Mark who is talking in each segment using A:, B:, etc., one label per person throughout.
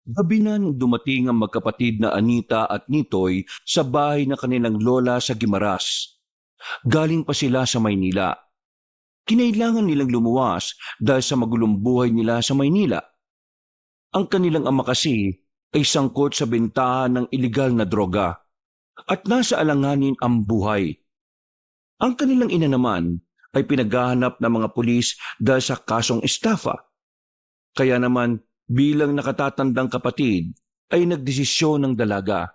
A: Gabi na nung dumating ang magkapatid na Anita at Nitoy sa bahay ng kanilang lola sa Gimaras. Galing pa sila sa Maynila. Kinailangan nilang lumuwas dahil sa magulong buhay nila sa Maynila. Ang kanilang ama kasi ay sangkot sa bentahan ng iligal na droga at nasa alanganin ang buhay. Ang kanilang ina naman ay pinaghahanap ng mga pulis dahil sa kasong estafa. Kaya naman bilang nakatatandang kapatid ay nagdesisyon ng dalaga.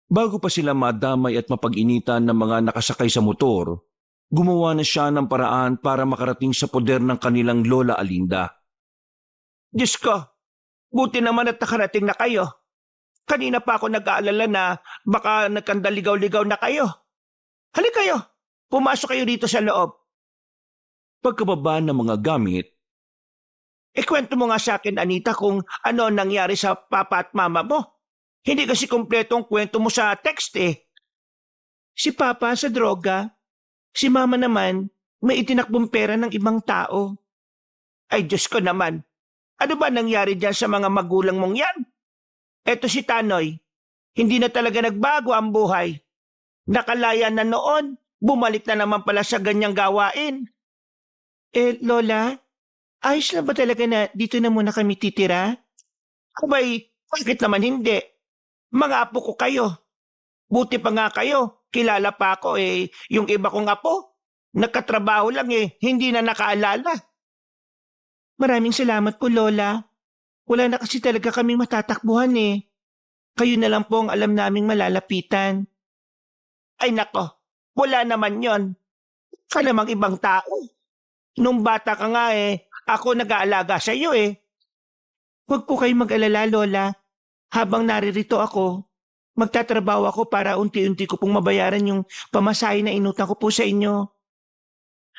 A: Bago pa sila madamay at mapag-initan ng mga nakasakay sa motor, gumawa na siya ng paraan para makarating sa poder ng kanilang lola Alinda. Diyos ko, buti naman at nakarating na kayo. Kanina pa ako nag-aalala na baka nagkandaligaw-ligaw na kayo. Halika kayo, pumasok kayo dito sa loob. Pagkababa ng mga gamit, ikwento mo nga sa akin, Anita, kung ano nangyari sa papa at mama mo. Hindi kasi kumpleto ang kwento mo sa text eh. Si papa sa droga, si mama naman may itinakbong pera ng ibang tao. Ay Diyos ko naman, ano ba nangyari dyan sa mga magulang mong yan? Eto si Tanoy, hindi na talaga nagbago ang buhay. Nakalaya na noon, bumalik na naman pala sa ganyang gawain. Lola, ayos na ba talaga na dito na muna kami titira? Abay, bakit naman hindi? Mga apo ko kayo. Buti pa nga kayo, kilala pa ako yung iba kong apo. Nagkatrabaho lang hindi na nakaalala. Maraming salamat po, Lola. Wala na kasi talaga kaming matatakbuhan eh. Kayo na lang po ang alam naming malalapitan. Ay nako, wala naman yon. Ka namang ibang tao. Nung bata ka nga ako nag-aalaga sa iyo eh. Huwag po kayong mag-alala, Lola. Habang naririto ako, magtatrabaho ako para unti-unti ko pong mabayaran yung pamasahe na inutang ko po sa inyo.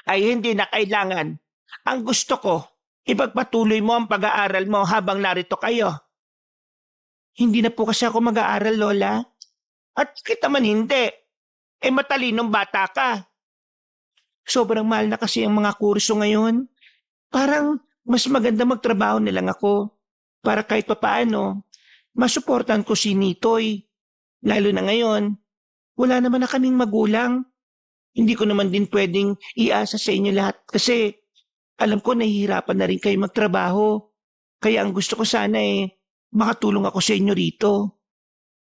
A: Ay hindi na kailangan. Ang gusto ko, ipagpatuloy mo ang pag-aaral mo habang narito kayo. Hindi na po kasi ako mag-aaral, Lola. At kita man hindi. Matalinong bata ka. Sobrang mahal na kasi ang mga kurso ngayon. Parang mas maganda magtrabaho na lang ako para kahit papaano masuportan ko si Nitoy. Lalo na ngayon, wala naman na kaming magulang. Hindi ko naman din pwedeng iasa sa inyo lahat kasi alam ko nahihirapan na rin kayo magtrabaho. Kaya ang gusto ko sana makatulong ako sa inyo rito.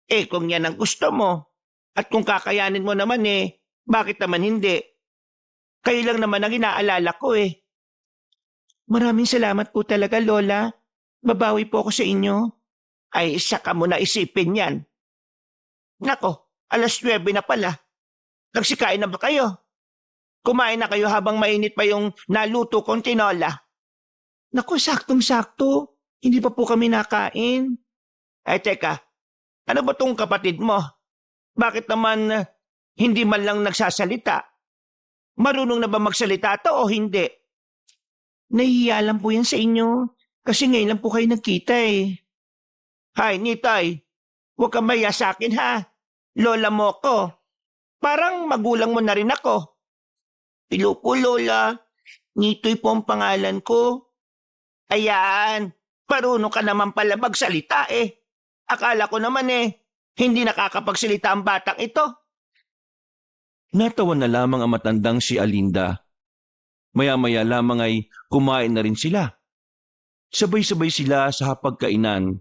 A: Kung yan ang gusto mo at kung kakayanin mo naman bakit naman hindi? Kayo lang naman ang inaalala ko Maraming salamat po talaga, Lola. Babawi po ako sa inyo. Ay, saka mo na isipin yan. Nako, 9:00 na pala. Nagsikain na ba kayo? Kumain na kayo habang mainit pa yung naluto kong tinola. Naku, saktong-sakto. Hindi pa po kami nakain. Ay, teka. Ano ba tong kapatid mo? Bakit naman hindi man lang nagsasalita? Marunong na ba magsalita to o hindi? Nahihiya lang po yan sa inyo. Kasi ngayon lang po kayo nagkita Hay, Nitay. Huwag kang maya sa akin ha. Lola mo ko. Parang magulang mo na rin ako. Hello po, Lola. Nitoy po ang pangalan ko. Ayan. Marunong ka naman pala magsalita Akala ko naman hindi nakakapagsalita ang batang ito. Natawa na lamang ang matandang si Alinda. Maya-maya lamang ay kumain na rin sila. Sabay-sabay sila sa hapagkainan.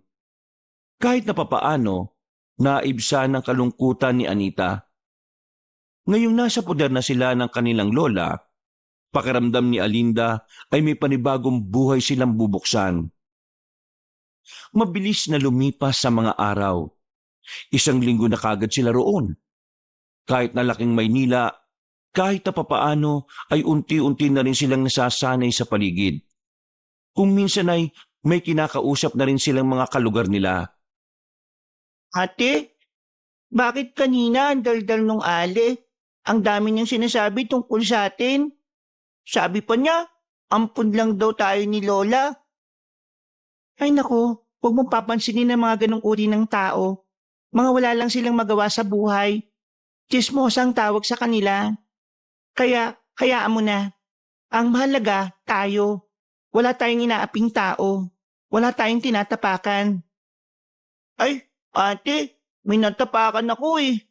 A: Kahit na papaano, naibsa ng kalungkutan ni Anita. Ngayong nasa poder na sila ng kanilang lola, pakiramdam ni Alinda ay may panibagong buhay silang bubuksan. Mabilis na lumipas sa mga araw. 1 linggo na kagad sila roon. Kahit na laking Maynila, kahit na papaano ay unti-unti na rin silang nasasanay sa paligid. Kung minsan ay may kinakausap na rin silang mga kalugar nila. Ate, bakit kanina ang daldal nung ale? Ang dami niyang sinasabi tungkol sa atin. Sabi pa niya, ampun lang daw tayo ni Lola. Ay nako, huwag mong papansinin ang mga ganong uri ng tao. Mga wala lang silang magawa sa buhay. Chismosa ang tawag sa kanila. Kaya, hayaan mo na. Ang mahalaga, tayo. Wala tayong inaaping tao. Wala tayong tinatapakan.
B: Ay, ate, may natapakan ako eh.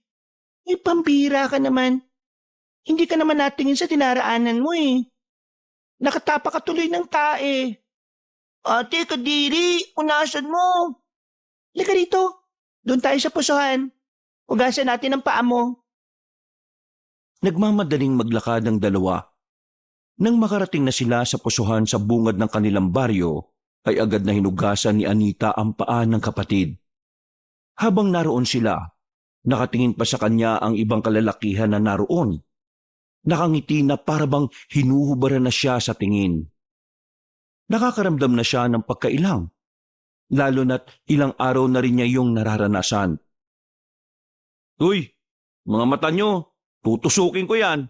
B: Eh, pambira ka naman. Hindi ka naman natingin sa dinaraanan mo eh. Nakatapa ka tuloy ng tae. Ate, kadiri, unasan mo. Halika rito. Doon tayo sa pusuhan. Hugasan natin ang paa mo.
A: Nagmamadaling maglakad ang dalawa. Nang makarating na sila sa pusuhan sa bungad ng kanilang baryo, ay agad na hinugasan ni Anita ang paa ng kapatid. Habang naroon sila, nakatingin pa sa kanya ang ibang kalalakihan na naroon. Nakangiti na parabang hinuhubaran na siya sa tingin. Nakakaramdam na siya ng pagkailang, lalo na't ilang araw na rin niya yung nararanasan. Uy, mga mata nyo, tutusukin ko yan.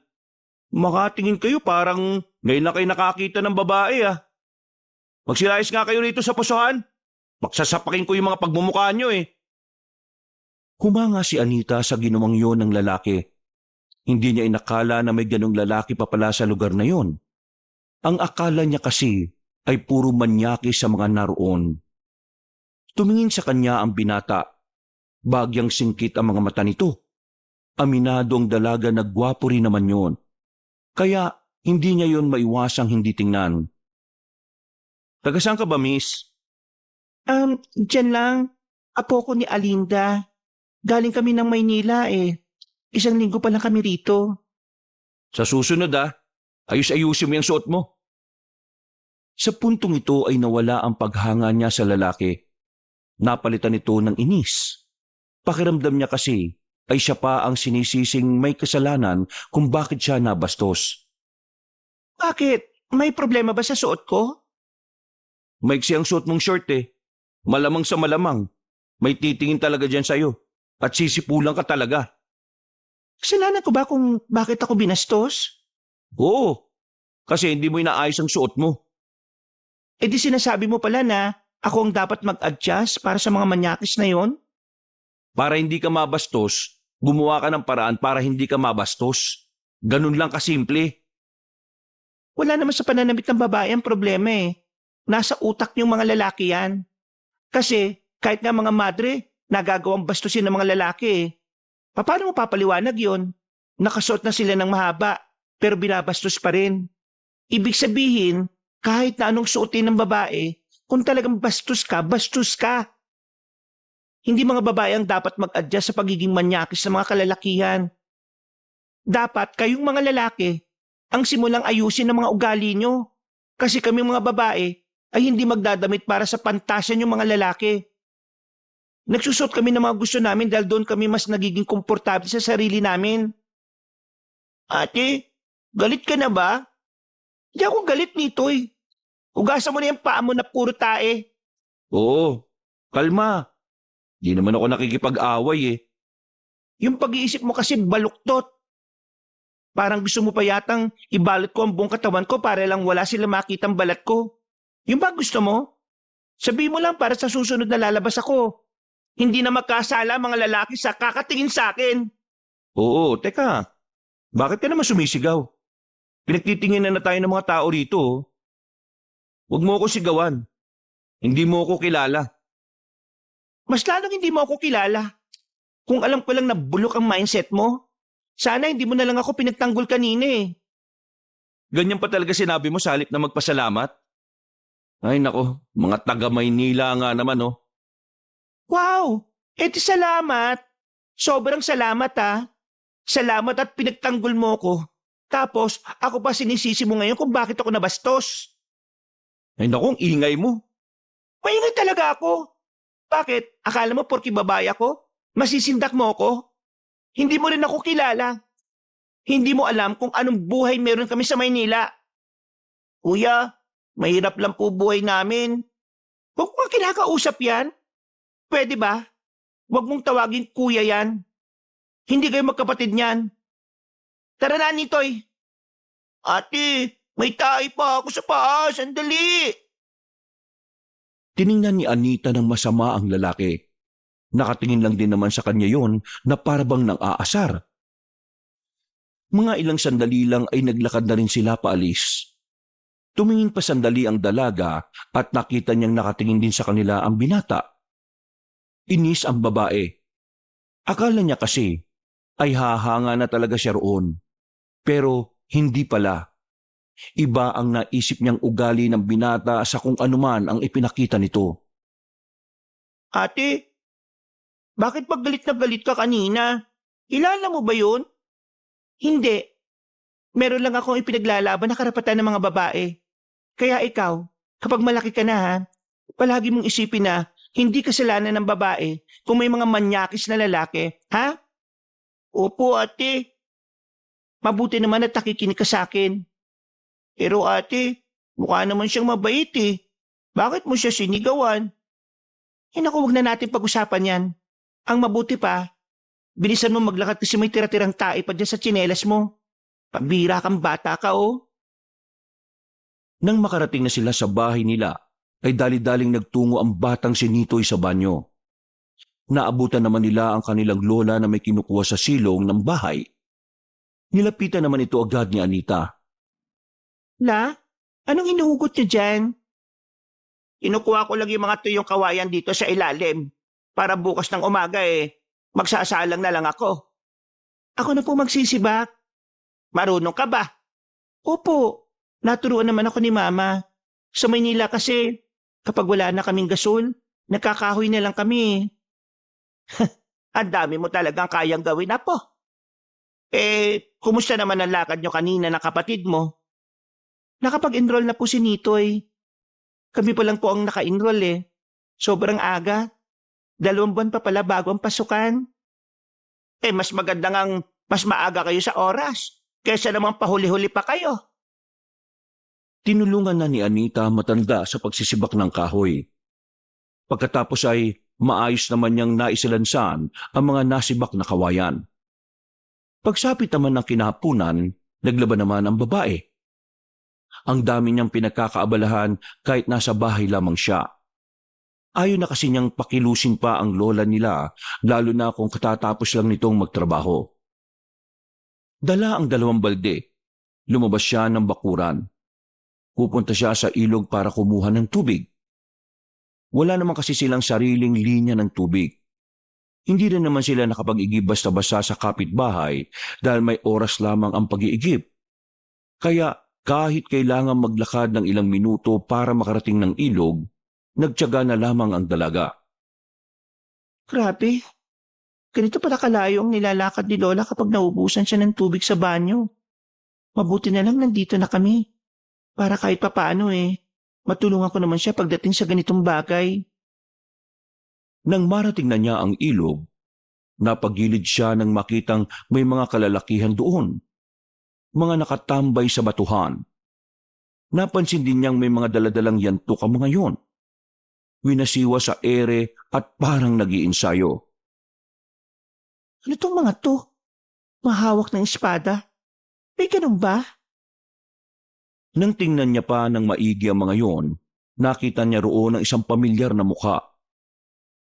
A: Makatingin kayo parang ngayon na kayo nakakita ng babae ah. Magsilayas nga kayo rito sa pusuhan. Magsasapakin ko yung mga pagmumukha nyo eh. Humanga si Anita sa ginawang yon ng lalaki. Hindi niya inakala na may ganong lalaki pa pala sa lugar na yon. Ang akala niya kasi ay puro manyaki sa mga naroon. Tumingin sa kanya ang binata. Bagyang singkit ang mga mata nito. Aminado ang dalaga na gwapo rin naman yon. Kaya hindi niya yon maiwasang hindi tingnan. Taga-saan ka ba, miss?
B: Diyan lang. Apo ko ni Alinda. Galing kami ng Maynila eh. 1 linggo pa lang kami rito.
A: Sa susunod ayus-ayusin mo yung suot mo. Sa puntong ito ay nawala ang paghanga niya sa lalaki. Napalitan ito ng inis. Pakiramdam niya kasi ay siya pa ang sinisising may kasalanan kung bakit siya nabastos.
B: Bakit? May problema ba sa suot ko?
A: Maiksi ang suot mong short eh. Malamang sa malamang. May titingin talaga dyan sa'yo. At sisipulan ka talaga.
B: Kasalanan ko ba kung bakit ako binastos?
A: Oo, kasi hindi mo inaayos ang suot mo.
B: Eh di sinasabi mo pala na ako ang dapat mag-adjust para sa mga manyakis na yon?
A: Para hindi ka mabastos, gumawa ka ng paraan para hindi ka mabastos. Ganun lang kasimple.
B: Wala naman sa pananamit ng babae ang problema eh. Nasa utak niyong mga lalaki yan. Kasi kahit nga mga madre, nagagawang bastusin ng mga lalaki eh. Paano mo papaliwanag yon? Nakasuot na sila ng mahaba, pero binabastos pa rin. Ibig sabihin, kahit na anong suotin ng babae, kung talagang bastos ka, bastos ka. Hindi mga babae ang dapat mag-adjust sa pagiging manyakis sa mga kalalakihan. Dapat kayong mga lalaki ang simulang ayusin ng mga ugali nyo. Kasi kami mga babae ay hindi magdadamit para sa pantasya nyo mga lalaki. Nagsusot kami ng mga gusto namin dahil doon kami mas nagiging komportable sa sarili namin. Ate, galit ka na ba? Hindi ako galit nito eh. Hugasan mo na yung paa mo na puro tae.
A: Oo, kalma. Di naman ako nakikipag-away eh.
B: Yung pag-iisip mo kasi baluktot. Parang gusto mo pa yatang ibalot ko ang buong katawan ko para lang wala sila makitang balat ko. Yung ba gusto mo? Sabi mo lang para sa susunod na lalabas ako. Hindi na magkasala mga lalaki sa kakatingin sa akin.
A: Oo, teka. Bakit ka naman sumisigaw? Pinagtitinginan na tayo ng mga tao rito. Oh. Huwag mo ako sigawan. Hindi mo ako kilala.
B: Mas lalong hindi mo ako kilala. Kung alam ko lang na bulok ang mindset mo, sana hindi mo na lang ako pinagtanggol kanina eh.
A: Ganyan pa talaga sinabi mo sa halip na magpasalamat? Ay nako, mga taga Maynila nga naman oh.
B: Wow! Edi salamat. Sobrang salamat ah. Salamat at pinagtanggol mo ko. Tapos ako pa sinisisi mo ngayon kung bakit ako nabastos.
A: Ay nako, ang ingay mo.
B: Maingay talaga ako. Bakit? Akala mo porki babae ako? Masisindak mo ako? Hindi mo rin ako kilala. Hindi mo alam kung anong buhay meron kami sa Maynila. Kuya, mahirap lang po buhay namin. Huwag mo kinakausap yan. Pwede ba? Huwag mong tawagin kuya yan. Hindi kayo magkapatid niyan. Tara na, Nitoy. Ate, may tae pa ako sa paa. Sandali.
A: Tiningnan ni Anita ng masama ang lalaki. Nakatingin lang din naman sa kanya yon na parabang nang aasar. Mga ilang sandali lang ay naglakad na rin sila paalis. Tumingin pa sandali ang dalaga at nakita niyang nakatingin din sa kanila ang binata. Inis ang babae. Akala niya kasi ay hahanga na talaga siya roon. Pero hindi pala. Iba ang naisip niyang ugali ng binata sa kung anuman ang ipinakita nito.
B: Ate, bakit pag galit na galit ka kanina? Kilala mo ba yun? Hindi. Meron lang akong ipinaglalaban na karapatan ng mga babae. Kaya ikaw, kapag malaki ka na ha, palagi mong isipin na hindi kasalanan ng babae kung may mga manyakis na lalaki, ha? Opo, ate. Mabuti naman at nakikinig ka sa akin. Pero ate, mukha naman siyang mabait eh. Bakit mo siya sinigawan? Naku, wag na natin pag-usapan yan. Ang mabuti pa, bilisan mo maglakad kasi may tira-tirang tae pa dyan sa tsinelas mo. Pambira kang bata ka oh.
A: Nang makarating na sila sa bahay nila, ay dali-daling nagtungo ang batang si Nitoy sa banyo. Naabutan naman nila ang kanilang lola na may kinukuha sa silong ng bahay. Nilapitan naman ito agad ni Anita.
B: La, anong hinuhugot niyo dyan? Kinukuha ko lang yung mga tuyong kawayan dito sa ilalim. Para bukas ng umaga magsasalang na lang ako. Ako na po magsisibak. Marunong ka ba? Opo, naturuan naman ako ni Mama. Sa Maynila kasi, kapag wala na kaming gasol, nagkakahoy na lang kami. Ang dami mo talagang kayang gawin, Apo. Kumusta naman ang lakad nyo kanina ng kapatid mo? Nakapag-enroll na po si Nitoy. Kami pa lang po ang naka-enroll. Sobrang aga. 2 buwan pa pala bago ang pasukan. Mas maganda ngang mas maaga kayo sa oras. Kesa namang pahuli-huli pa kayo.
A: Tinulungan na ni Anita matanda sa pagsisibak ng kahoy. Pagkatapos ay maayos naman niyang naisilansan ang mga nasibak na kawayan. Pagsapit naman ng kinahapunan, naglaban naman ang babae. Ang dami niyang pinagkakaabalahan kahit nasa bahay lamang siya. Ayaw na kasi niyang pakilusin pa ang lola nila, lalo na kung katatapos lang nitong magtrabaho. Dala ang 2 balde. Lumabas siya ng bakuran. Pupunta siya sa ilog para kumuha ng tubig. Wala naman kasi silang sariling linya ng tubig. Hindi rin naman sila nakapag-igib basta-basta sa kapitbahay dahil may oras lamang ang pag-iigib. Kaya kahit kailangan maglakad ng ilang minuto para makarating ng ilog, nagtiyaga na lamang ang dalaga.
B: Grabe. Ganito pala kalayo ang nilalakad ni Lola kapag naubusan siya ng tubig sa banyo. Mabuti na lang nandito na kami. Para kahit papaano matulungan ko naman siya pagdating sa ganitong bagay.
A: Nang marating na niya ang ilog, napagilid siya nang makitang may mga kalalakihan doon. Mga nakatambay sa batuhan. Napansin din niyang may mga daladalang yantok ang mga yon. Winasiwa sa ere at parang nag-iinsayo.
B: Ano tong mga to? Mahawak ng espada? May ganun ba?
A: Nang tingnan niya pa ng maigi ang mga yon, nakita niya roon ang isang pamilyar na mukha.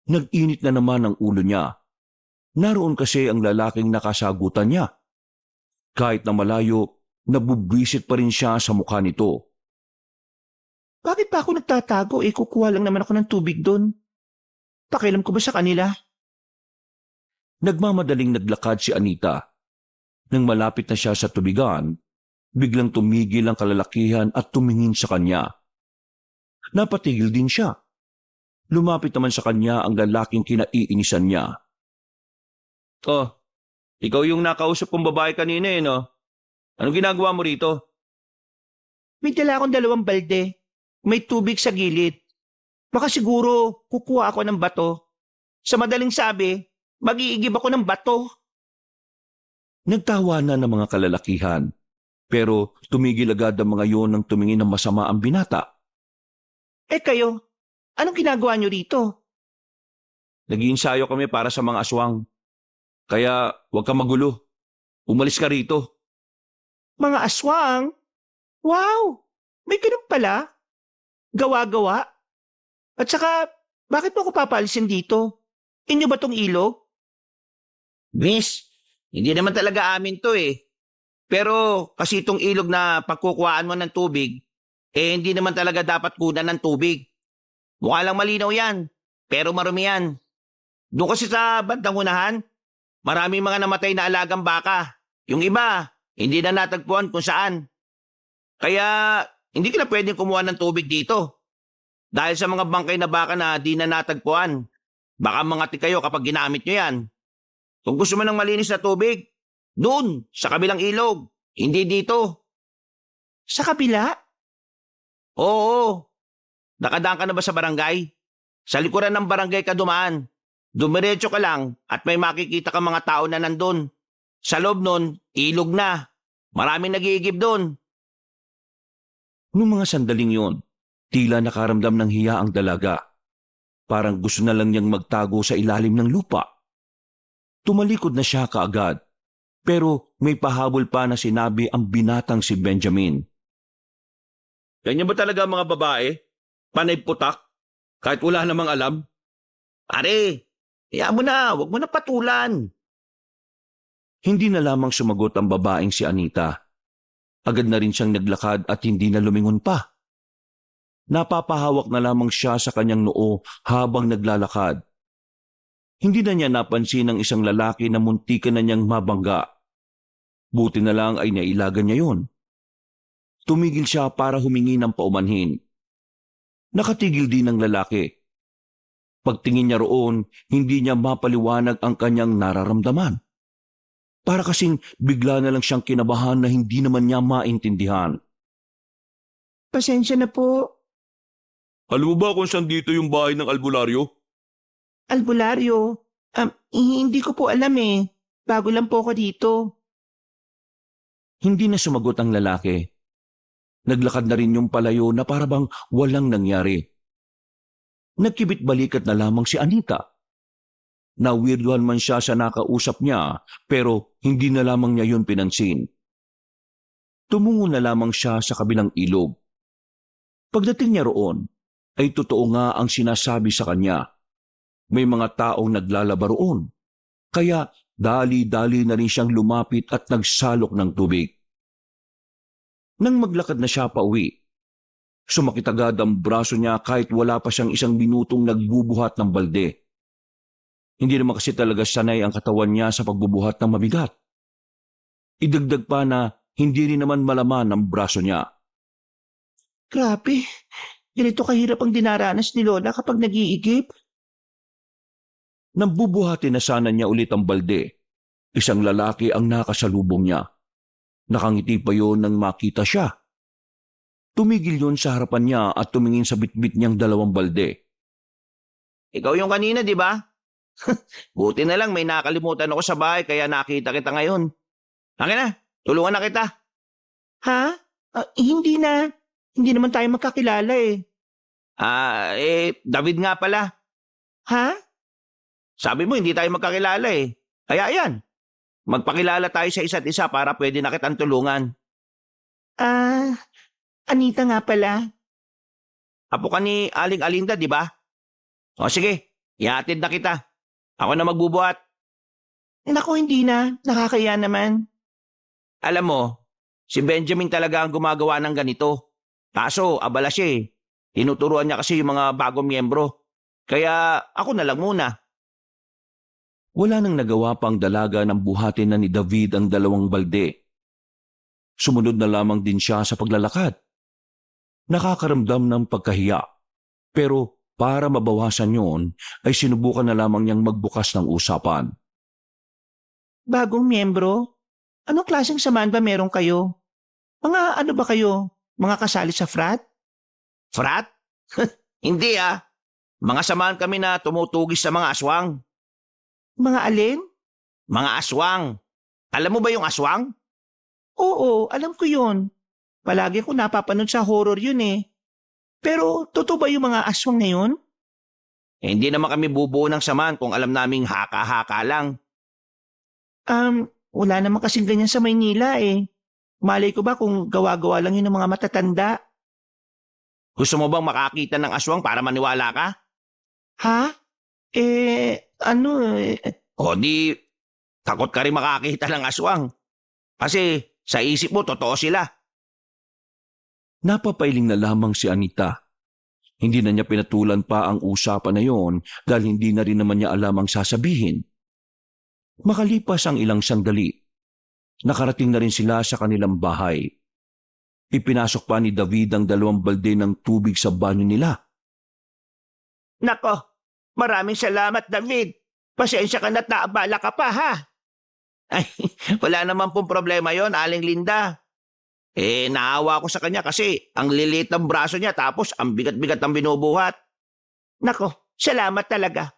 A: Nag-init na naman ang ulo niya. Naroon kasi ang lalaking nakasagutan niya. Kahit na malayo, nabubwisit pa rin siya sa mukha nito.
B: Bakit pa ako nagtatago kukuha lang naman ako ng tubig doon? Pakialam ko ba sa kanila?
A: Nagmamadaling naglakad si Anita. Nang malapit na siya sa tubigan, biglang tumigil ang kalalakihan at tumingin sa kanya. Napatigil din siya. Lumapit naman sa kanya ang lalaking kinaiinisan niya. Oh, ikaw yung nakausap kong babae kanina no? Anong ginagawa mo rito?
B: May dala akong 2 balde. May tubig sa gilid. Baka siguro kukuha ako ng bato. Sa madaling sabi, mag-iigib ako ng bato.
A: Nagtawanan ng mga kalalakihan, pero tumigil agad ang mga yon nang tumingin ng masama ang binata.
B: Kayo, anong ginagawa niyo rito?
A: Nag-iinsayo kami para sa mga aswang. Kaya huwag ka magulo. Umalis ka rito.
B: Mga aswang? Wow! May ganun pala? Gawa-gawa? At saka, bakit mo ako papalisin dito? Inyo ba tong ilog? Miss, hindi naman talaga amin to Pero kasi itong ilog na pagkukuhaan mo ng tubig, hindi naman talaga dapat kunan ng tubig. Mukha lang malinaw yan, pero marumi yan. Doon kasi sa bandang unahan, maraming mga namatay na alagang baka. Yung iba, hindi na natagpuan kung saan. Kaya hindi ka na pwedeng kumuha ng tubig dito. Dahil sa mga bangkay na baka na di na natagpuan. Baka mangati kayo kapag ginamit nyo yan. Kung gusto mo ng malinis na tubig, doon, sa kabilang ilog. Hindi dito. Sa kabila? Oo. Nakadaan ka na ba sa barangay? Sa likuran ng barangay ka dumaan. Dumiretso ka lang at may makikita ka mga tao na nandun. Sa loob nun, ilog na. Maraming nag-iigib doon.
A: Noong mga sandaling yon, tila nakaramdam ng hiya ang dalaga. Parang gusto na lang niyang magtago sa ilalim ng lupa. Tumalikod na siya kaagad, pero may pahabol pa na sinabi ang binatang si Benjamin. Ganyan ba talaga mga babae? Panay putak? Kahit wala namang alam?
B: Pare, hayaan mo na, huwag mo na patulan.
A: Hindi na lamang sumagot ang babaeng si Anita. Agad na rin siyang naglakad at hindi na lumingon pa. Napapahawak na lamang siya sa kanyang noo habang naglalakad. Hindi na niya napansin ang isang lalaki na muntikan na niyang mabangga. Buti na lang ay nailagan niya yon. Tumigil siya para humingi ng paumanhin. Nakatigil din ang lalaki. Pagtingin niya roon, hindi niya mapaliwanag ang kanyang nararamdaman. Para kasing bigla na lang siyang kinabahan na hindi naman niya maintindihan.
B: Pasensya na po.
A: Alam mo ba kung saan dito yung bahay ng albularyo?
B: Albularyo? Hindi ko po alam eh. Bago lang po ako dito.
A: Hindi na sumagot ang lalaki. Naglakad na rin yung palayo na parabang walang nangyari. Nagkibit balikat na lamang si Anita. Nawirduhan man siya sa nakausap niya, pero hindi na lamang niya yun pinansin. Tumungo na lamang siya sa kabilang ilog. Pagdating niya roon, ay totoo nga ang sinasabi sa kanya. May mga taong naglalaba roon, kaya dali-dali na rin siyang lumapit at nagsalok ng tubig. Nang maglakad na siya pauwi, sumakit agad ang braso niya kahit wala pa siyang isang minutong nagbubuhat ng balde. Hindi naman kasi talaga sanay ang katawan niya sa pagbubuhat ng mabigat. Idagdag pa na hindi rin naman malaman ang braso niya.
B: Grabe, ganito kahirap ang dinaranas ni Lola kapag nag-iigib.
A: Nang bubuhatin na sana niya ulit ang balde, isang lalaki ang nakasalubong niya. Nakangiti pa yon nang makita siya. Tumigil yon sa harapan niya at tumingin sa bitbit niyang dalawang balde.
B: Ikaw yung kanina, di ba? Buti na lang may nakalimutan ako sa bahay kaya nakita kita ngayon. Akin na, tulungan na kita. Ha? Hindi na. Hindi naman tayo magkakilala eh. David nga pala. Ha? Sabi mo hindi tayo magkakilala eh. Kaya yan, magpakilala tayo sa isa't isa para pwede na kitang tulungan. Anita nga pala. Apo ka ni Aling Alinda, di ba? O sige, ihatid na kita. Ako na magbubuhat. Naku, hindi na. Nakakaya naman. Alam mo, si Benjamin talaga ang gumagawa ng ganito. Kaso, abala siya eh. Tinuturuan niya kasi yung mga bagong miyembro. Kaya ako na lang muna.
A: Wala nang nagawa pang dalaga ng buhatin na ni David ang dalawang balde. Sumunod na lamang din siya sa paglalakad. Nakakaramdam ng pagkahiya. Pero para mabawasan yon, ay sinubukan na lamang niyang magbukas ng usapan.
B: Bagong miyembro? Anong klaseng samahan ba meron kayo? Mga ano ba kayo? Mga kasali sa frat? Frat? Hindi ah. Mga samahan kami na tumutugis sa mga aswang. Mga alin? Mga aswang. Alam mo ba yung aswang? Oo, alam ko yun. Palagi ko napapanood sa horror yun eh. Pero totoo ba yung mga aswang na yun? Hindi naman kami bubuo ng samahan kung alam naming haka-haka lang. Wala naman kasing ganyan sa Maynila eh. Malay ko ba kung gawa-gawa lang yun ng mga matatanda? Gusto mo bang makakita ng aswang para maniwala ka? Ha? O di, takot ka rin makakita ng aswang. Kasi sa isip mo, totoo sila.
A: Napapailing na lamang si Anita. Hindi na niya pinatulan pa ang usapan na yon dahil hindi na rin naman niya alam ang sasabihin. Makalipas ang ilang sandali, nakarating na rin sila sa kanilang bahay. Ipinasok pa ni David ang 2 balde ng tubig sa banyo nila.
B: Nako, maraming salamat David. Pasensya ka na't naabala ka pa ha. Ay, wala naman pong problema yon, Aling Linda. Naawa ko sa kanya kasi ang lilit ng braso niya tapos ang bigat-bigat ng binubuhat. Nako, salamat talaga.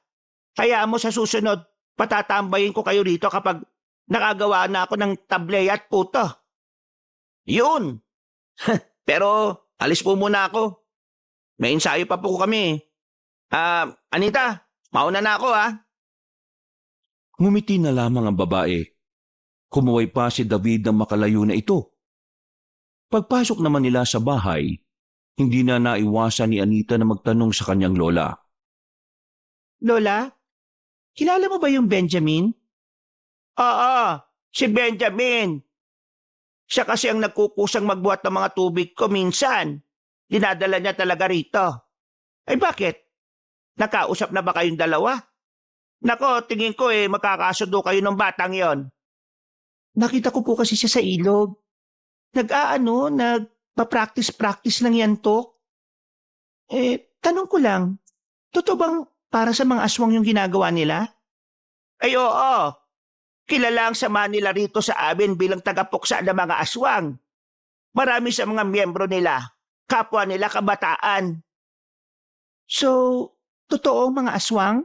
B: Hayaan mo sa susunod, patatambayin ko kayo rito kapag nakagawa na ako ng tablay at puto. Yun! Pero alis po muna ako. May ensayo pa po kami. Anita, mauna na ako ha.
A: Ngumiti na lamang ang babae. Kumuway pa si David ng makalayo na ito. Pagpasok naman nila sa bahay, hindi na naiwasan ni Anita na magtanong sa kanyang lola.
B: Lola, kilala mo ba yung Benjamin? Oo, si Benjamin. Siya kasi ang nagkukusang magbuhat ng mga tubig ko minsan. Dinadala niya talaga rito. Ay bakit? Nakausap na ba kayong dalawa? Nako, tingin ko magkakasundo kayo ng batang yon. Nakita ko po kasi siya sa ilog. Nagpa-practice lang yan to. Tanong ko lang, totoo bang para sa mga aswang yung ginagawa nila? Ay oo, kilala ang sama nila rito sa amin bilang tagapuksa ng mga aswang. Marami sa mga miyembro nila, kapwa nila kabataan. So, totoo ang mga aswang?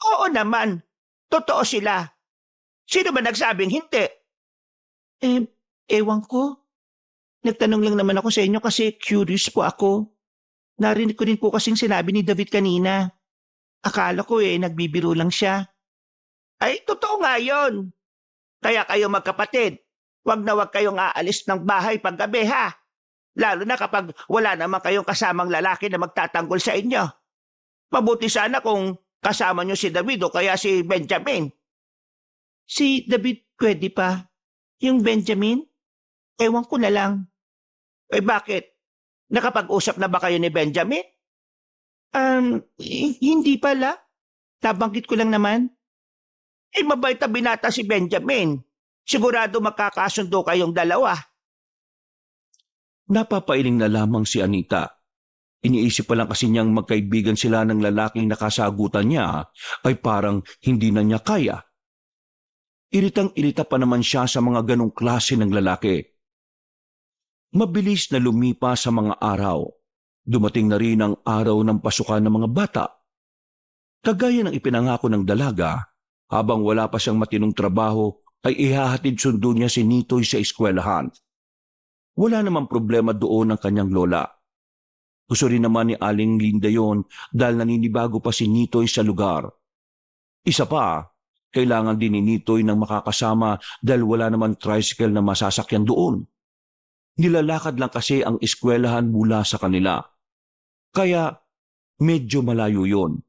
B: Oo naman, totoo sila. Sino ba nagsabing hindi? Ewan ko. Nagtanong lang naman ako sa inyo kasi curious po ako. Narinig ko rin po kasing sinabi ni David kanina. Akala ko nagbibiro lang siya. Ay, totoo nga yun. Kaya kayo magkapatid, wag na wag kayong aalis ng bahay paggabi ha. Lalo na kapag wala naman kayong kasamang lalaki na magtatanggol sa inyo. Mabuti sana kung kasama nyo si David o kaya si Benjamin. Si David pwede pa. Yung Benjamin? Ewan ko na lang. Bakit? Nakapag-usap na ba kayo ni Benjamin? Hindi pala. Nabanggit ko lang naman. Mabait na binata si Benjamin. Sigurado magkakasundo kayong dalawa.
A: Napapailing na lamang si Anita. Iniisip pa lang kasi niyang magkaibigan sila ng lalaking nakasagutan niya ay parang hindi na niya kaya. Iritang-irita pa naman siya sa mga ganong klase ng lalaki. Mabilis na lumipas sa mga araw. Dumating na rin ang araw ng pasukan ng mga bata. Kagaya ng ipinangako ng dalaga, habang wala pa siyang matinong trabaho, ay ihahatid sundo niya si Nitoy sa eskwelahan. Wala namang problema doon ang kanyang lola. Gusto rin naman ni Aling Linda yon dahil naninibago pa si Nitoy sa lugar. Isa pa, kailangan din ni Nitoy ng makakasama dahil wala naman tricycle na masasakyan doon. Nilalakad lang kasi ang eskwelahan mula sa kanila. Kaya medyo malayo yon.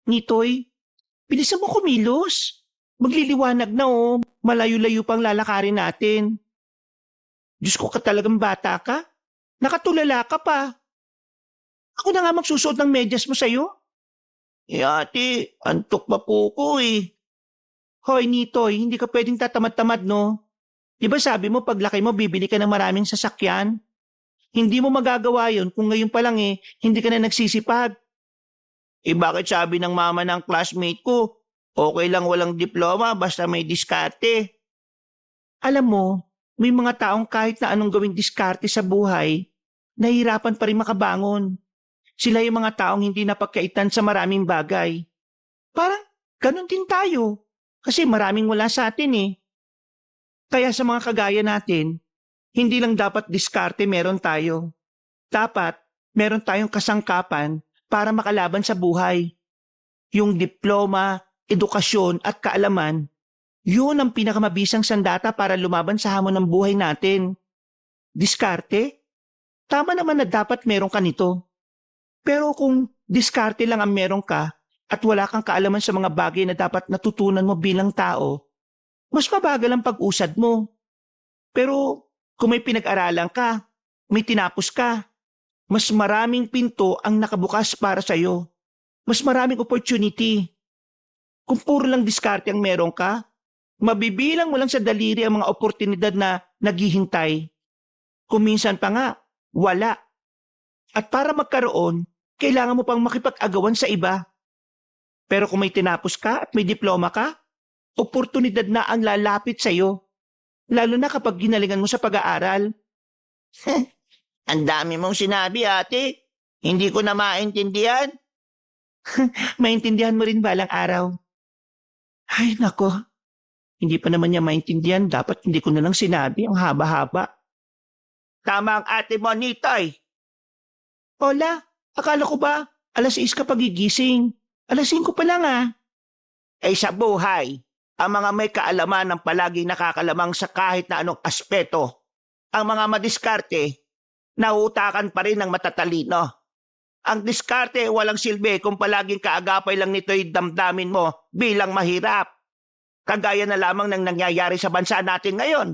B: Nitoy, bilisan mo kumilos. Magliliwanag na malayo-layo pang lalakarin natin. Diyos ko ka talagang bata ka. Nakatulala ka pa. Ako na nga magsusuot ng medyas mo sa'yo. Ate, antok pa po ko Hoy Nitoy, hindi ka pwedeng tatamad-tamad no? Di ba sabi mo paglaki mo bibili ka ng maraming sasakyan? Hindi mo magagawa yon kung ngayon pa lang hindi ka na nagsisipag. Bakit sabi ng mama ng classmate ko, okay lang walang diploma basta may diskarte? Alam mo, may mga taong kahit na anong gawing diskarte sa buhay, nahihirapan pa rin makabangon. Sila yung mga taong hindi napagkaitan sa maraming bagay. Parang ganun din tayo. Kasi maraming wala sa atin Kaya sa mga kagaya natin, hindi lang dapat diskarte meron tayo. Dapat meron tayong kasangkapan para makalaban sa buhay. Yung diploma, edukasyon at kaalaman, yun ang pinakamabisang sandata para lumaban sa hamon ng buhay natin. Diskarte? Tama naman na dapat meron ka nito. Pero kung diskarte lang ang meron ka at wala kang kaalaman sa mga bagay na dapat natutunan mo bilang tao, mas mabagal ang pag-usad mo. Pero kung may pinag-aralan ka, may tinapos ka, Mas maraming pinto ang nakabukas para sa'yo. Mas maraming opportunity. Kung puro lang diskarte ang meron ka, mabibilang mo lang sa daliri ang mga oportunidad na naghihintay. Kung minsan pa nga, wala. At para magkaroon, kailangan mo pang makipag-agawan sa iba. Pero kung may tinapos ka at may diploma ka, oportunidad na ang lalapit sa'yo. Lalo na kapag ginalingan mo sa pag-aaral. Ang dami mong sinabi, ate. Hindi ko na maintindihan. Maintindihan mo rin balang araw. Ay, nako. Hindi pa naman niya maintindihan. Dapat hindi ko na lang sinabi ang haba-haba. Tama ang ate mo, Nitoy. Hola, akala ko ba alas 6 ka pagigising? Alas 5 pa lang ah. Ay sa buhay, ang mga may kaalaman ang palaging nakakalamang sa kahit na anong aspeto. Ang mga madiskarte, nautakan pa rin ng matatalino. Ang diskarte walang silbi kung palaging kaagapay lang nito'y damdamin mo bilang mahirap. Kagaya na lamang ng nangyayari sa bansa natin ngayon.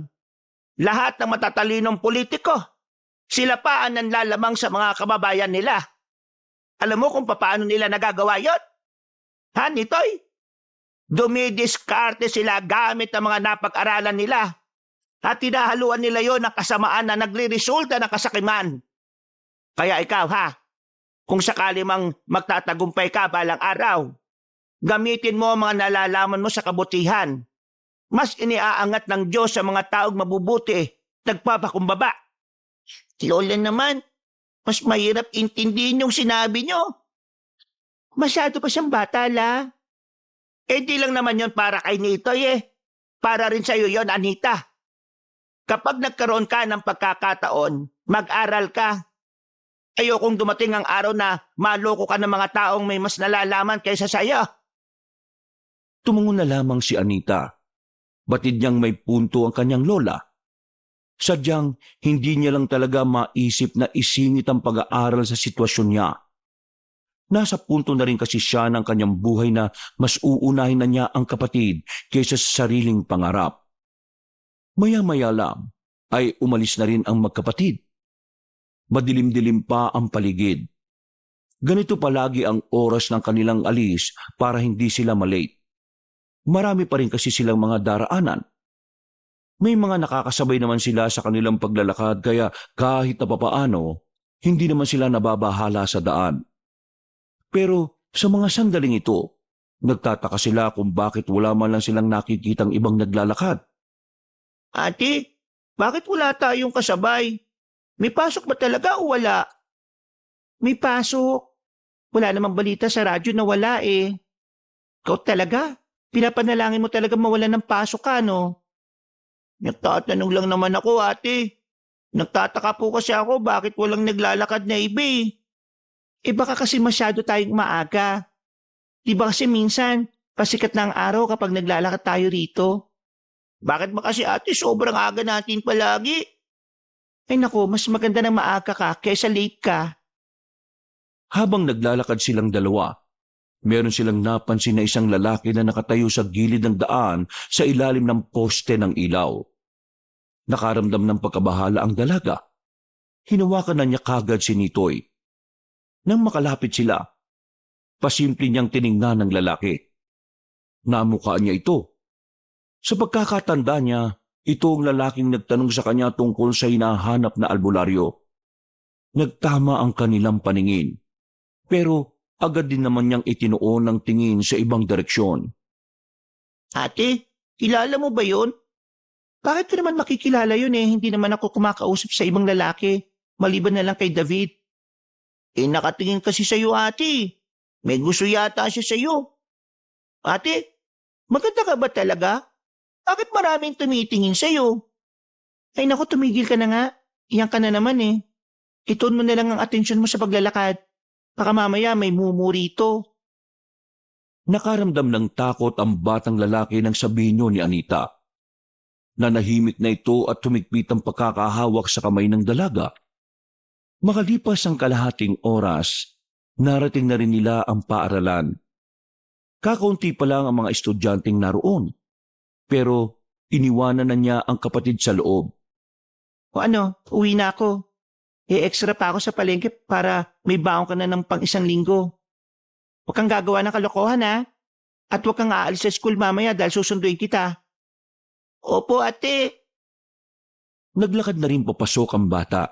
B: Lahat ng matatalinong politiko, sila pa ang nanlalamang sa mga kababayan nila. Alam mo kung paano nila nagagawa yun? Ha, Nitoy? Dumidiskarte sila gamit ang mga napag-aralan nila at tinahaluan nila yon ng kasamaan na nagre-resulta ng kasakiman. Kaya ikaw ha, kung sakali mang magtatagumpay ka balang araw, gamitin mo ang mga nalalaman mo sa kabutihan. Mas iniaangat ng Diyos sa mga taong mabubuti, nagpapakumbaba. Lola naman, mas mahirap intindihin yung sinabi nyo. Masyado pa siyang bata, la. Di lang naman yon para kay Nitoy eh. Para rin sa'yo yon, Anita. Kapag nagkaroon ka ng pagkakataon, mag-aral ka. Ayokong dumating ang araw na maloko ka ng mga taong may mas nalalaman kaysa sa'yo.
A: Tumungo na lamang si Anita. Batid niyang may punto ang kanyang lola. Sadyang hindi niya lang talaga maisip na isingit ang pag-aaral sa sitwasyon niya. Nasa punto na rin kasi siya ng kanyang buhay na mas uunahin na niya ang kapatid kaysa sa sariling pangarap. Maya-maya lang ay umalis na rin ang magkapatid. Madilim-dilim pa ang paligid. Ganito palagi ang oras ng kanilang alis para hindi sila malate. Marami pa rin kasi silang mga daraanan. May mga nakakasabay naman sila sa kanilang paglalakad kaya kahit na papaano, hindi naman sila nababahala sa daan. Pero sa mga sandaling ito, nagtataka sila kung bakit wala man lang silang nakikitang ibang naglalakad.
B: Ate, bakit wala tayong kasabay? May pasok ba talaga o wala? May pasok. Wala namang balita sa radyo na wala eh. Ikaw talaga? Pinapanalangin mo talaga mawalan ng pasok ka, no? Nagtatanong lang naman ako, ate. Nagtataka po kasi ako bakit walang naglalakad na iba eh. Baka kasi masyado tayong maaga. Di ba kasi minsan, pasikat na ang araw kapag naglalakad tayo rito? Bakit ba kasi ate sobrang aga natin palagi? Ay nako, mas maganda na maaga ka kaysa late ka.
A: Habang naglalakad silang dalawa, meron silang napansin na isang lalaki na nakatayo sa gilid ng daan sa ilalim ng poste ng ilaw. Nakaramdam ng pagkabahala ang dalaga. Hinawakan na niya kagad si Nitoy. Nang makalapit sila, pasimple niyang tiningnan ng lalaki. Namukha niya ito. Sa pagkakatanda niya, ito ang lalaking nagtanong sa kanya tungkol sa hinahanap na albularyo. Nagtama ang kanilang paningin, pero agad din naman niyang itinuon ng tingin sa ibang direksyon.
B: Ate, kilala mo ba yun? Bakit ko naman makikilala yun eh? Hindi naman ako kumakausap sa ibang lalaki, maliban na lang kay David. Nakatingin kasi sa'yo ate. May gusto yata siya sa'yo. Ate, maganda ka ba talaga? Bakit maraming tumitingin sa'yo? Ay naku, tumigil ka na nga. Iyan ka na naman eh. Ituon mo na lang ang atensyon mo sa paglalakad. Baka mamaya may mumurito.
A: Nakaramdam ng takot ang batang lalaki nang sabihin niyo ni Anita. Nanahimik na ito at tumigpit ang pagkakahawak sa kamay ng dalaga. Makalipas ang kalahating oras, narating na rin nila ang paaralan. Kakaunti pa lang ang mga estudyanteng naroon, pero iniwanan na niya ang kapatid sa loob.
B: O ano, uwi na ako. extra pa ako sa palengke para may baon ka na ng pang isang linggo. Huwag kang gagawa ng kalokohan ha. At huwag kang aalis sa school mamaya dahil susunduin kita. Opo ate.
A: Naglakad na rin papasok ang bata.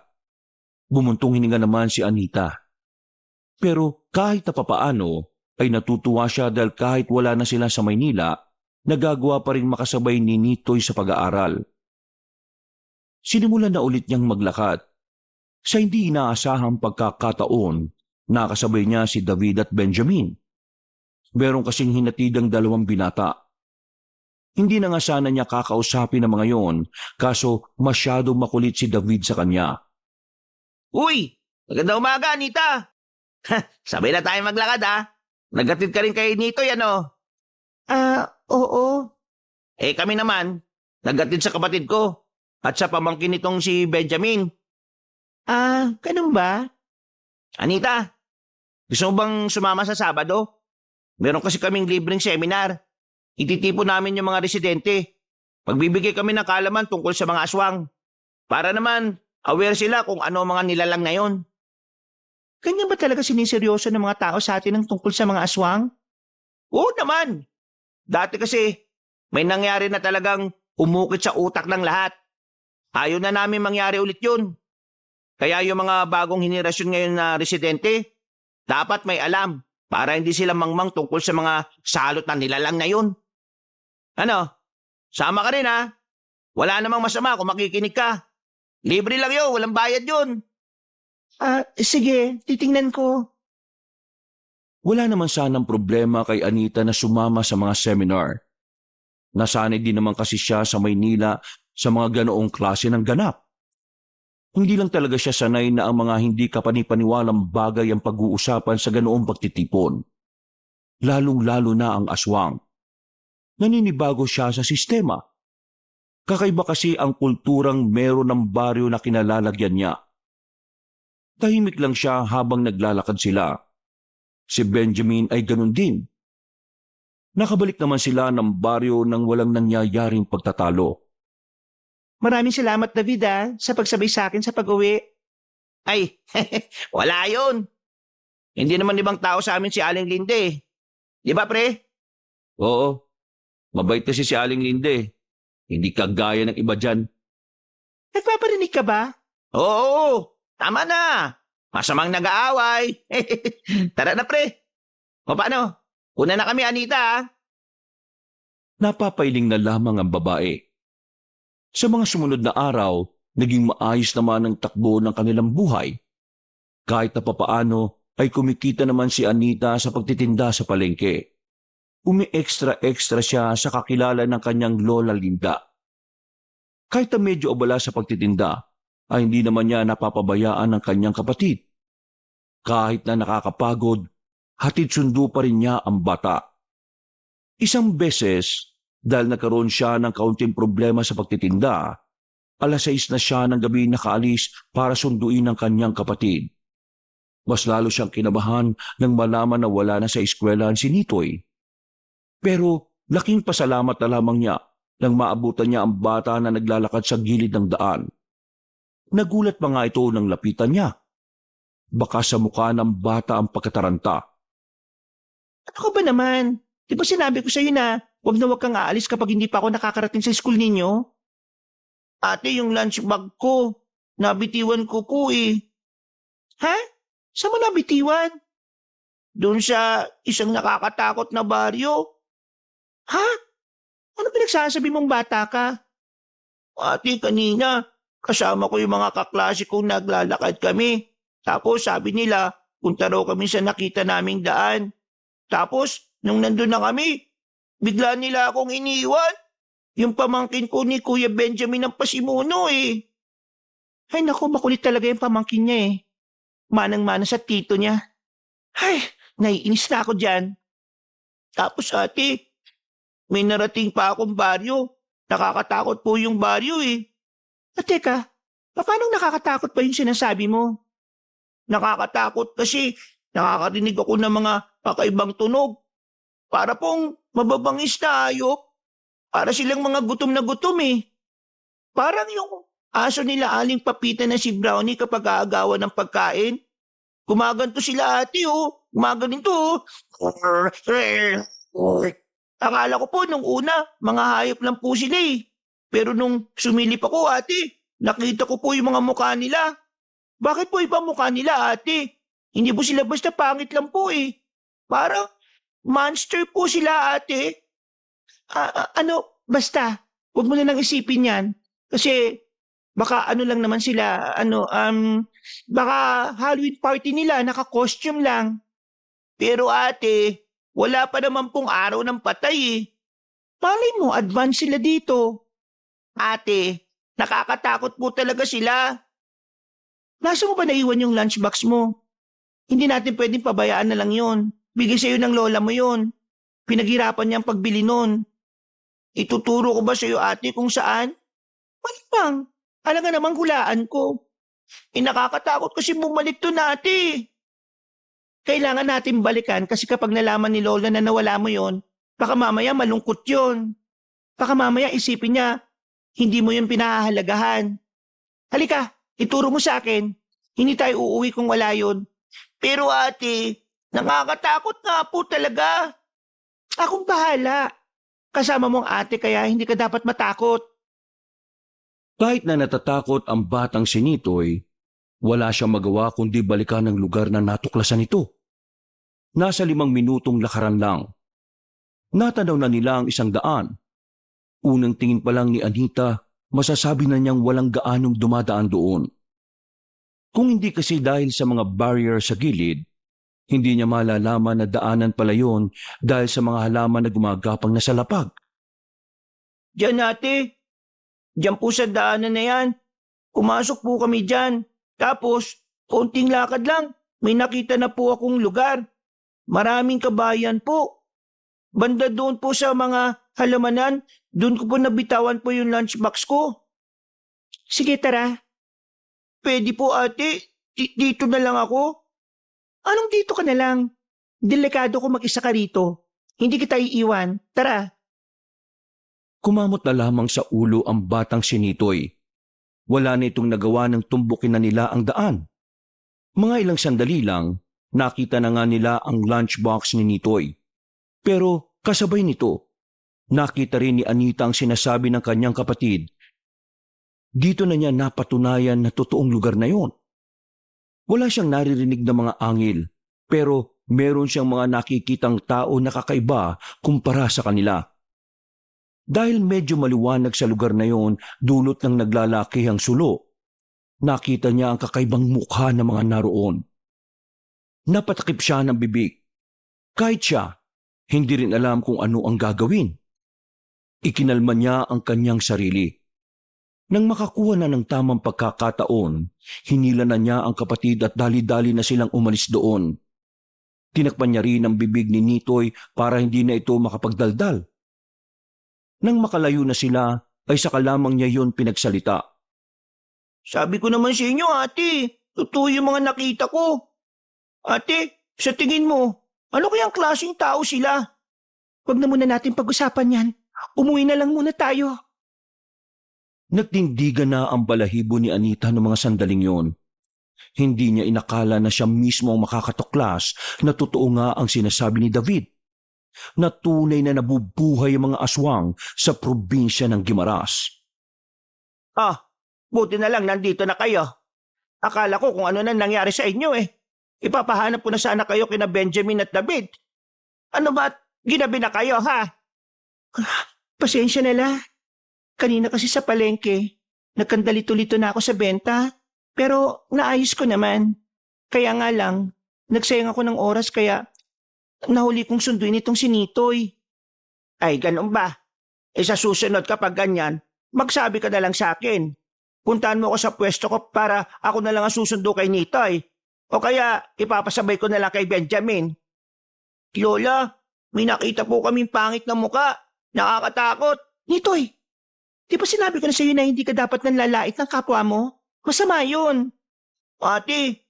A: Bumuntong hininga naman si Anita. Pero kahit na papaano ay natutuwa siya dahil kahit wala na sila sa Maynila, nagagawa pa rin makasabay ni Nitoy sa pag-aaral. Sinimulan na ulit niyang maglakad. Sa hindi inaasahang pagkakataon, nakasabay niya si David at Benjamin. Meron kasing hinatid ang dalawang binata. Hindi na nga sana niya kakausapin ang mga yon, kaso masyado makulit si David sa kanya.
B: Uy! Magandang umaga, Anita! Sabay na tayo maglakad ha. Nagatid ka rin kay Nitoy ano? Oo. Kami naman, nagatid sa kapatid ko at sa pamangkin nitong si Benjamin. Ganun ba? Anita, gusto mo bang sumama sa Sabado? Meron kasi kaming libreng seminar. Ititipon namin yung mga residente. Magbibigay kami ng kaalaman tungkol sa mga aswang. Para naman, aware sila kung ano mga nilalang ngayon. Ganyan ba talaga siniseryoso ng mga tao sa atin ang tungkol sa mga aswang? Oo naman. Dati kasi, may nangyari na talagang umukit sa utak ng lahat. Ayaw na namin mangyari ulit yun. Kaya yung mga bagong henerasyon ngayon na residente, dapat may alam para hindi sila mangmang tungkol sa mga salot na nilalang na yun. Ano? Sama ka rin ha? Wala namang masama kung makikinig ka. Libre lang yun, walang bayad yun. Sige, titingnan ko.
A: Wala naman sanang problema kay Anita na sumama sa mga seminar. Nasanay din naman kasi siya sa Maynila sa mga ganoong klase ng ganap. Hindi lang talaga siya sanay na ang mga hindi kapanipaniwalang bagay ang pag-uusapan sa ganoong pagtitipon. Lalong-lalo na ang aswang. Naninibago siya sa sistema. Kakaiba kasi ang kulturang meron ng baryo na kinalalagyan niya. Tahimik lang siya habang naglalakad sila. Si Benjamin ay ganun din. Nakabalik naman sila ng baryo nang walang nangyayaring pagtatalo.
B: Maraming salamat David sa pagsabay sa akin sa pag-uwi. Ay, wala yun. Hindi naman ibang tao sa amin si Aling Linde. Di ba pre? Oo, mabait kasi si Aling Linde. Hindi kagaya ng iba dyan. Nagpaparinig ka ba? Oo, tama na. Masamang nag-aaway. Tara na pre. O paano? Una na kami Anita.
A: Napapailing na lamang ang babae. Sa mga sumunod na araw, naging maayos naman ang takbo ng kanilang buhay. Kahit na papaano ay kumikita naman si Anita sa pagtitinda sa palengke. Umi-extra-extra siya sa kakilala ng kanyang Lola Linda. Kahit na medyo abala sa pagtitinda, ay hindi naman niya napapabayaan ng kanyang kapatid. Kahit na nakakapagod, hatid sundo pa rin niya ang bata. Isang beses, dahil nagkaroon siya ng kaunting problema sa pagtitinda, 6:00 na siya ng gabi nakaalis para sunduin ang kanyang kapatid. Mas lalo siyang kinabahan nang malaman na wala na sa eskwelahan si Nitoy. Pero laking pasalamat na lamang niya nang maabutan niya ang bata na naglalakad sa gilid ng daan. Nagulat pa nga ito nang lapitan niya. Baka sa mukha ng bata ang pagkataranta.
B: Ano ka ba naman? Di ba sinabi ko sa'yo na huwag kang aalis kapag hindi pa ako nakakarating sa school ninyo? Ate, yung lunch bag ko, nabitiwan ko eh. Ha? Saan mo nabitiwan? Doon sa isang nakakatakot na baryo. Ha? Ano pinagsasabi mong bata ka? Ate, kanina, kasama ko yung mga kaklase kong naglalakad kami. Tapos sabi nila, punta raw kami sa nakita naming daan. Tapos, nung nandun na kami, bigla nila akong iniwan. Yung pamangkin ko ni Kuya Benjamin ang pasimuno eh. Ay naku, makulit talaga yung pamangkin niya eh. Manang-mana sa tito niya. Ay, naiinis na ako dyan. Tapos ate, may narating pa akong baryo. Nakakatakot po yung baryo eh. At teka, paano nakakatakot pa yung sinasabi mo? Nakakatakot kasi nakakarinig ako ng mga kakaibang tunog. Para pong mababangis na hayop. Para silang mga gutom na gutom eh. Parang yung Aso nila Aling Papita na si Brownie kapag aagawan ng pagkain. Gumaganto sila ate oh. Gumaganito oh. Akala ko po nung una, mga hayop lang po sila eh. Pero nung sumilip ako ate, nakita ko po yung mga mukha nila. Bakit po iba mukha nila ate? Hindi po sila basta pangit lang po eh. Parang monster po sila ate. Basta, huwag mo na nang isipin yan. Kasi baka ano lang naman sila, baka Halloween party nila, naka-costume lang. Pero ate, wala pa naman pong araw ng patay eh. Malay mo, advance sila dito. Ate, nakakatakot po talaga sila. Nasa mo ba naiwan yung lunchbox mo? Hindi natin pwedeng pabayaan na lang yon. Bigay sa'yo ng lola mo yon. Pinaghirapan niyang pagbili nun. Ituturo ko ba sa'yo ate kung saan? Malamang, alam nga namang hulaan ko. Nakakatakot kasi bumalik to ate. Kailangan natin balikan kasi kapag nalaman ni Lola na nawala mo yon, baka mamaya malungkot yon. Baka mamaya isipin niya, hindi mo yon pinahahalagahan. Halika, ituro mo sa akin. Hindi tayo uuwi kung wala yon. Pero ate, nakakatakot nga po talaga. Akong bahala. Kasama mong ate kaya hindi ka dapat matakot.
A: Kahit na natatakot ang batang si Nitoy, wala siyang magawa kundi balikan ang lugar na natuklasan ito. Nasa 5 minutong lakaran lang. Natanaw na nila ang isang daan. Unang tingin pa lang ni Anita, masasabi na niyang walang gaanong dumadaan doon. Kung hindi kasi dahil sa mga barrier sa gilid, hindi niya malalaman na daanan pala yon dahil sa mga halaman na gumagapang na sa lapag.
B: Diyan ate, diyan po sa daanan na yan. Pumasok po kami diyan. Tapos, konting lakad lang, may nakita na po akong lugar. Maraming kabayan po. Banda doon po sa mga halamanan, doon ko po nabitawan po yung lunchbox ko. Sige tara. Pwede po ate, dito na lang ako. Anong dito ka na lang? Delikado ko mag-isa ka rito. Hindi kita iiwan. Tara.
A: Kumamot na lamang sa ulo ang batang si Nitoy. Wala na itong nagawa ng tumbukin na nila ang daan. Mga ilang sandali lang, nakita na nga nila ang lunchbox ni Nitoy. Pero kasabay nito, nakita rin ni Anita ang sinasabi ng kanyang kapatid. Dito na niya napatunayan na totoong lugar na yon. Wala siyang naririnig na mga angil, pero meron siyang mga nakikitang tao na kakaiba kumpara sa kanila. Dahil medyo maliwanag sa lugar na yon, dulot ng naglalakihang sulo, nakita niya ang kakaibang mukha ng mga naroon. Napatakip siya ng bibig. Kahit siya, hindi rin alam kung ano ang gagawin. Ikinalma niya ang kanyang sarili. Nang makakuha na ng tamang pagkakataon, hinila na niya ang kapatid at dali-dali na silang umalis doon. Tinakpan niya rin ang bibig ni Nitoy para hindi na ito makapagdaldal. Nang makalayo na sila, ay saka lamang niya yon pinagsalita.
B: Sabi ko naman sa inyo ate, totoo yung mga nakita ko. Ate, sa tingin mo, ano kayang klaseng tao sila? Huwag na muna natin pag-usapan yan. Umuwi na lang muna tayo.
A: Nagtindigan na ang balahibo ni Anita noong mga sandaling yon. Hindi niya inakala na siya mismo ang makakatuklas na totoo nga ang sinasabi ni David. Na tunay na nabubuhay ang mga aswang sa probinsya ng Guimaras.
B: Buti na lang nandito na kayo. Akala ko kung ano na nangyari sa inyo eh. Ipapahanap ko na sana kayo kina Benjamin at David. Ano ba? Ginabi na kayo ha? Pasensya na lang. Kanina kasi sa palengke, nagkandalito-lito na ako sa benta. Pero naayos ko naman. Kaya nga lang, nagsayang ako ng oras kaya nahuli kong sunduin itong si Nitoy. Ay, ganun ba? Sa susunod kapag ganyan, magsabi ka na lang sa akin. Puntahan mo ako sa pwesto ko para ako na lang ang susundo kay Nitoy. O kaya ipapasabay ko na lang kay Benjamin. Lola, may nakita po kaming pangit na muka. Nakakatakot. Nitoy, di ba sinabi ko na sa'yo na hindi ka dapat nanlalait ng kapwa mo? Masama yun. Ate,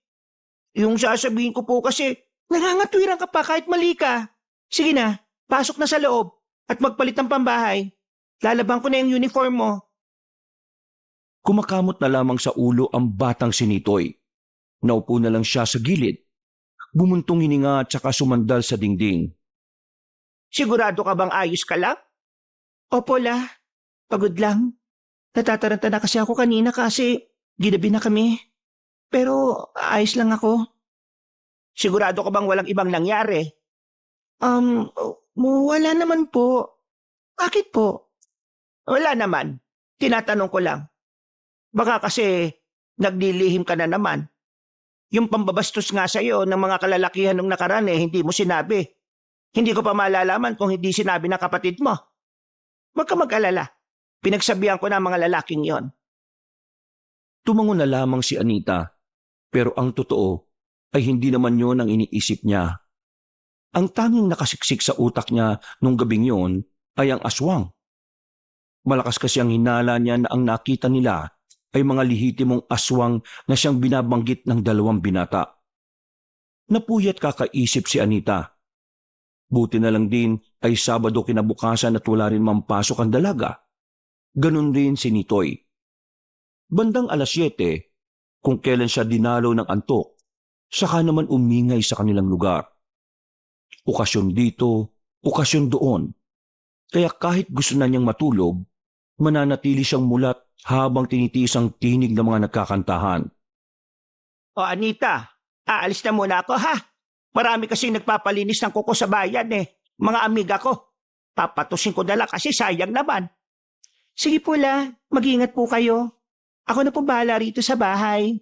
B: yung sasabihin ko po kasi, nangangatwiran ka pa kahit mali ka. Sige na, pasok na sa loob at magpalit ng pambahay. Lalabang ko na yung uniform mo.
A: Kumakamot na lamang sa ulo ang batang si Nitoy. Naupo na lang siya sa gilid. Bumuntong hininga at saka sumandal sa dingding.
B: Sigurado ka bang ayos ka lang? Opo la, pagod lang. Natataranta na kasi ako kanina kasi ginabi na kami. Pero ayos lang ako. Sigurado ka bang walang ibang nangyari? Wala naman po. Bakit po? Wala naman. Tinatanong ko lang. Baka kasi naglilihim ka na naman. Yung pambabastos nga sa'yo ng mga kalalakihan nung nakaraan hindi mo sinabi. Hindi ko pa malalaman kung hindi sinabi ng kapatid mo. Huwag ka mag-alala. Pinagsabihan ko na ang mga lalaking yon.
A: Tumango na lamang si Anita. Pero ang totoo ay hindi naman yon ang iniisip niya. Ang tanging nakasiksik sa utak niya nung gabing yon ay ang aswang. Malakas kasi ang hinala niya na ang nakita nila ay mga lihitimong aswang na siyang binabanggit ng 2 binata. Napuyat kakaisip si Anita. Buti na lang din ay Sabado kinabukasan at wala rin mampasok ang dalaga. Ganon din si Nitoy. Bandang 7:00, kung kailan siya dinalo ng antok, saka naman umingay sa kanilang lugar. Okasyon dito, okasyon doon. Kaya kahit gusto na niyang matulog, mananatili siyang mulat habang tinitiis ang tinig ng mga nagkakantahan.
B: O Anita, aalis na muna ako ha. Marami kasing nagpapalinis ng kuko sa bayan Mga amiga ko. Papatusin ko na lang kasi sayang naman. Sige po la, mag-ingat po kayo. Ako na po bahala rito sa bahay.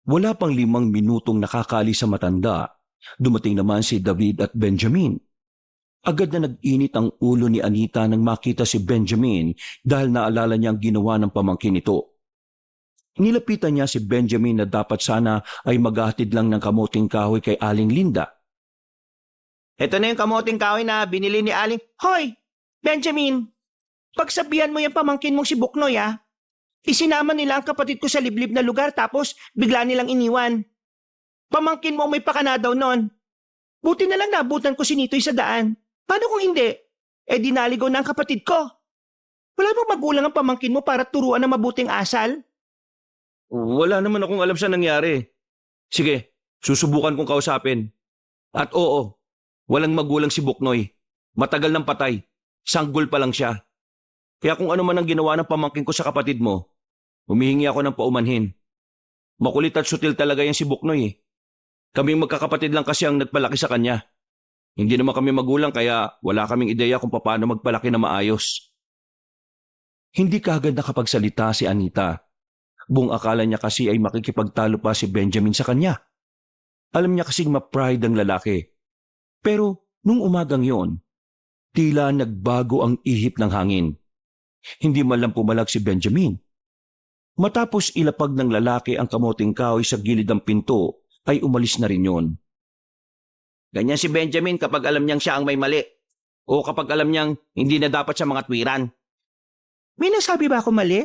A: Wala pang 5 minutong nakakaalis sa matanda, dumating naman si David at Benjamin. Agad na nag-init ang ulo ni Anita nang makita si Benjamin dahil naalala niya ang ginawa ng pamangkin nito. Nilapitan niya si Benjamin na dapat sana ay maghahatid lang ng kamuting kahoy kay Aling Linda.
B: Ito na yung kamuting kahoy na binili ni Aling. Hoy, Benjamin, pagsabihan mo yung pamangkin mong si Buknoy Isinama nila ang kapatid ko sa liblib na lugar tapos bigla nilang iniwan. Pamangkin mo may pakana daw nun. Buti na lang nabutan ko si Nitoy sa daan. Paano kung hindi? Dinaligaw na ang kapatid ko. Wala bang magulang ang pamangkin mo para turuan ng mabuting asal?
A: Wala naman akong alam sa nangyari. Sige, susubukan kong kausapin. At oo, walang magulang si Buknoy. Matagal nang patay. Sanggol pa lang siya. Kaya kung ano man ang ginawa ng pamangkin ko sa kapatid mo, humihingi ako ng paumanhin. Makulit at sutil talaga yan si Buknoy Kaming magkakapatid lang kasi ang nagpalaki sa kanya. Hindi naman kami magulang kaya wala kaming ideya kung paano magpalaki na maayos. Hindi kaagad nakapagsalita si Anita. Buong akala niya kasi ay makikipagtalo pa si Benjamin sa kanya. Alam niya kasing ma-pride ang lalaki. Pero nung umagang yon, tila nagbago ang ihip ng hangin. Hindi man lang pumalag si Benjamin. Matapos ilapag ng lalaki ang kamuting kahoy sa gilid ng pinto, ay umalis na rin yon.
B: Ganyan si Benjamin kapag alam niyang siya ang may mali. O kapag alam niyang hindi na dapat sa mga twiran. May nasabi ba ako mali?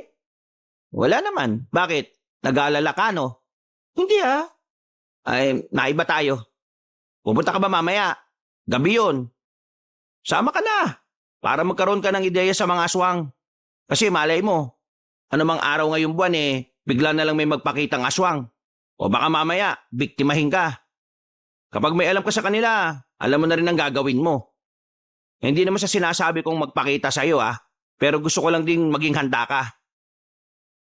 B: Wala naman. Bakit? Nag-aalala ka, no? Hindi Ay, naiba tayo. Pupunta ka ba mamaya? Gabi yun. Sama ka na. Para magkaroon ka ng ideya sa mga aswang. Kasi malay mo, anumang araw ngayong buwan bigla na lang may magpakitang aswang. O baka mamaya, biktimahin ka. Kapag may alam ka sa kanila, alam mo na rin ang gagawin mo. Hindi naman sa sinasabi kong magpakita sa'yo pero gusto ko lang ding maging handa ka.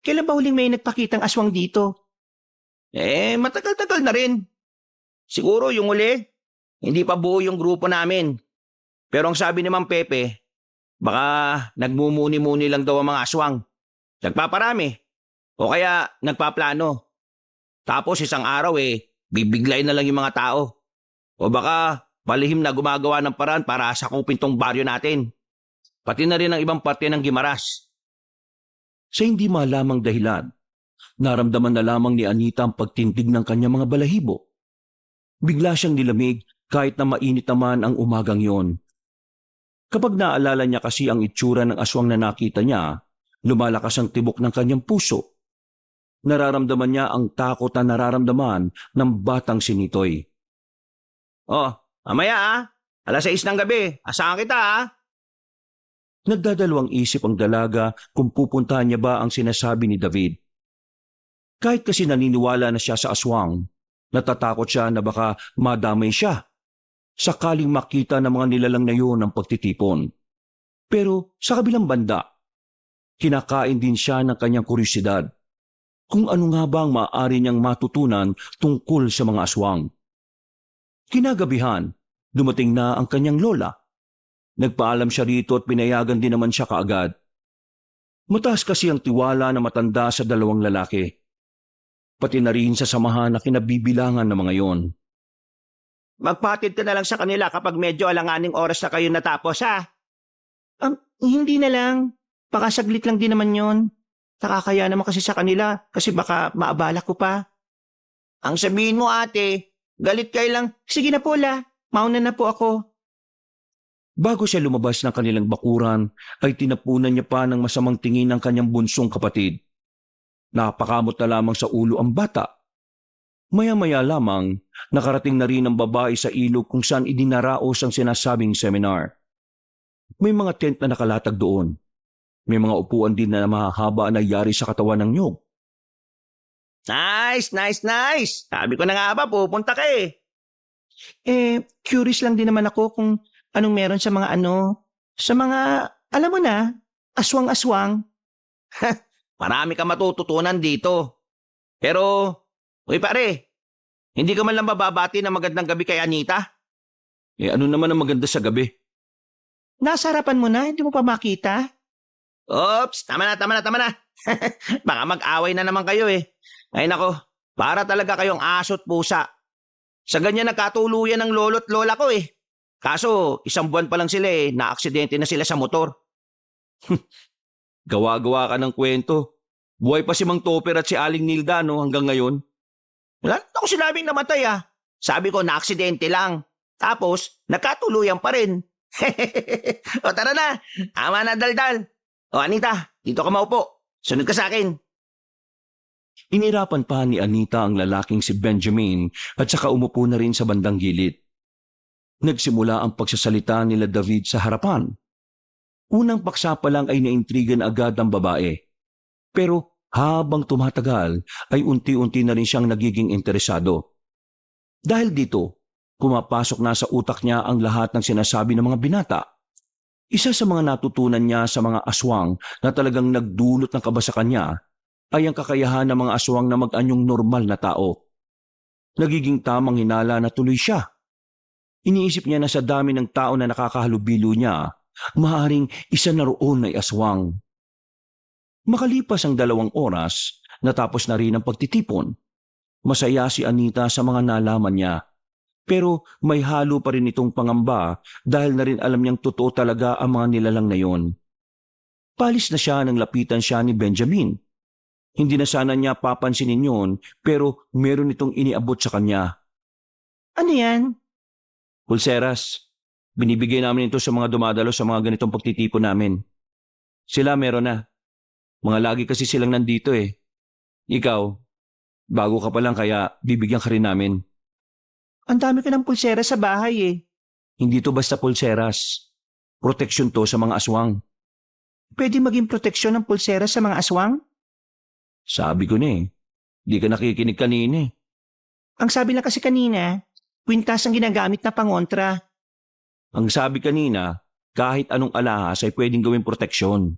B: Kailan ba huling may nagpakitang aswang dito? Matagal-tagal na rin. Siguro yung uli, hindi pa buo yung grupo namin. Pero ang sabi ni Mang Pepe, baka nagmumuni-muni lang daw ang mga aswang. Nagpaparami. O kaya nagpaplano. Tapos isang araw bibiglayin na lang yung mga tao. O baka palihim na gumagawa ng paraan para sakupin tong baryo natin. Pati na rin ang ibang parte ng Gimaras.
A: Sa hindi malamang dahilan, naramdaman na lamang ni Anita ang pagtindig ng kanyang mga balahibo. Bigla siyang nilamig kahit na mainit naman ang umagang yon. Kapag naalala niya kasi ang itsura ng aswang na nakita niya, lumalakas ang tibok ng kanyang puso. Nararamdaman niya ang takot na nararamdaman ng batang si Nitoy. Mamaya 6:00 ng gabi, asahan kita Nagdadalawang isip ang dalaga kung pupuntahan niya ba ang sinasabi ni David. Kahit kasi naniniwala na siya sa aswang, natatakot siya na baka madamay siya sakaling makita ng mga nilalang na yun ang pagtitipon. Pero sa kabilang banda, kinakain din siya ng kanyang kuryosidad kung ano nga ba ang maaari niyang matutunan tungkol sa mga aswang. Kinagabihan, dumating na ang kanyang lola. Nagpaalam siya rito at pinayagan din naman siya kaagad. Mataas kasi ang tiwala na matanda sa dalawang lalaki. Pati na rin sa samahan na kinabibilangan ng mga yon.
B: Magpatid ka na lang sa kanila kapag medyo alanganing oras na kayo natapos, ha? Hindi na lang. Baka saglit lang din naman yon. Nakakaya naman kasi sa kanila kasi baka maabala ko pa. Ang sabihin mo, ate, galit kayo lang. Sige na po, la. Mauna na po ako.
A: Bago siya lumabas ng kanilang bakuran, ay tinapunan niya pa ng masamang tingin ng kanyang bunsong kapatid. Napakamot na lamang sa ulo ang bata. Maya-maya lamang, nakarating na rin ang babae sa ilog kung saan idinaraos ang sinasabing seminar. May mga tent na nakalatag doon. May mga upuan din na mahahaba na yari sa katawan ng nyog.
B: Nice, nice, nice. Sabi ko na nga ba, pupunta ka eh. Curious lang din naman ako kung anong meron sa mga sa mga, alam mo na, aswang-aswang. Marami ka matututunan dito. Pero, uy pare, hindi ka man lang bababati ng magandang gabi kay Anita?
A: Ano naman ang maganda sa gabi?
B: Nasa harapan mo na, hindi mo pa makita? Oops, tama na. Baka mag-away na naman kayo eh. Ay nako, para talaga kayong aso't pusa. Sa ganyan nagkatuluyan ng lolo't lola ko eh. Kaso, isang buwan pa lang sila eh, na-aksidente na sila sa motor.
A: Gawa-gawa ka ng kwento. Buhay pa si Mang Topper at si Aling Nilda hanggang ngayon.
B: Wala na ako sinabing namatay ah. Sabi ko na-aksidente lang. Tapos, nagkatuluyan pa rin. O tara na, tama na daldal. O Anita, dito ka maupo. Sunod ka sa akin.
A: Inirapan pa ni Anita ang lalaking si Benjamin at saka umupo na rin sa bandang gilid. Nagsimula ang pagsasalita nila David sa harapan. Unang paksa pa lang ay naintrigan agad ang babae. Pero habang tumatagal ay unti-unti na rin siyang nagiging interesado. Dahil dito, pumapasok na sa utak niya ang lahat ng sinasabi ng mga binata. Isa sa mga natutunan niya sa mga aswang na talagang nagdulot ng kaba sa kanya ay ang kakayahan ng mga aswang na mag-anyong normal na tao. Nagiging tamang hinala na tuloy siya. Iniisip niya na sa dami ng tao na nakakahalubilo niya, maaaring isa na roon ay aswang. Makalipas ang 2 oras, natapos na rin ang pagtitipon. Masaya si Anita sa mga nalaman niya. Pero may halo pa rin itong pangamba dahil na rin alam niyang totoo talaga ang mga nilalang na yon. Palis na siya nang lapitan siya ni Benjamin. Hindi na sana niya papansinin yon pero meron itong iniabot sa kanya.
B: Ano yan?
A: Pulseras. Binibigay namin ito sa mga dumadalo sa mga ganitong pagtitipon namin. Sila meron na. Mga lagi kasi silang nandito eh. Ikaw, bago ka pa lang kaya bibigyan ka rin namin.
B: Ang dami ka ng pulsera sa bahay eh.
A: Hindi to basta pulseras. Proteksyon to sa mga aswang.
B: Pwede maging proteksyon ng pulsera sa mga aswang?
A: Sabi ko na eh. Di ka nakikinig kanina eh.
B: Ang sabi lang kasi kanina, kwintas ang ginagamit na pangontra.
A: Ang sabi kanina, kahit anong alahas ay pwedeng gawing proteksyon.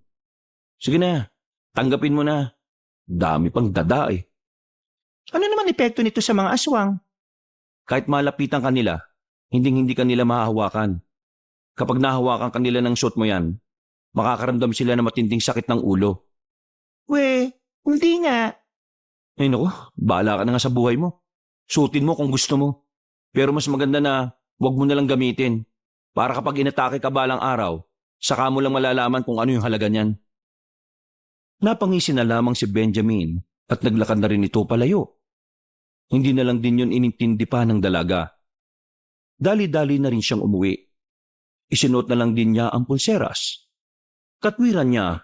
A: Sige na, tanggapin mo na. Dami pang dada eh.
B: Ano naman epekto nito sa mga aswang?
A: Kahit malapitan kanila, hindi kanila mahahawakan. Kapag nahawakan kanila ng suot mo yan, makakaramdam sila ng matinding sakit ng ulo.
B: Hindi nga.
A: Ay naku, bahala ka na nga sa buhay mo. Suotin mo kung gusto mo. Pero mas maganda na wag mo na lang gamitin. Para kapag inatake ka balang araw, saka mo lang malalaman kung ano yung halaga niyan. Napangisi na lamang si Benjamin at naglakad na rin ito palayo. Hindi na lang din yun inintindi pa ng dalaga. Dali-dali na rin siyang umuwi. Isinuot na lang din niya ang pulseras. Katwiran niya,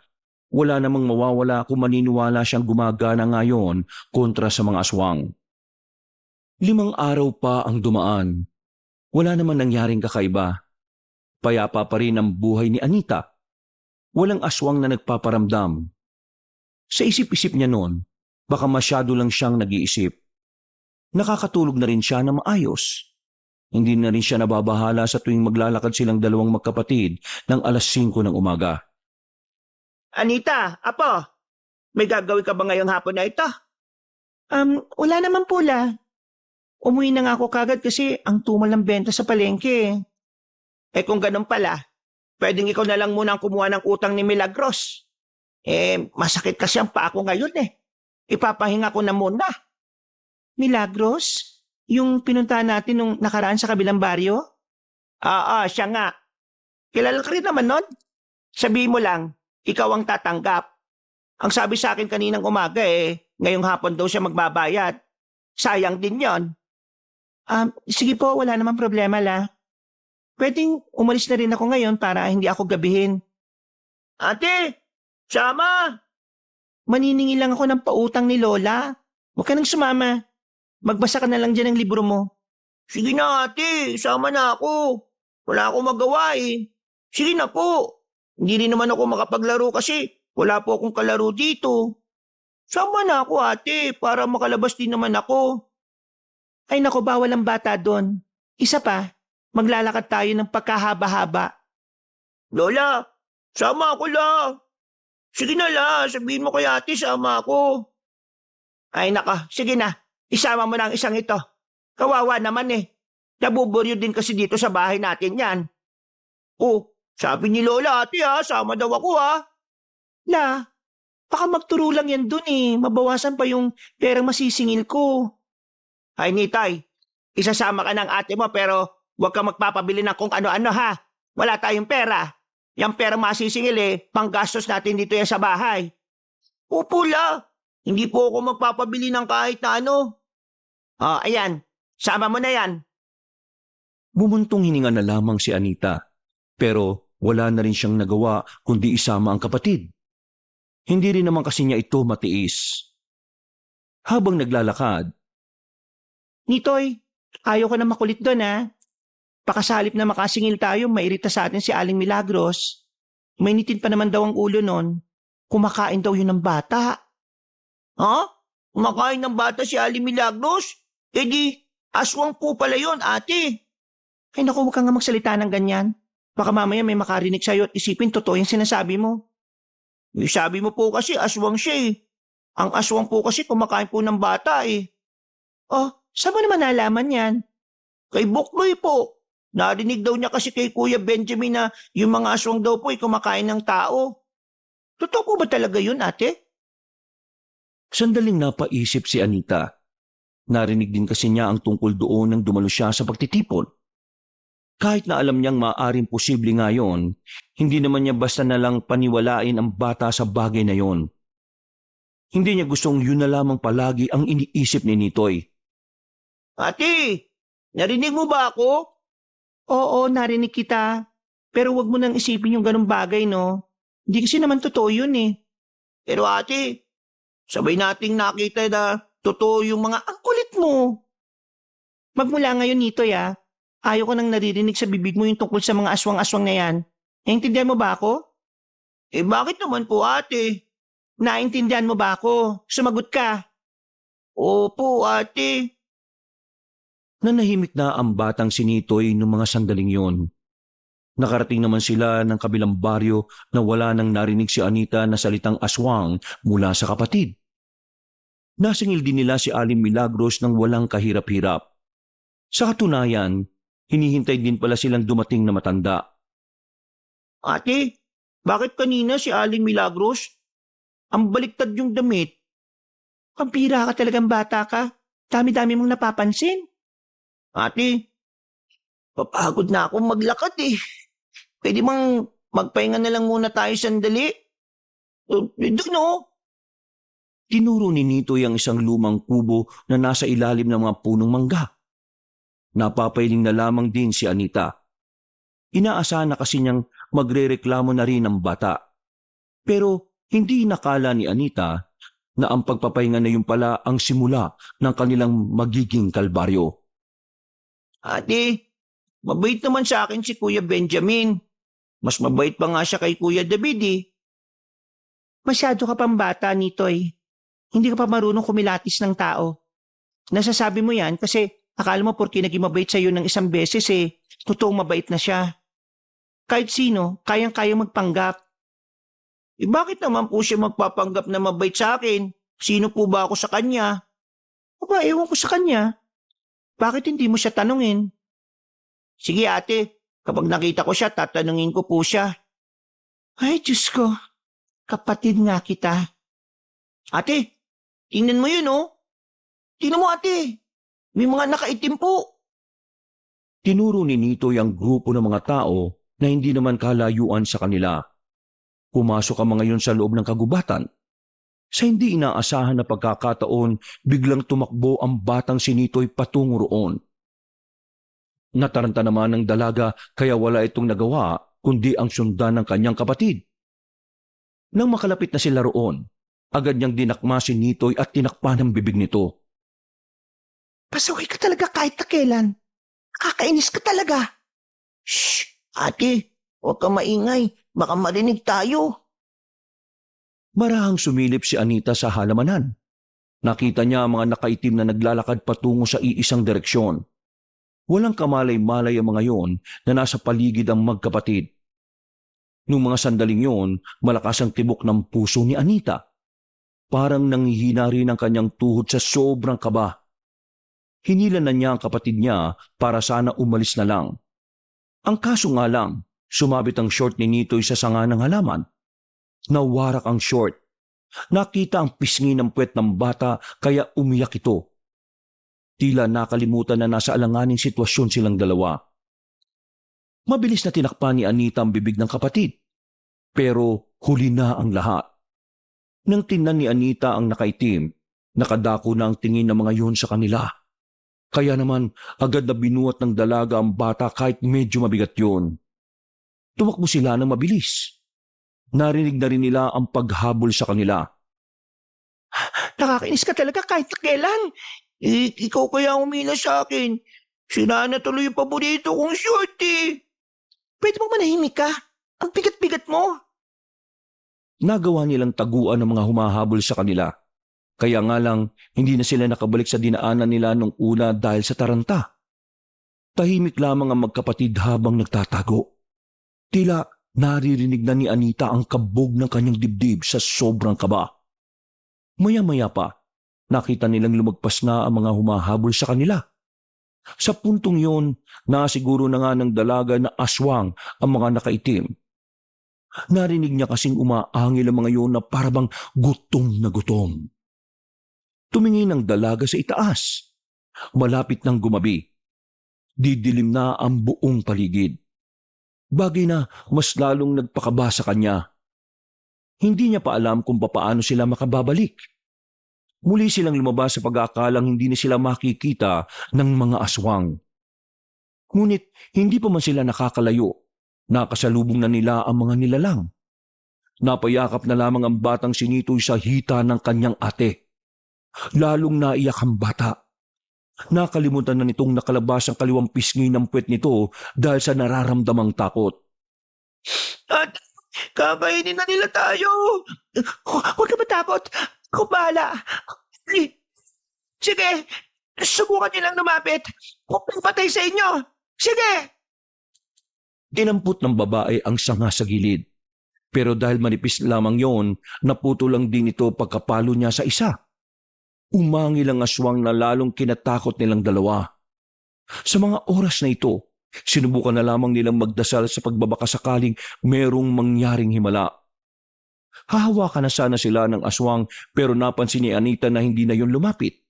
A: wala namang mawawala kung maniniwala siyang gumagana ngayon kontra sa mga aswang. 5 araw pa ang dumaan. Wala naman nangyaring kakaiba. Payapa pa rin ang buhay ni Anita. Walang aswang na nagpaparamdam. Sa isip-isip niya noon, baka masyado lang siyang nag-iisip. Nakakatulog na rin siya na maayos. Hindi na rin siya nababahala sa tuwing maglalakad silang dalawang magkapatid ng alas 5 ng umaga.
B: Anita, apo, may gagawin ka ba ngayong hapon na ito? Wala naman po la. Umuwi na nga ako kagad kasi ang tumal ng benta sa palengke. Kung ganun pala, pwedeng ikaw na lang muna ang kumuha ng utang ni Milagros. Masakit kasi ang paa ko ngayon eh. Ipapahinga ko na muna. Milagros? Yung pinuntahan natin nung nakaraan sa kabilang baryo? Oo, siya nga. Kilala ka rin naman nun. Sabihin mo lang, ikaw ang tatanggap. Ang sabi sa akin kaninang umaga ngayong hapon daw siya magbabayad. Sayang din yon. Sige po, wala namang problema la. Pwedeng umalis na rin ako ngayon para hindi ako gabihin. Ate, sama! Maniningil lang ako ng pautang ni Lola. Huwag ka nang sumama. Magbasa ka na lang dyan ng libro mo. Sige na ate, sama na ako. Wala akong magawa eh. Sige na po. Hindi rin naman ako makapaglaro kasi wala po akong kalaro dito. Sama na ako ate para makalabas din naman ako. Ay nako, bawal ang bata doon. Isa pa, maglalakad tayo ng pagkahaba-haba. Lola, sama ako la. Sige na la, sabihin mo kay ate sama ako. Ay naka, sige na. Isama mo na ang isang ito. Kawawa naman eh. Nabuburyo din kasi dito sa bahay natin yan. Oh, sabi ni Lola ate sama daw ako La, baka magturo lang yan dun eh. Mabawasan pa yung perang masisingil ko. Ay Nitay, isasama ka ng ate mo pero huwag ka magpapabili ng kung ano-ano ha. Wala tayong pera. Yung pera masisingil panggastos natin dito yan sa bahay. Opo la. Hindi po ako magpapabili ng kahit na ano. Ayan. Sama mo na yan.
A: Bumuntong hininga na lamang si Anita, pero wala na rin siyang nagawa kundi isama ang kapatid. Hindi rin naman kasi niya ito matiis. Habang naglalakad,
B: Nitoy, ayaw ko na makulit doon Pakasalip na makasingil tayo, mairita sa atin si Aling Milagros. Mainitin pa naman daw ang ulo nun. Kumakain daw yun ng bata. Kumakain ng bata si Aling Milagros? Di, aswang po pala yun, ate. Ay naku, huwag ka nga magsalita ng ganyan. Baka mamaya may makarinig sa'yo at isipin totoo yung sinasabi mo. Sabi mo po kasi aswang siya Ang aswang po kasi kumakain po ng bata saan mo naman nalaman yan? Kay Bukboy po. Narinig daw niya kasi kay Kuya Benjamin na yung mga aswang daw po kumakain ng tao. Totoo po ba talaga yun, ate?
A: sandaling napaisip si Anita. Narinig din kasi niya ang tungkol doon nang dumalo siya sa pagtitipon. Kahit na alam niyang maaaring posible nga yon, hindi naman niya basta na lang paniwalain ang bata sa bagay na yon. Hindi niya gustong yun na lamang palagi ang iniisip ni Nitoy.
B: Ate, narinig mo ba ako? Oo, narinig kita. Pero wag mo nang isipin yung ganung bagay, no? Hindi kasi naman totoo yun Pero ate, sabay nating nakita na totoo yung mga ang kulit mo. Magmula ngayon, Nitoy ayaw ko nang naririnig sa bibig mo yung tungkol sa mga aswang-aswang na yan. Naintindihan mo ba ako? Bakit naman po ate? Naintindihan mo ba ako? Sumagot ka. Opo ate.
A: Nanahimik na ang batang si Nitoy noong mga sandaling yon. Nakarating naman sila ng kabilang baryo na wala nang narinig si Anita na salitang aswang mula sa kapatid. Nasingil din nila si Aling Milagros ng walang kahirap-hirap. Sa katunayan, hinihintay din pala silang dumating na matanda. Ate, bakit kanina si Aling Milagros? Ang baliktad yung damit. Pampira ka talagang bata ka. Dami-dami mong napapansin. Ate, papagod na akong maglakad Pwede bang magpahinga na lang muna tayo sandali? Doon Tinuro ni Nitoy ang isang lumang kubo na nasa ilalim ng mga punong mangga. Napapailing na lamang din si Anita. Inaasahan na kasi niyang magrereklamo na rin ang bata. Pero hindi nakala ni Anita na ang pagpapahinga na yun pala ang simula ng kanilang magiging kalbaryo. Ate, mabait naman sa akin si Kuya Benjamin.
B: Mas mabait pa nga siya kay Kuya David eh. Masyado ka pang bata, Nitoy. Hindi ka pa marunong kumilatis ng tao. Nasasabi mo yan kasi akala mo porke naging mabait sa'yo ng isang beses eh, totoong mabait na siya. Kahit sino, kayang-kayang magpanggap. Eh bakit naman po siya magpapanggap na mabait sa akin? Sino po ba ako sa kanya? Aba, ewan ko sa kanya. Bakit hindi mo siya tanungin? Sige ate, kapag nakita ko siya, tatanungin ko po siya. Ay, Diyos ko. Kapatid nga kita. Ate, tingnan mo yun oh. Tingnan mo ate. May mga nakaitim po.
A: Tinuro ni Nitoy ang grupo ng mga tao na hindi naman kalayuan sa kanila. Pumasok ang mga yun sa loob ng kagubatan. Sa hindi inaasahan na pagkakataon, biglang tumakbo ang batang si Nitoy patungo roon. Nataranta naman ng dalaga kaya wala itong nagawa kundi ang sundan ng kanyang kapatid. Nang makalapit na sila roon, agad niyang dinakma si Nitoy at tinakpan ang bibig nito.
B: Pasaway ka talaga kahit na kailan. Kakainis ka talaga. Shh! Ate, huwag ka maingay. Baka marinig tayo.
A: Marahang sumilip si Anita sa halamanan. Nakita niya ang mga nakaitim na naglalakad patungo sa iisang direksyon. Walang kamalay-malay ang mga yon na nasa paligid ang magkapatid. Nung mga sandaling yon, malakas ang tibok ng puso ni Anita. Parang nanghihina rin ang kanyang tuhod sa sobrang kaba. Hinila na niya ang kapatid niya para sana umalis na lang. Ang kaso nga lang, sumabit ang short ni Nitoy sa sanga ng halaman. Nawarak ang short. Nakita ang pisngi ng puwet ng bata kaya umiyak ito. Tila nakalimutan na nasa alanganing sitwasyon silang dalawa. Mabilis na tinakpan ni Anita ang bibig ng kapatid. Pero huli na ang lahat. Nang tingnan ni Anita ang nakaitim, nakadako na ang tingin ng mga yun sa kanila. Kaya naman agad na binuhat ng dalaga ang bata kahit medyo mabigat yun. Tumakbo sila ng mabilis. Narinig na rin nila ang paghabol sa kanila.
B: Nakakainis ka talaga kahit na kailan. Ikaw kaya umila sa akin. Sira na tuloy yung paborito kong short eh. Pwede mo manahimik ka? Ang bigat-bigat mo.
A: Nagawa nilang taguan ng mga humahabol sa kanila. Kaya nga lang, hindi na sila nakabalik sa dinaanan nila nung una dahil sa taranta. Tahimik lamang ang magkapatid habang nagtatago. Tila naririnig na ni Anita ang kabog ng kanyang dibdib sa sobrang kaba. Maya-maya pa, nakita nilang lumagpas na ang mga humahabol sa kanila. Sa puntong yun, nasiguro na nga ng dalaga na aswang ang mga nakaitim. Narinig niya kasing umaangil ang mga yun na parabang gutom na gutom. Tumingin ang dalaga sa itaas. Malapit nang gumabi. Didilim na ang buong paligid. Bagay na mas lalong nagpakaba sa kanya. Hindi niya pa alam kung papaano sila makababalik. Muli silang lumabas sa pag-aakalang hindi na sila makikita ng mga aswang. Ngunit hindi pa man sila nakakalayo. Nakasalubong na nila ang mga nilalang. Napayakap na lamang ang batang si Nitoy sa hita ng kanyang ate. Lalong naiyak ang bata. Nakalimutan na nitong nakalabas ang kaliwang pisngi ng puwet nito dahil sa nararamdamang takot.
B: At kakainin na nila tayo. Huwag ka matakot. Ako bahala. Sige, subukan nilang lumapit. Huwag patay sa inyo. Sige!
A: Dinampot ng babae ang sanga sa gilid. Pero dahil manipis lamang yon, naputo lang din ito pagkapalo niya sa isa. Umangil ang aswang na lalong kinatakot nilang dalawa. Sa mga oras na ito, sinubukan na lamang nilang magdasal sa pagbabaka sakaling merong mangyaring himala. Hahawakan na sana sila ng aswang pero napansin ni Anita na hindi na yon lumapit.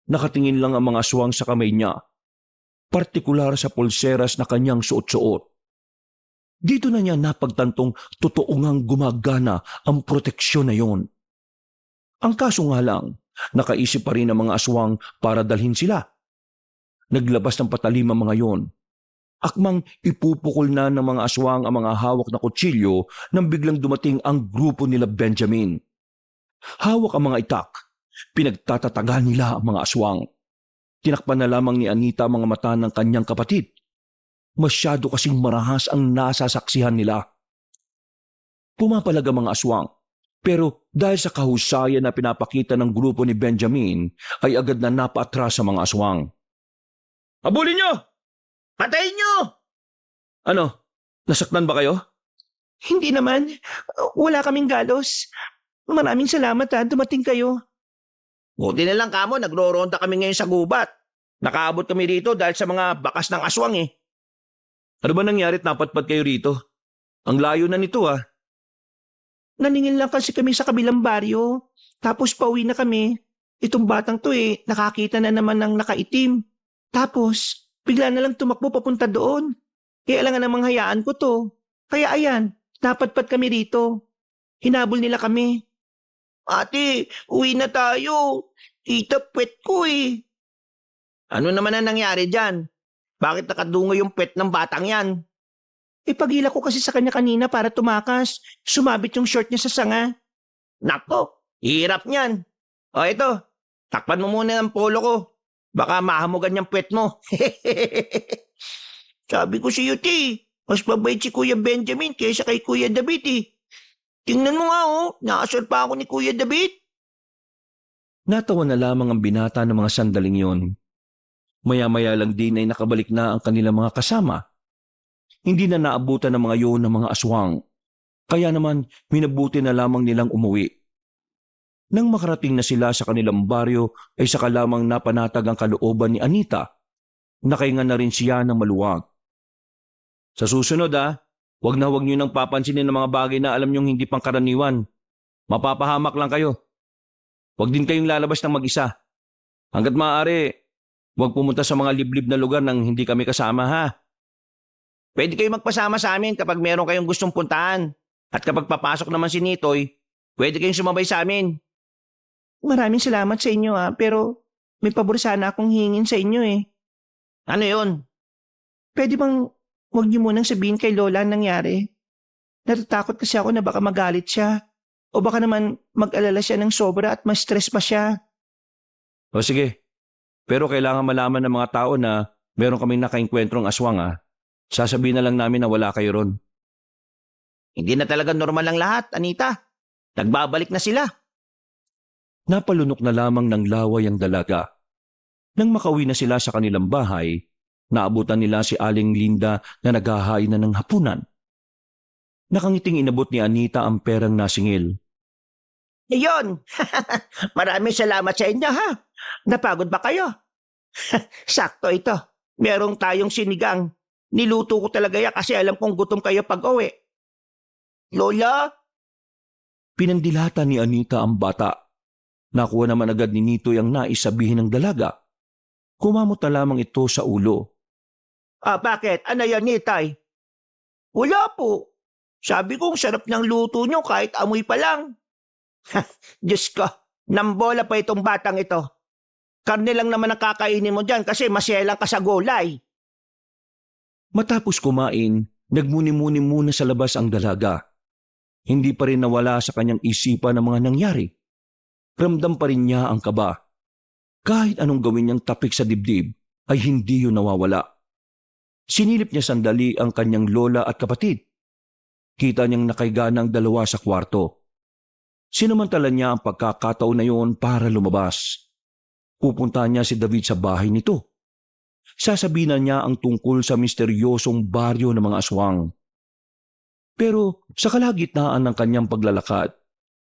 A: Nakatingin lang ang mga aswang sa kamay niya, partikular sa pulseras na kanyang suot-suot. Dito na niya napagtantong totoo ngang gumagana ang proteksyon na yon. Ang kaso nga lang, nakaisip pa rin ang mga aswang para dalhin sila. Naglabas ng patalim ang mga yon. Akmang ipupukol na ng mga aswang ang mga hawak na kutsilyo nang biglang dumating ang grupo nila Benjamin. Hawak ang mga itak. Pinagtatatagan nila ang mga aswang. Tinakpan na lamang ni Anita ang mga mata ng kanyang kapatid. Masyado kasing marahas ang nasasaksihan nila. Pumapalag ang mga aswang, pero dahil sa kahusayan na pinapakita ng grupo ni Benjamin, ay agad na napaatras sa mga aswang. Habulin nyo!
B: Patayin nyo!
A: Ano? Nasaktan ba kayo?
B: Hindi naman. Wala kaming galos. Maraming salamat dumating kayo. Buti na lang kamo, nagro-ronda kami ngayon sa gubat. Nakaabot kami rito dahil sa mga bakas ng aswang eh.
A: Ano ba nangyari at napatpat kayo rito? Ang layo na nito
B: Naningin lang kasi kami sa kabilang baryo. Tapos pauwi na kami. Itong batang to nakakita na naman ng nakaitim. Tapos, bigla na lang tumakbo papunta doon. Kaya alangan namang hayaan ko to. Kaya ayan, napatpat kami rito. Hinabol nila kami. Ate, uwi na tayo. Tita, pet ko eh. Ano naman ang nangyari dyan? Bakit nakadungo yung pet ng batang yan? Pagila ko kasi sa kanya kanina para tumakas. Sumabit yung short niya sa sanga. Nako, hirap niyan. O ito, takpan mo muna ng polo ko. Baka mahamugan yung pet mo. Sabi ko sa iyo, mas mabait si Kuya Benjamin kaysa kay Kuya David Tingnan mo nga nakasal pa ako ni Kuya David.
A: Natawa na lamang ang binata ng mga sandaling yon. Maya-maya lang din ay nakabalik na ang kanilang mga kasama. Hindi na naabutan ng mga yon ng mga aswang. Kaya naman, minabuti na lamang nilang umuwi. Nang makarating na sila sa kanilang baryo, ay saka lamang napanatag ang kalooban ni Anita. Nakahinga na rin siya ng maluwag. Sa susunod wag nyo nang papansinin ng mga bagay na alam nyong hindi pangkaraniwan. Mapapahamak lang kayo. Wag din kayong lalabas ng mag-isa. Hanggat maaari, wag pumunta sa mga liblib na lugar nang hindi kami kasama Pwede kayong magpasama sa amin kapag meron kayong gustong puntahan. At kapag papasok naman si Nitoy, pwede kayong sumabay sa amin. Maraming salamat sa inyo pero may pabor sana akong hingin sa inyo Ano yon? Pwede bang huwag niyo munang sabihin kay Lola ang nangyari? Natatakot kasi ako na baka magalit siya. O baka naman mag-alala siya ng sobra at ma-stress pa siya. O sige, pero kailangan malaman ng mga tao na meron kaming nakaengkwentrong aswang Sasabihin na lang namin na wala kayo ron. Hindi na talaga normal ang lahat, Anita. Nagbabalik na sila. Napalunok na lamang ng laway ang dalaga. Nang makauwi na sila sa kanilang bahay, naabutan nila si Aling Linda na naghahain na ng hapunan. Nakangiting inabot ni Anita ang perang nasingil. Iyon! Maraming salamat sa inyo Napagod ba kayo? Sakto ito. Merong tayong sinigang. Niluto ko talaga yan kasi alam kong gutom kayo pag-uwi. Lola? Pinandilata ni Anita ang bata. Nakuha naman agad ni Nitoy ang naisabihin ng dalaga. Kumamot na lamang ito sa ulo. Bakit? Ano yan, Nitay? Wala po. Sabi kong sarap ng luto nyo kahit amoy pa lang. Diyos ko, nambola pa itong batang ito. Karne lang naman ang kakainin mo dyan kasi masyelang ka sa gulay. Matapos kumain, nagmuni-muni muna sa labas ang dalaga. Hindi pa rin nawala sa kanyang isipan ang mga nangyari. Ramdam pa rin niya ang kaba. Kahit anong gawin niyang tapik sa dibdib, ay hindi yun nawawala. Sinilip niya sandali ang kanyang lola at kapatid. Kita niyang nakaiga ng dalawa sa kwarto. Sinamantala niya ang pagkakataon na yun para lumabas. Pupunta niya si David sa bahay nito. Sasabihin niya ang tungkol sa misteryosong baryo ng mga aswang. Pero sa kalagitnaan ng kanyang paglalakad,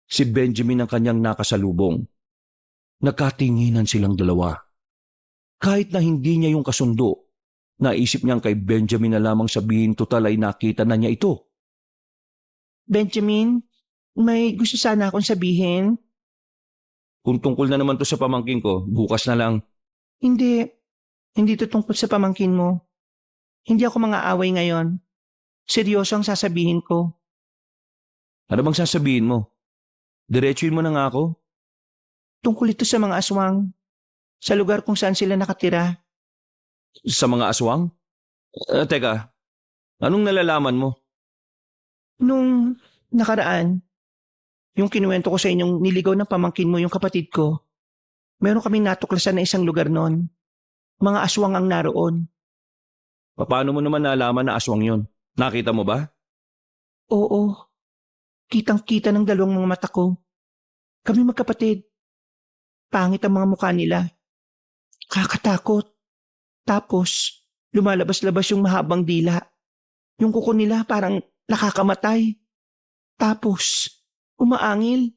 A: si Benjamin ang kanyang nakasalubong. Nagkatinginan silang dalawa. Kahit na hindi niya yung kasundo, naisip niyang kay Benjamin na lamang sabihin total ay nakita na niya ito. Benjamin, may gusto sana akong sabihin. Kung tungkol na naman to sa pamangkin ko, bukas na lang. Hindi to tungkol sa pamangkin mo. Hindi ako mang-aaway ngayon. Seryoso ang sasabihin ko. Ano bang sasabihin mo? Diretsuin mo na nga ako. Tungkol ito sa mga aswang. Sa lugar kung saan sila nakatira. Sa mga aswang? Teka, anong nalalaman mo? Nung nakaraan, yung kinuwento ko sa inyong niligaw ng pamangkin mo yung kapatid ko, meron kaming natuklasan na isang lugar noon. Mga aswang ang naroon. Paano mo naman nalaman na aswang yon? Nakita mo ba?
B: Oo, kitang-kita ng dalawang mga mata ko. Kami magkapatid. Pangit ang mga mukha nila. Kakatakot. Tapos, lumalabas-labas yung mahabang dila. Yung kuko nila parang nakakamatay. Tapos, umaangil.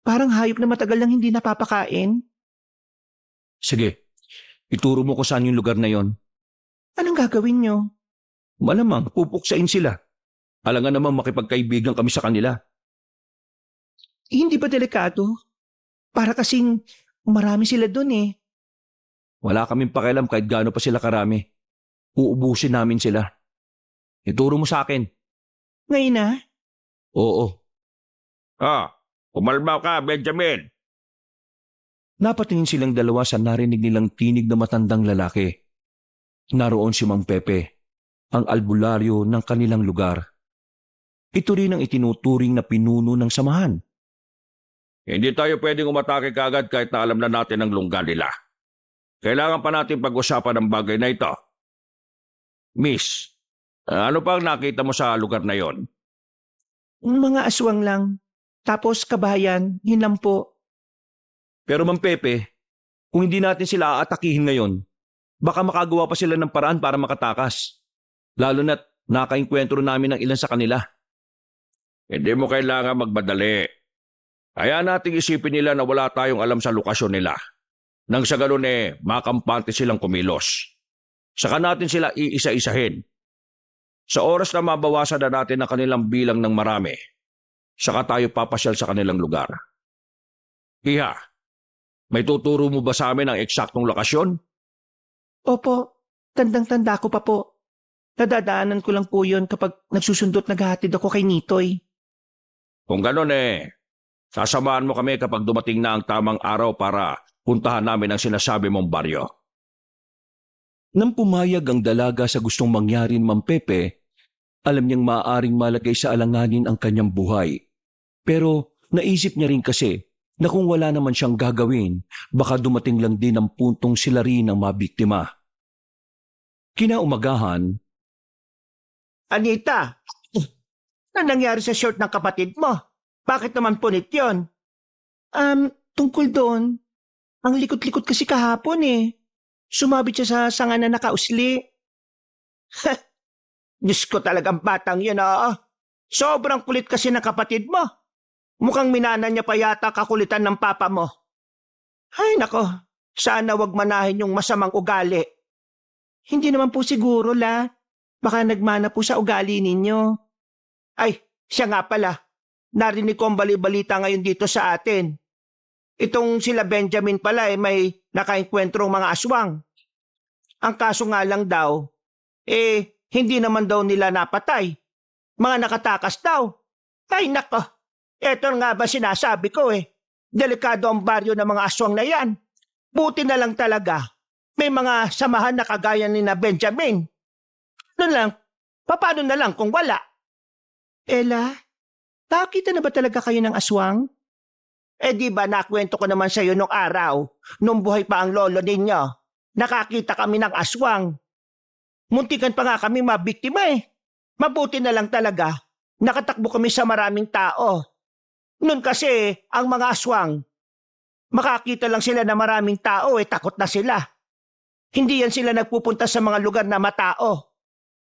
B: Parang hayop na matagal nang hindi napapakain.
A: Sige, ituro mo ko saan yung lugar na yon.
B: Anong gagawin nyo?
A: Malamang pupuksain sila. Alangan namang makipagkaibigan kami sa kanila.
B: Hindi ba delikado? Para kasing marami sila dun eh.
A: Wala kaming pakialam kahit gaano pa sila karami. Uubusin namin sila. Ituro mo sa akin.
B: Ngayon na?
A: Oo. Kumalma ka, Benjamin. Napatingin silang dalawa sa narinig nilang tinig na matandang lalaki. Naroon si Mang Pepe, ang albularyo ng kanilang lugar. Ito rin ang itinuturing na pinuno ng samahan. Hindi tayo pwedeng umatake kagad kahit na alam na natin ang lungga nila. Kailangan pa natin pag-usapan ang bagay na ito. Miss, ano pa ang nakita mo sa lugar na yon?
B: Mga aswang lang. Tapos kabayan, yun lang po.
A: Pero Mang Pepe, kung hindi natin sila aatakihin ngayon, baka makagawa pa sila ng paraan para makatakas. Lalo na't nakainkwentro namin ng ilan sa kanila. Hindi mo kailangan magmadali. Kaya nating isipin nila na wala tayong alam sa lokasyon nila. Nang sa ganun makampante silang kumilos. Saka natin sila iisa-isahin. Sa oras na mabawasan na natin ang kanilang bilang ng marami, saka tayo papasyal sa kanilang lugar. Iha, may tuturo mo ba sa amin ang eksaktong lokasyon?
B: Opo, tandang-tanda ko pa po. Nadadaanan ko lang po yun kapag nagsusundot naghahatid ako kay Nitoy.
A: Kung ganun sasamahan mo kami kapag dumating na ang tamang araw para puntahan namin ang sinasabi mong baryo. Nang pumayag ang dalaga sa gustong mangyari ni Mang Pepe, alam niyang maaaring malagay sa alanganin ang kanyang buhay. Pero naisip niya rin kasi na kung wala naman siyang gagawin, baka dumating lang din ang puntong sila rin ang mabiktima. Kinaumagahan,
B: Anita, ano nangyari sa short ng kapatid mo? Bakit naman punit yun? Tungkol doon. Ang likot-likot kasi kahapon eh. Sumabit siya sa sanga na nakausli. Diyos ko talagang batang yun Sobrang kulit kasi ng kapatid mo. Mukhang minana niya pa yata kakulitan ng papa mo. Ay nako, sana wag manahin yung masamang ugali. Hindi naman po siguro Baka nagmana po sa ugali ninyo. Ay, siya nga pala. Narinig ko ang bali-balita ngayon dito sa atin. Itong sila Benjamin pala may nakaengkwentrong mga aswang. Ang kaso nga lang daw, hindi naman daw nila napatay. Mga nakatakas daw. Ay nako, eto nga ba sinasabi ko Delikado ang baryo ng mga aswang na yan. Buti na lang talaga. May mga samahan na kagaya ni na Benjamin. Ano lang, paano na lang kung wala? Ella, nakakita na ba talaga kayo ng aswang? Di ba nakwento ko naman sa iyo nung araw, nung buhay pa ang lolo ninyo. Nakakita kami ng aswang. Muntikan pa nga kami mabiktima Mabuti na lang talaga, nakatakbo kami sa maraming tao. Noon kasi, ang mga aswang, makakita lang sila na maraming tao takot na sila. Hindi yan sila nagpupunta sa mga lugar na matao.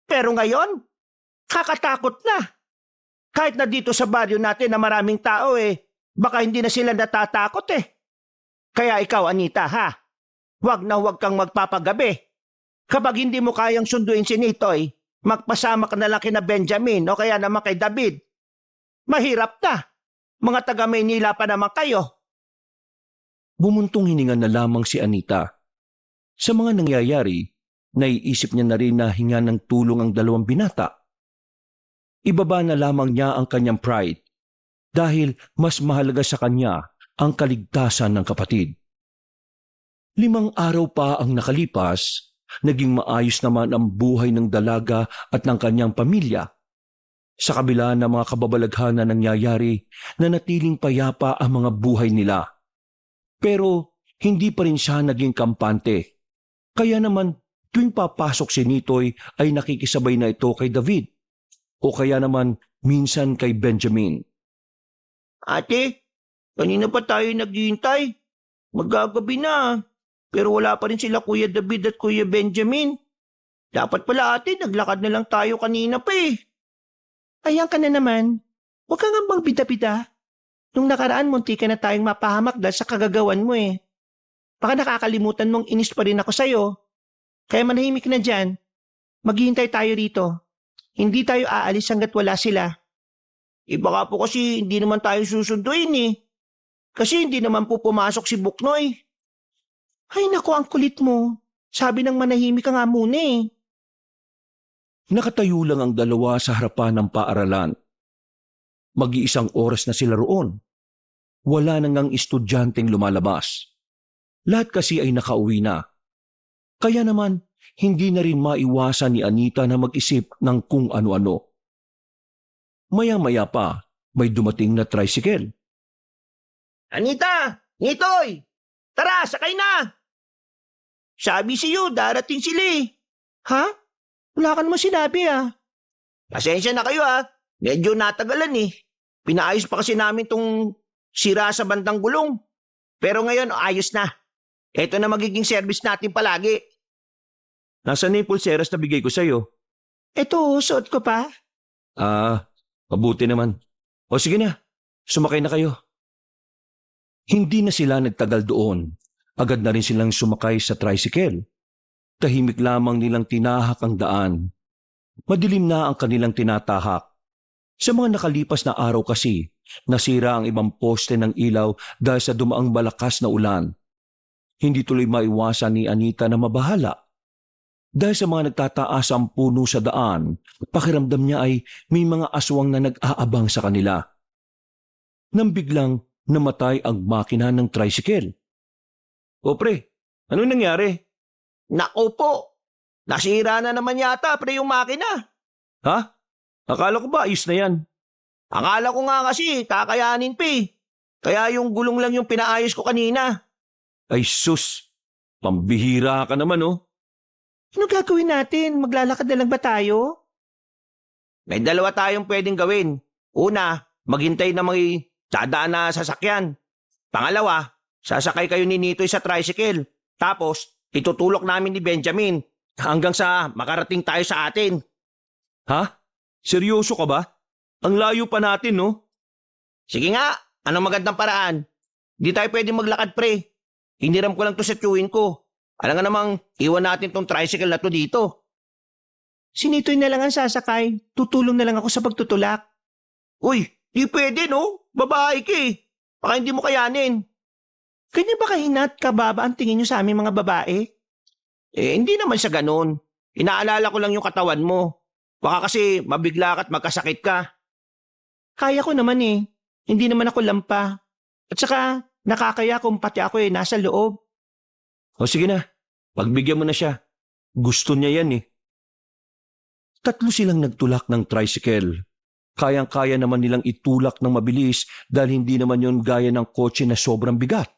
B: Pero ngayon, kakatakot na. Kahit na dito sa baryo natin na maraming tao baka hindi na sila natatakot Kaya ikaw Anita wag na wag kang magpapagabi. Kapag hindi mo kayang sunduin si Nitoy, magpasama ka na lang kina Benjamin o kaya naman kay David. Mahirap na. Mga taga Maynila pa naman kayo.
A: bumuntong hininga na lamang si Anita. Sa mga nangyayari, naiisip niya na rin na hinga ng tulong ang dalawang binata. Ibaba na lamang niya ang kanyang pride dahil mas mahalaga sa kanya ang kaligtasan ng kapatid. 5 araw pa ang nakalipas, naging maayos naman ang buhay ng dalaga at ng kanyang pamilya. Sa kabila ng mga kababalaghan na nangyayari, nanatiling payapa ang mga buhay nila. Pero hindi pa rin siya naging kampante. Kaya naman Tuwing papasok si Nitoy ay nakikisabay na ito kay David o kaya naman minsan kay Benjamin.
B: Ate, kanina pa tayo naghihintay. Magagabi na. Pero wala pa rin sila Kuya David at Kuya Benjamin. Dapat pala ate, naglakad na lang tayo kanina pa eh. Ayan ka na naman. Huwag ka nga bang bida-bida. Nung nakaraan, munti ka na tayong mapahamak dahil sa kagagawan mo eh. Baka nakakalimutan mong inis pa rin ako sa'yo. Kaya manahimik na dyan. Maghihintay tayo rito. Hindi tayo aalis hanggat wala sila. Baka po kasi hindi naman tayo susunduin eh. Kasi hindi naman po pumasok si Buknoy. Ay nako, ang kulit mo. Sabi ng manahimik ka nga muna eh.
A: Nakatayo lang ang dalawa sa harapan ng paaralan. Mag-iisang oras na sila roon. Wala nang ang estudyanteng lumalabas. Lahat kasi ay nakauwi na. Kaya naman, hindi na rin maiwasan ni Anita na mag-isip ng kung ano-ano. Maya-maya pa, may dumating na tricycle.
B: Anita! Nitoy! Tara, sakay na! Sabi siyo, darating sila eh. Ha? Wala ka naman sinabi ah. Pasensya na kayo ah. Medyo natagalan eh. Pinaayos pa kasi namin tong sira sa bandang gulong. Pero ngayon, ayos na. Ito na magiging service natin palagi.
A: Nasaan na yung pulseras na bigay ko sa'yo?
B: Ito, suot ko pa.
A: Mabuti naman. O sige na, sumakay na kayo. Hindi na sila nagtagal doon. Agad na rin silang sumakay sa tricycle. Tahimik lamang nilang tinahak ang daan. Madilim na ang kanilang tinatahak. Sa mga nakalipas na araw kasi, nasira ang ibang poste ng ilaw dahil sa dumaang malakas na ulan. Hindi tuloy maiwasan ni Anita na mabahala. Dahil sa mga nagtataas ang puno sa daan, pakiramdam niya ay may mga aswang na nag-aabang sa kanila. Nang biglang namatay ang makina ng tricycle. O pre, ano nangyari?
B: Nako po. Nasira na naman yata pre yung makina.
A: Ha? Akala ko ba ayos na yan?
B: Akala ko nga kasi kakayanin pa eh. Kaya yung gulong lang yung pinaayos ko kanina.
A: Ay sus, pambihira ka naman oh.
B: Ano gagawin natin? Maglalakad na lang ba tayo? May dalawa tayong pwedeng gawin. Una, maghintay na may dadaan na sasakyan. Pangalawa, sasakay kayo ni Nitoy sa tricycle. Tapos, itutulok namin ni Benjamin hanggang sa makarating tayo sa atin.
A: Ha? Seryoso ka ba? Ang layo pa natin no?
B: Sige nga, anong magandang paraan? Di tayo pwedeng maglakad pre. Hiniram ko lang to sa tiyuhin ko. Alam nga namang iwan natin tong tricycle na to dito. Si Nitoy na lang ang sasakay. Tutulong na lang ako sa pagtutulak. Uy, di pwede no? Babae ka eh. Baka hindi mo kayanin. Ganyan ba kahinat kababa ang tingin nyo sa aming mga babae? Hindi naman sa ganun. Inaalala ko lang yung katawan mo. Baka kasi mabigla ka at magkasakit ka. Kaya ko naman eh. Hindi naman ako lampa. At saka, nakakaya kung pati ako eh nasa loob.
A: O sige na, pagbigyan mo na siya. Gusto niya yan eh. Tatlo silang nagtulak ng tricycle. Kayang-kaya naman nilang itulak ng mabilis dahil hindi naman yon gaya ng kotse na sobrang bigat.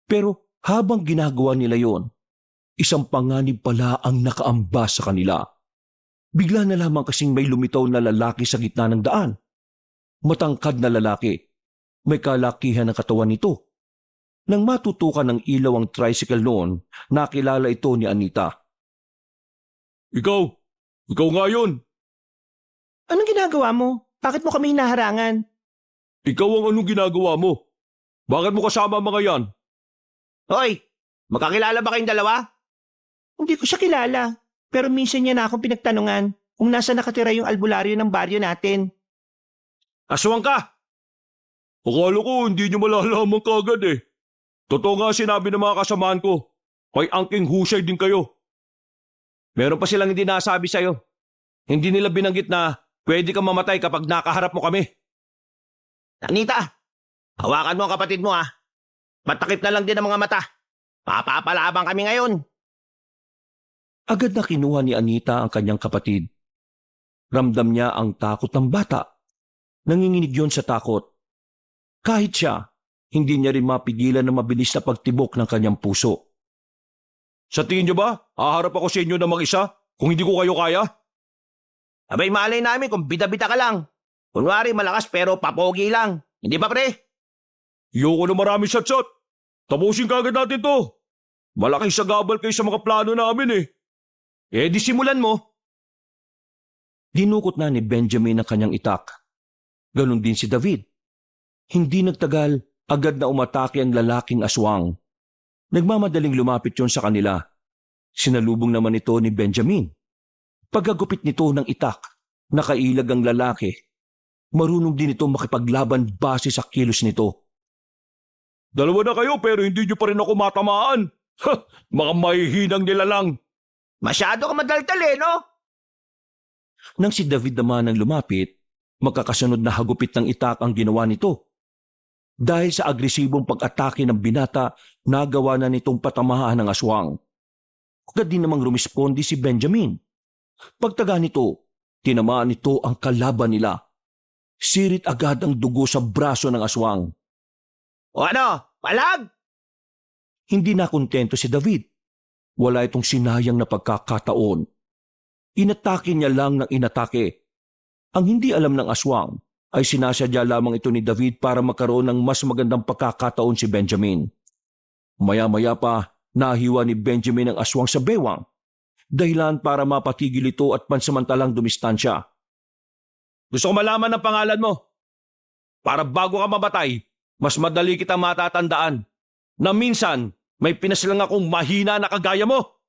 A: Pero habang ginagawa nila yon, isang panganib pala ang nakaambas sa kanila. Bigla na lamang kasing may lumitaw na lalaki sa gitna ng daan. Matangkad na lalaki. May kalakihan ng katawan nito. Nang matutukan ng ilaw ang tricycle noon, nakilala ito ni Anita. Ikaw nga yun.
B: Anong ginagawa mo? Bakit mo kami hinaharangan?
A: Ikaw ang anong ginagawa mo? Bakit mo kasama mga yan?
B: Hoy, magkakilala ba kayong dalawa? Hindi ko siya kilala, pero minsan niya na akong pinagtanungan kung nasa nakatira yung albularyo ng baryo natin.
A: Aswang ka! Akala ko hindi niyo malalaman kagad eh. Totoo nga sinabi ng mga kasamahan ko. May angking husay din kayo. Meron pa silang hindi nasabi sa'yo. Hindi nila binanggit na pwede kang mamatay kapag nakaharap mo kami.
B: Anita, hawakan mo ang kapatid mo ha. Matakip na lang din ang mga mata. Papapalabang kami ngayon.
A: Agad na kinuha ni Anita ang kanyang kapatid. Ramdam niya ang takot ng bata. Nanginginig yon sa takot. Kahit siya, hindi niya rin mapigilan na mabilis na pagtibok ng kanyang puso. Sa tingin niyo ba, haharap ako sa inyo na mag-isa kung hindi ko kayo kaya?
B: Abay, malay namin kung bida-bida ka lang. Kunwari malakas pero papogi lang. Hindi ba, pre?
A: Iyoko na marami shot-shot. Tapusin kagad natin to. Malaking sagabal kayo sa mga plano namin eh. Eh di simulan mo. Dinukot na ni Benjamin ang kanyang itak. Ganon din si David. Hindi nagtagal, agad na umatake ang lalaking aswang. Nagmamadaling lumapit yon sa kanila. Sinalubong naman ito ni Benjamin. Pagkagupit nito ng itak, nakailag ang lalaki. Marunong din ito makipaglaban base sa kilos nito. Dalawa na kayo pero hindi niyo pa rin ako matamaan. Ha! Mga mahihinang nilalang.
B: Masyado ka madaldal eh, no?
A: Nang si David naman ang lumapit, magkakasunod na hagupit ng itak ang ginawa nito. Dahil sa agresibong pag-atake ng binata, nagawa na nitong patamaan ng aswang. Agad din namang rumispondi si Benjamin. Pagtaga nito, tinamaan nito ang kalaban nila. Sirit agad ang dugo sa braso ng aswang.
B: O ano? Palag?
A: Hindi na kontento si David. Wala itong sinayang na pagkakataon. Inatake niya lang ng inatake. Ang hindi alam ng aswang ay sinasadya lamang ito ni David para magkaroon ng mas magandang pagkakataon si Benjamin. Maya-maya pa, nahiwa ni Benjamin ang aswang sa bewang. Dahilan para mapatigil ito at pansamantalang dumistansya. Gusto ko malaman ang pangalan mo. Para bago ka mamatay, mas madali kitang matatandaan na minsan may pinasilang akong mahina na kagaya mo.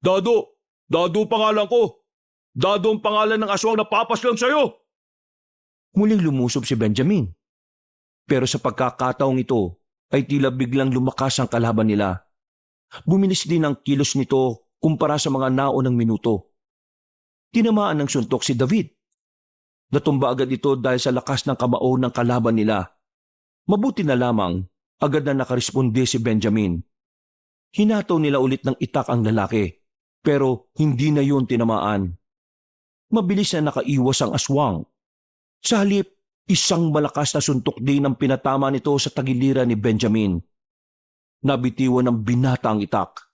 A: Dado! Dado pangalan ko! Dado ang pangalan ng aswang na papaslang sa'yo! Muling lumusob si Benjamin. Pero sa pagkakataong ito ay tila biglang lumakas ang kalaban nila. Bumilis din ang kilos nito kumpara sa mga naunang minuto. Tinamaan ng suntok si David. Natumba agad ito dahil sa lakas ng kamao ng kalaban nila. Mabuti na lamang, agad na nakaresponde si Benjamin. Hinataw nila ulit ng itak ang lalaki, pero hindi na yun tinamaan. Mabilis na nakaiwas ang aswang. Sa halip, isang malakas na suntok din ang pinatama nito sa tagiliran ni Benjamin. Nabitiwan ng binata ang itak.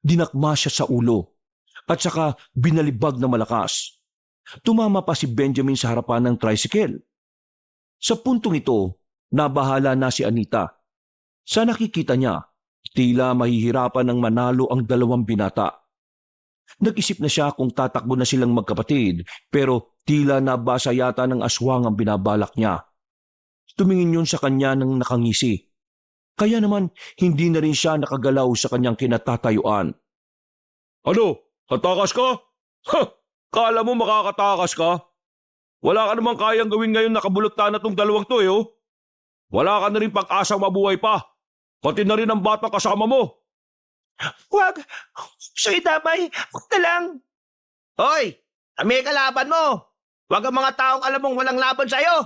A: Dinakma siya sa ulo at saka binalibag na malakas. Tumama pa si Benjamin sa harapan ng tricycle. Sa puntong ito, nabahala na si Anita. Sa nakikita niya, tila mahihirapan ng manalo ang dalawang binata. Nag-isip na siya kung tatakbo na silang magkapatid pero tila nabasa yata ng aswang ang binabalak niya. Tumingin yun sa kanya ng nakangisi. Kaya naman hindi na rin siya nakagalaw sa kanyang kinatatayuan. Ano? Katakas ka? Ha! Kala mo makakatakas ka? Wala ka namang kayang gawin ngayon nakabuloktan na tong dalawang to oh. Wala ka na rin pag-asang mabuhay pa. Pati na rin ang batang kasama mo.
B: Huwag! Siya idamay! Huwag na lang! Hoy! Kami kalaban mo! Huwag ang mga taong alam mong walang laban sa'yo!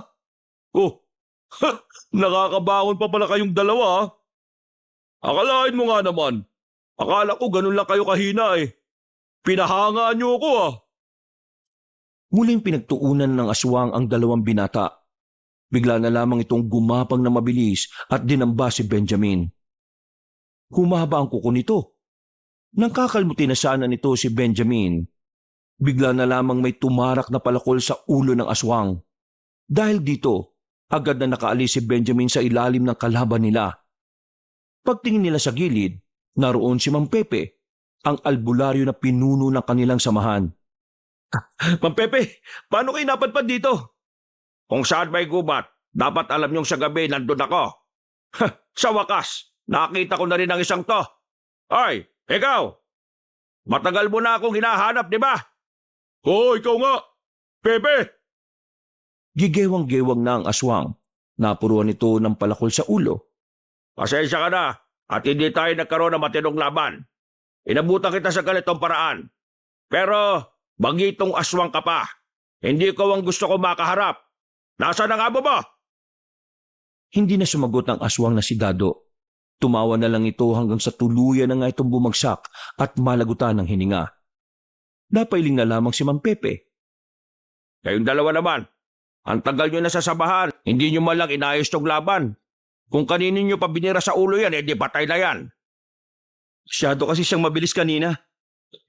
A: Oh, nakakabangon pa pala kayong dalawa ha? Akalain mo nga naman. Akala ko ganun lang kayo kahina eh. Pinahangaan niyo ako ah. Muling pinagtuunan ng aswang ang dalawang binata. Bigla na lamang itong gumapang na mabilis at dinamba si Benjamin. Humaba ang kuko nito. Nang kakalmutin na sana nito si Benjamin, bigla na lamang may tumarak na palakol sa ulo ng aswang. Dahil dito, agad na nakaalis si Benjamin sa ilalim ng kalaban nila. Pagtingin nila sa gilid, naroon si Mang Pepe, ang albularyo na pinuno ng kanilang samahan. Mang Pepe, paano kayo napadpad dito? Kung saan may gubat, dapat alam niyong sa gabi nandun ako. Sa wakas, nakita ko na rin ang isang to. Ay, ikaw! Matagal mo na akong hinahanap, di ba? Oo, ikaw nga. Pepe! Gigewang-gewang na ang aswang. Napuruan ito ng palakol sa ulo. Pasensya ka na at hindi tayo nagkaroon ng matinong laban. Inabutan kita sa ganitong paraan. Pero bagitong aswang ka pa. Hindi ko ang gusto ko makaharap. Nasaan ang amo mo? Hindi na sumagot ang aswang na si Dado. Tumawa na lang ito hanggang sa tuluyan na nga itong bumagsak at malagutan ng hininga. Napailing na lamang si Mang Pepe. Kayong dalawa naman, ang tagal nyo na sa sabahan, hindi nyo malang inayos tong laban. Kung kanino nyo pa binira sa ulo yan, edi patay na yan. Masyado kasi siyang mabilis kanina.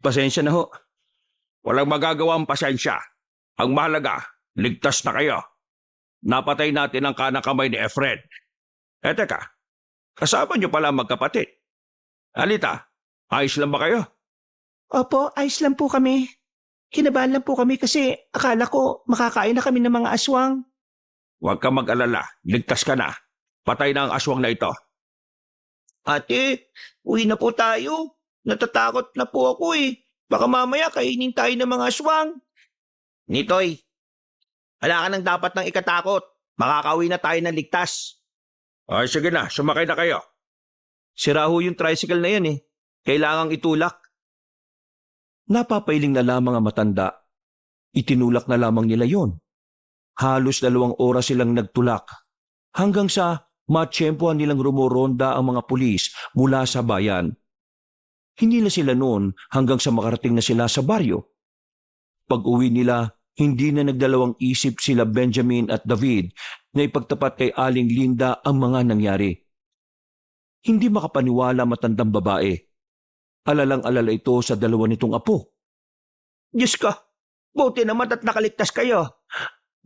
A: Pasensya na ho.
C: Walang magagawa ang pasensya. Ang mahalaga, ligtas na kayo. Napatay natin ang kanang-kamay ni Efren. Teka, kasama niyo pala magkapatid. Alita, ayos lang ba kayo?
B: Opo, ayos lang po kami. Kinabahan lang po kami kasi akala ko makakain na kami ng mga aswang.
C: Huwag kang mag-alala, ligtas ka na. Patay na ang aswang na ito.
B: Ate, uwi na po tayo. Natatakot na po ako eh. Baka mamaya kainin tayo ng mga aswang. Nitoy, wala ka nang dapat ng ikatakot. Makakauwi na tayo ng ligtas.
C: Ay, sige na, sumakay na kayo.
A: Sira ho yung tricycle na yan eh. Kailangang itulak. Napapailing na lamang ang matanda. Itinulak na lamang nila yon. Halos 2 oras silang nagtulak. Hanggang sa matsyempohan nilang rumoronda ang mga pulis mula sa bayan. Hindi na sila noon hanggang sa makarating na sila sa baryo. Pag-uwi nila, hindi na nagdalawang isip sila Benjamin at David na ipagtapat kay Aling Linda ang mga nangyari. Hindi makapaniwala matandang babae. Alalang-alala ito sa 2 nitong apo.
B: Diyos ko, buti naman at nakaligtas kayo.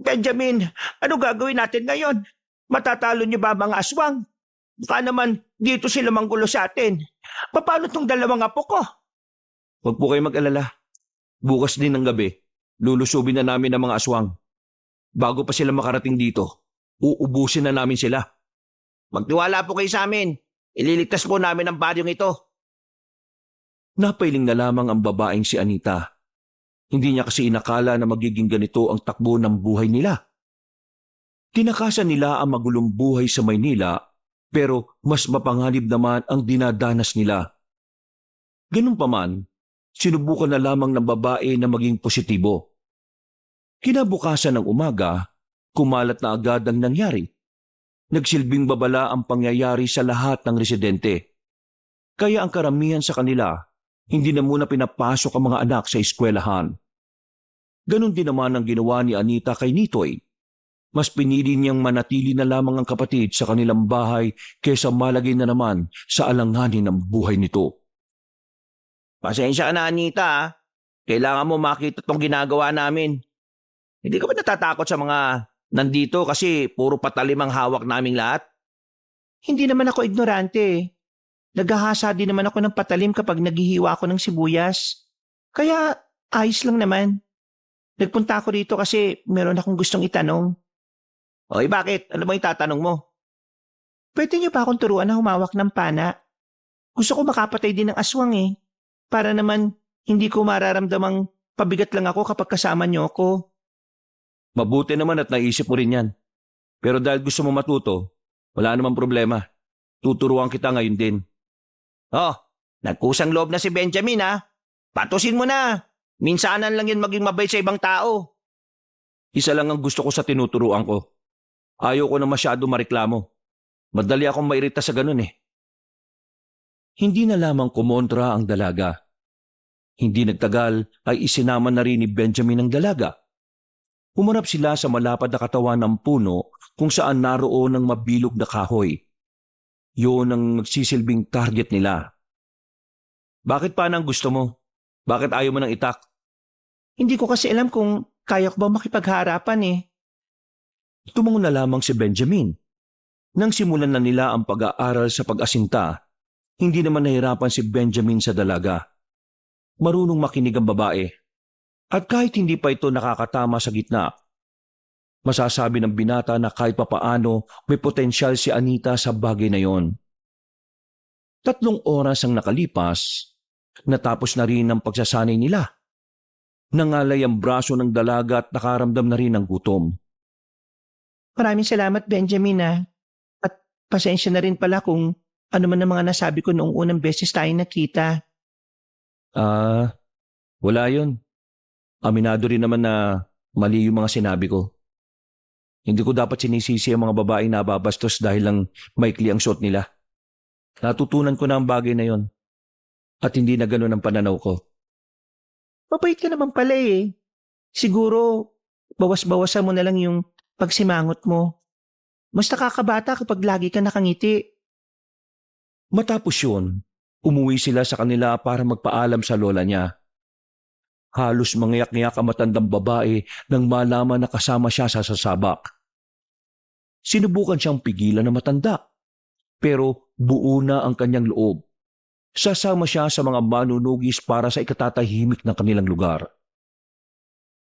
B: Benjamin, ano gagawin natin ngayon? Matatalo niyo ba mga aswang? Baka naman dito sila manggulo sa atin. Paano tong 2 apo ko?
A: Huwag po kayo mag-alala. Bukas din ng gabi, lulusubin na namin ang mga aswang. Bago pa sila makarating dito, uubusin na namin sila.
B: Magtiwala po kayo sa amin. Ililigtas po namin ang baryong ito.
A: Napailing na lamang ang babaeng si Anita. Hindi niya kasi inakala na magiging ganito ang takbo ng buhay nila. Tinakasan nila ang magulong buhay sa Maynila, pero mas mapanganib naman ang dinadanas nila. Ganun pa man, sinubukan na lamang ng babae na maging positibo. Kinabukasan ng umaga, kumalat na agad ang nangyari. Nagsilbing babala ang pangyayari sa lahat ng residente. Kaya ang karamihan sa kanila, hindi na muna pinapasok ang mga anak sa eskwelahan. Ganon din naman ang ginawa ni Anita kay Nitoy. Mas pinili niyang manatili na lamang ang kapatid sa kanilang bahay kaysa malagay na naman sa alanganin ng buhay nito.
B: Pasensya ka na, Anita. Kailangan mo makita itong ginagawa namin. Hindi ka ba natatakot sa mga nandito kasi puro patalim ang hawak naming lahat? Hindi naman ako ignorante. Naghahasa din naman ako ng patalim kapag naghihiwa ako ng sibuyas. Kaya ayos lang naman. Nagpunta ako dito kasi meron akong gustong itanong. Oy, bakit? Ano ba yung tatanong mo? Pwede niyo pa akong turuan na humawak ng pana? Gusto ko makapatay din ng aswang eh. Para naman hindi ko mararamdamang pabigat lang ako kapag kasama niyo ako.
A: Mabuti naman at naisip mo rin yan. Pero dahil gusto mo matuto, wala namang problema. Tuturuan kita ngayon din.
B: Oh, nagkusang loob na si Benjamin ha. Patusin mo na. Minsanan lang yun maging mabait sa ibang tao.
A: Isa lang ang gusto ko sa tinuturuan ko. Ayaw ko na masyado mareklamo. Madali akong mairita sa ganun eh. Hindi na lamang kumontra ang dalaga. Hindi nagtagal ay isinama na rin ni Benjamin ang dalaga. Humarap sila sa malapad na katawan ng puno kung saan naroon ang mabilog na kahoy. Yun ang magsisilbing target nila. Bakit pa nang gusto mo? Bakit ayaw mo nang itak?
B: Hindi ko kasi alam kung kaya ko ba makipagharapan eh.
A: Tumango na lamang si Benjamin. Nang simulan na nila ang pag-aaral sa pag-asinta, hindi naman nahirapan si Benjamin sa dalaga. Marunong makinig ang babae. At kahit hindi pa ito nakakatama sa gitna, masasabi ng binata na kahit papaano may potensyal si Anita sa bagay na yon. 3 oras ang nakalipas, natapos na rin ang pagsasanay nila. Nangalay ang braso ng dalaga at nakaramdam na rin ng gutom.
B: Maraming salamat Benjamin ha. At pasensya na rin pala kung ano man ang mga nasabi ko noong unang beses tayo nakita.
A: Wala yun. Aminado rin naman na mali yung mga sinabi ko. Hindi ko dapat sinisisi ang mga babaeng nababastos dahil lang maikli ang suot nila. Natutunan ko na ang bagay na yon. At hindi na ganun ang pananaw ko.
B: Mabait ka naman pala eh. Siguro, bawas-bawasan mo na lang yung pagsimangot mo. Mas nakakabata kapag lagi ka nakangiti.
A: Matapos yun, Umuwi sila sa kanila para magpaalam sa lola niya. Halos mangiyak-ngiyak ang matandang babae nang malaman na kasama siya sa sasabak. Sinubukan siyang pigilan ng matanda, pero buo na ang kanyang loob. Sasama siya sa mga manunugis para sa ikatatahimik ng kanilang lugar.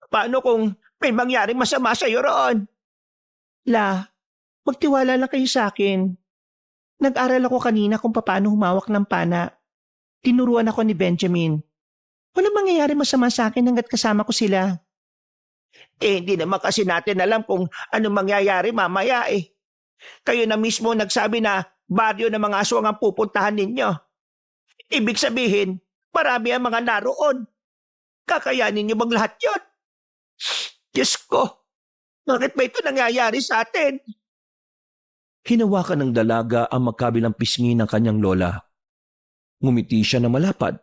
B: Paano kung may mangyaring masama sa'yo roon? La, magtiwala lang kayo sa akin. Nag-aral ako kanina kung paano humawak ng pana. Tinuruan ako ni Benjamin. Walang mangyayari masama sa akin hanggat kasama ko sila. Hindi naman kasi natin alam kung anong mangyayari mamaya eh. Kayo na mismo nagsabi na baryo ng mga aswang ang pupuntahan ninyo. Ibig sabihin, marami ang mga naroon. Kakayanin niyo bang lahat yun? Diyos ko, bakit ba ito nangyayari sa atin?
A: Hinawakan ng dalaga ang magkabilang pisngi ng kanyang lola. Ngumiti siya na malapad.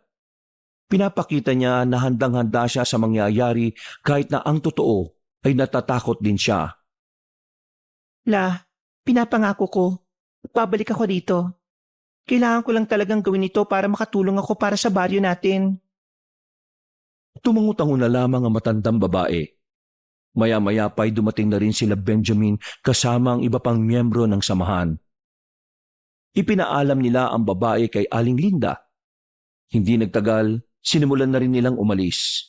A: Pinapakita niya na handang-handa siya sa mangyayari kahit na ang totoo ay natatakot din siya.
B: La, pinapangako ko. Babalik ako dito. Kailangan ko lang talagang gawin ito para makatulong ako para sa baryo natin.
A: Tumangutango na lamang ang matandang babae. Maya-maya pa'y dumating na rin sila Benjamin kasama ang iba pang miyembro ng samahan. Ipinaalam nila ang babae kay Aling Linda. Hindi nagtagal, sinimulan na rin nilang umalis.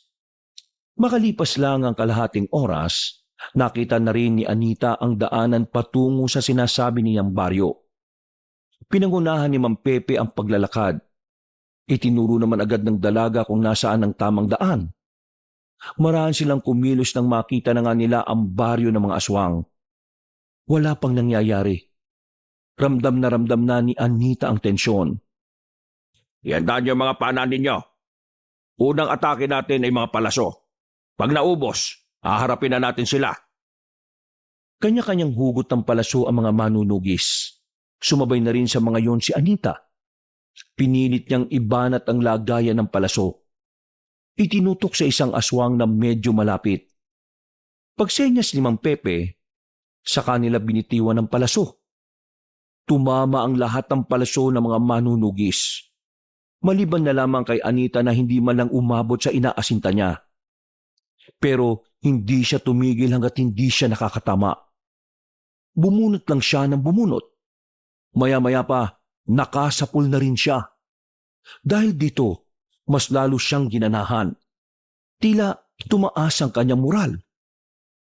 A: Makalipas lang ang kalahating oras, nakita na rin ni Anita ang daanan patungo sa sinasabi niyang baryo. Pinangunahan ni Mang Pepe ang paglalakad. Itinuro naman agad ng dalaga kung nasaan ang tamang daan. Maraan silang kumilos nang makita na nga nila ang baryo ng mga aswang. Wala pang nangyayari. Ramdam na ni Anita ang tensyon.
C: Ihandaan niyo ang mga pana ninyo. Unang atake natin ay mga palaso. Pag naubos, haharapin na natin sila.
A: Kanya-kanyang hugot ng palaso ang mga manunugis. Sumabay na rin sa mga yon si Anita. Pinilit niyang ibanat ang lagayan ng palaso. Itinutok sa isang aswang na medyo malapit. Pagsenyas ni Mang Pepe, sa kanila binitiwan ng palaso. Tumama ang lahat ng palaso ng mga manunugis. Maliban na lamang kay Anita na hindi man lang umabot sa inaasinta niya. Pero hindi siya tumigil hanggat hindi siya nakakatama. Bumunot lang siya ng bumunot. Maya-maya pa, nakasapul na rin siya. Dahil dito, mas lalo siyang ginanahan. Tila tumaas ang kanyang moral.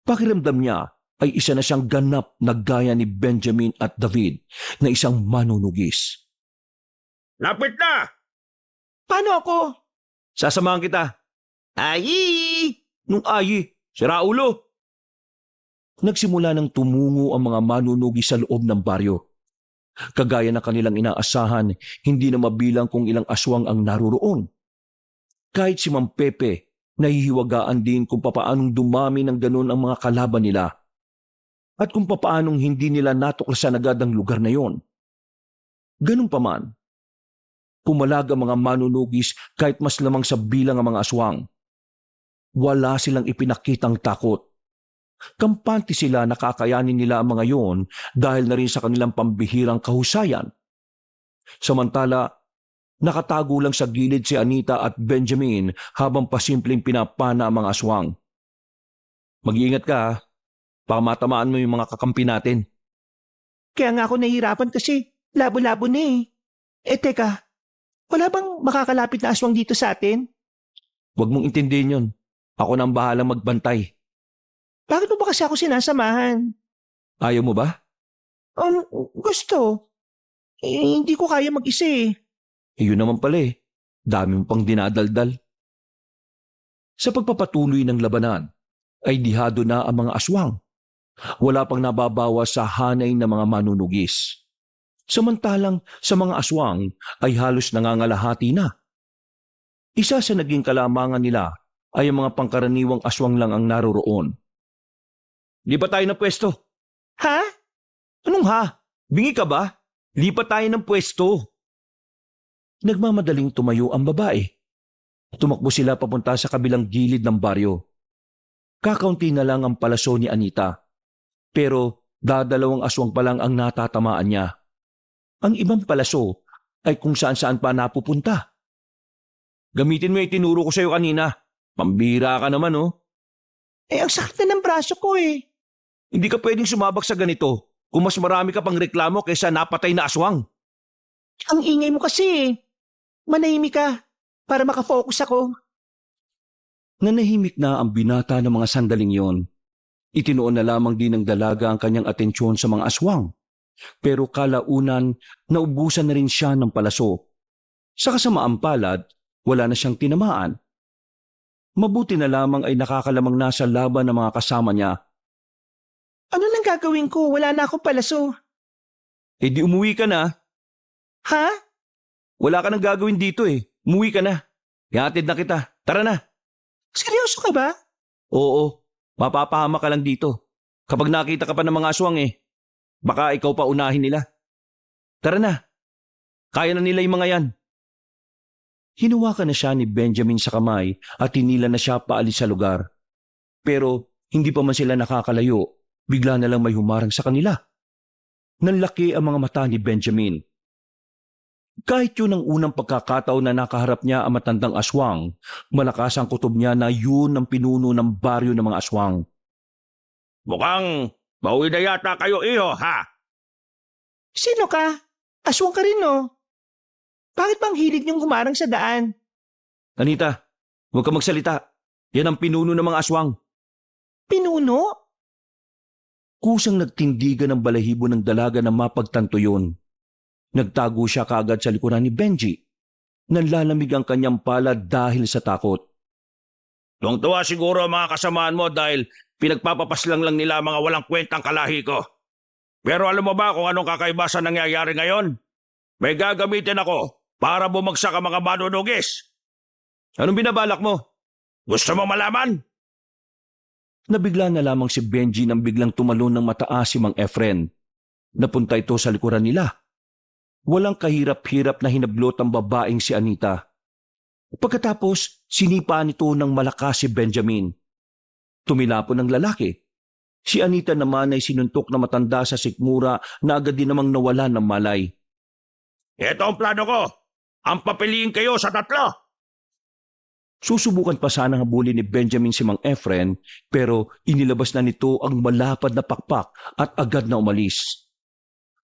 A: Pakiramdam niya ay isa na siyang ganap na gaya ni Benjamin at David na isang manunugis.
C: Lapit na!
B: Paano ako?
A: Sasamahan kita.
B: Ayi!
A: Nung ayi, sira ulo. Nagsimula ng tumungo ang mga manunugis sa loob ng baryo. Kagaya ng kanilang inaasahan, hindi na mabilang kung ilang aswang ang naroroon. Kahit si Mang Pepe, nahihiwagaan din kung papaanong dumami ng ganun ang mga kalaban nila. At kung papaanong hindi nila natuklasan agad ang lugar na yon. Ganun pa man, pumalag ang mga manunugis kahit mas lamang sa bilang ang mga aswang. Wala silang ipinakitang takot. Kampante sila na kakayanin nila ang mga yon dahil na rin sa kanilang pambihirang kahusayan. Samantala, nakatago lang sa gilid si Anita at Benjamin habang pasimpleng pinapana ang mga aswang. Mag-iingat ka ha. Baka matamaan mo yung mga kakampi natin.
B: Kaya nga ako nahihirapan kasi labo-labo na eh. Teka, wala bang makakalapit na aswang dito sa atin?
A: Huwag mong intindihin yun. Ako na ang bahalang magbantay.
B: Bakit mo ba kasi ako sinasamahan?
A: Ayaw mo ba?
B: Gusto. Hindi ko kaya mag-isa eh.
A: Yun naman pala eh. Dami mo pang dinadaldal. Sa pagpapatuloy ng labanan, ay dihado na ang mga aswang. Wala pang nababawas sa hanay ng mga manunugis. Samantalang sa mga aswang ay halos nangangalahati na. Isa sa naging kalamangan nila ay ang mga pangkaraniwang aswang lang ang naroroon. Lipat tayo ng pwesto.
B: Ha?
A: Anong ha? Bingi ka ba? Lipat tayo ng pwesto. Nagmamadaling tumayo ang babae. Tumakbo sila papunta sa kabilang gilid ng baryo. Kakaunti na lang ang palaso ni Anita. Pero dadalawang aswang pa lang ang natatamaan niya. Ang ibang palaso ay kung saan-saan pa napupunta. Gamitin mo yung tinuro ko sa'yo kanina. Pambira ka naman, oh.
B: Ang sakit na ng braso ko eh.
A: Hindi ka pwedeng sumabak sa ganito kung mas marami ka pang reklamo kaysa napatay na aswang.
B: Ang ingay mo kasi eh. Manahimik ka para makafocus ako.
A: Nanahimik na ang binata ng mga sandaling yon. Itinoon na lamang din ng dalaga ang kanyang atensyon sa mga aswang. Pero kalaunan, naubusan na rin siya ng palaso. Sa kasamaang palad, wala na siyang tinamaan. Mabuti na lamang ay nakakalamang na sa laban ng mga kasama niya.
B: Ano lang gagawin ko? Wala na akong palaso.
A: Eh di umuwi ka na.
B: Ha?
A: Wala ka nang gagawin dito eh. Umuwi ka na. Ihatid na kita. Tara na.
B: Seryoso ka ba?
A: Oo, mapapahama ka lang dito. Kapag nakita ka pa ng mga aswang eh, baka ikaw pa unahin nila. Tara na. Kaya na nila yung mga yan. Hinawakan na siya ni Benjamin sa kamay at hinila na siya paalis sa lugar. Pero hindi pa man sila nakakalayo, bigla na lang may humarang sa kanila. Nanlaki ang mga mata ni Benjamin. Kahit yun ang unang pagkakataon na nakaharap niya ang matandang aswang, malakas ang kutob niya na yun ang pinuno ng baryo ng mga aswang.
C: Mukhang bawi na yata kayo, iho, ha?
B: Sino ka? Aswang ka rin no? Bakit bang hilig niyong humarang sa daan?
A: Anita, huwag ka magsalita. Yan ang pinuno ng mga aswang.
B: Pinuno?
A: Kusang nagtindigan ng balahibo ng dalaga na mapagtanto yun. Nagtago siya kaagad sa likuran ni Benji. Nanlalamig ang kanyang palad dahil sa takot.
C: Tuwang-tuwa siguro ang mga kasamaan mo dahil pinagpapapaslang lang nila mga walang kwentang kalahi ko. Pero alam mo ba kung anong kakaiba sa nangyayari ngayon? May gagamitin ako para bumagsak ang mga manunugis.
A: Anong binabalak mo?
C: Gusto mo malaman?
A: Nabigla na lamang si Benji nang biglang tumalon ng mataas si Mang Efren. Napunta ito sa likuran nila. Walang kahirap-hirap na hinablot ang babaeng si Anita. Pagkatapos, sinipaan nito ng malakas si Benjamin. Tumilapon ng lalaki. Si Anita naman ay sinuntok na matanda sa sikmura na agad din namang nawala ng malay.
C: Ito ang plano ko. Ang papiliin kayo sa tatlo.
A: Susubukan pa sanang habulin ni Benjamin si Mang Efren pero inilabas na nito ang malapad na pakpak at agad na umalis.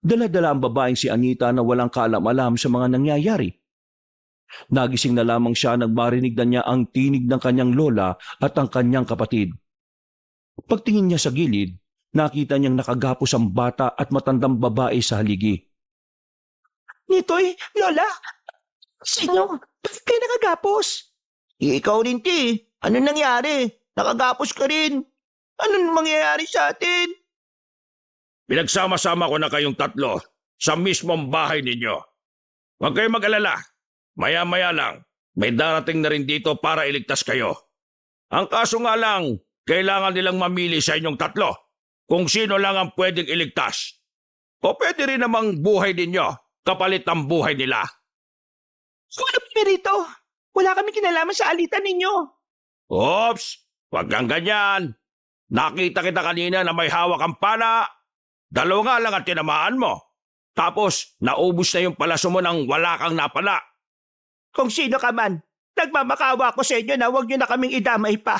A: Dala-dala ang babaeng si Anita na walang kaalam-alam sa mga nangyayari. Nagising na lamang siya nang marinig na niya ang tinig ng kanyang lola at ang kanyang kapatid. Pagtingin niya sa gilid, nakita niyang nakagapos ang bata at matandang babae sa haligi.
B: Nitoy, Lola! Sino? Bakit kayo nakagapos? Ikaw rin, Ti. Ano nangyari? Nakagapos ka rin. Ano mangyayari sa atin?
C: Pinagsama-sama ko na kayong tatlo sa mismong bahay ninyo. Huwag kayong mag-alala. Maya-maya lang, may darating na rin dito para iligtas kayo. Ang kaso nga lang, kailangan nilang mamili sa inyong tatlo kung sino lang ang pwedeng iligtas. O pwede rin namang buhay ninyo kapalit ng buhay nila.
B: Ano rito? Wala kami kinalaman sa alitan ninyo.
C: Oops! Huwag kang ganyan. Nakita kita kanina na may hawak ang pala. 2 nga lang ang tinamaan mo. Tapos, naubos na yung palaso mo nang wala kang napala.
B: Kung sino ka man, nagmamakawa ko sa inyo na huwag nyo na kaming idamay pa.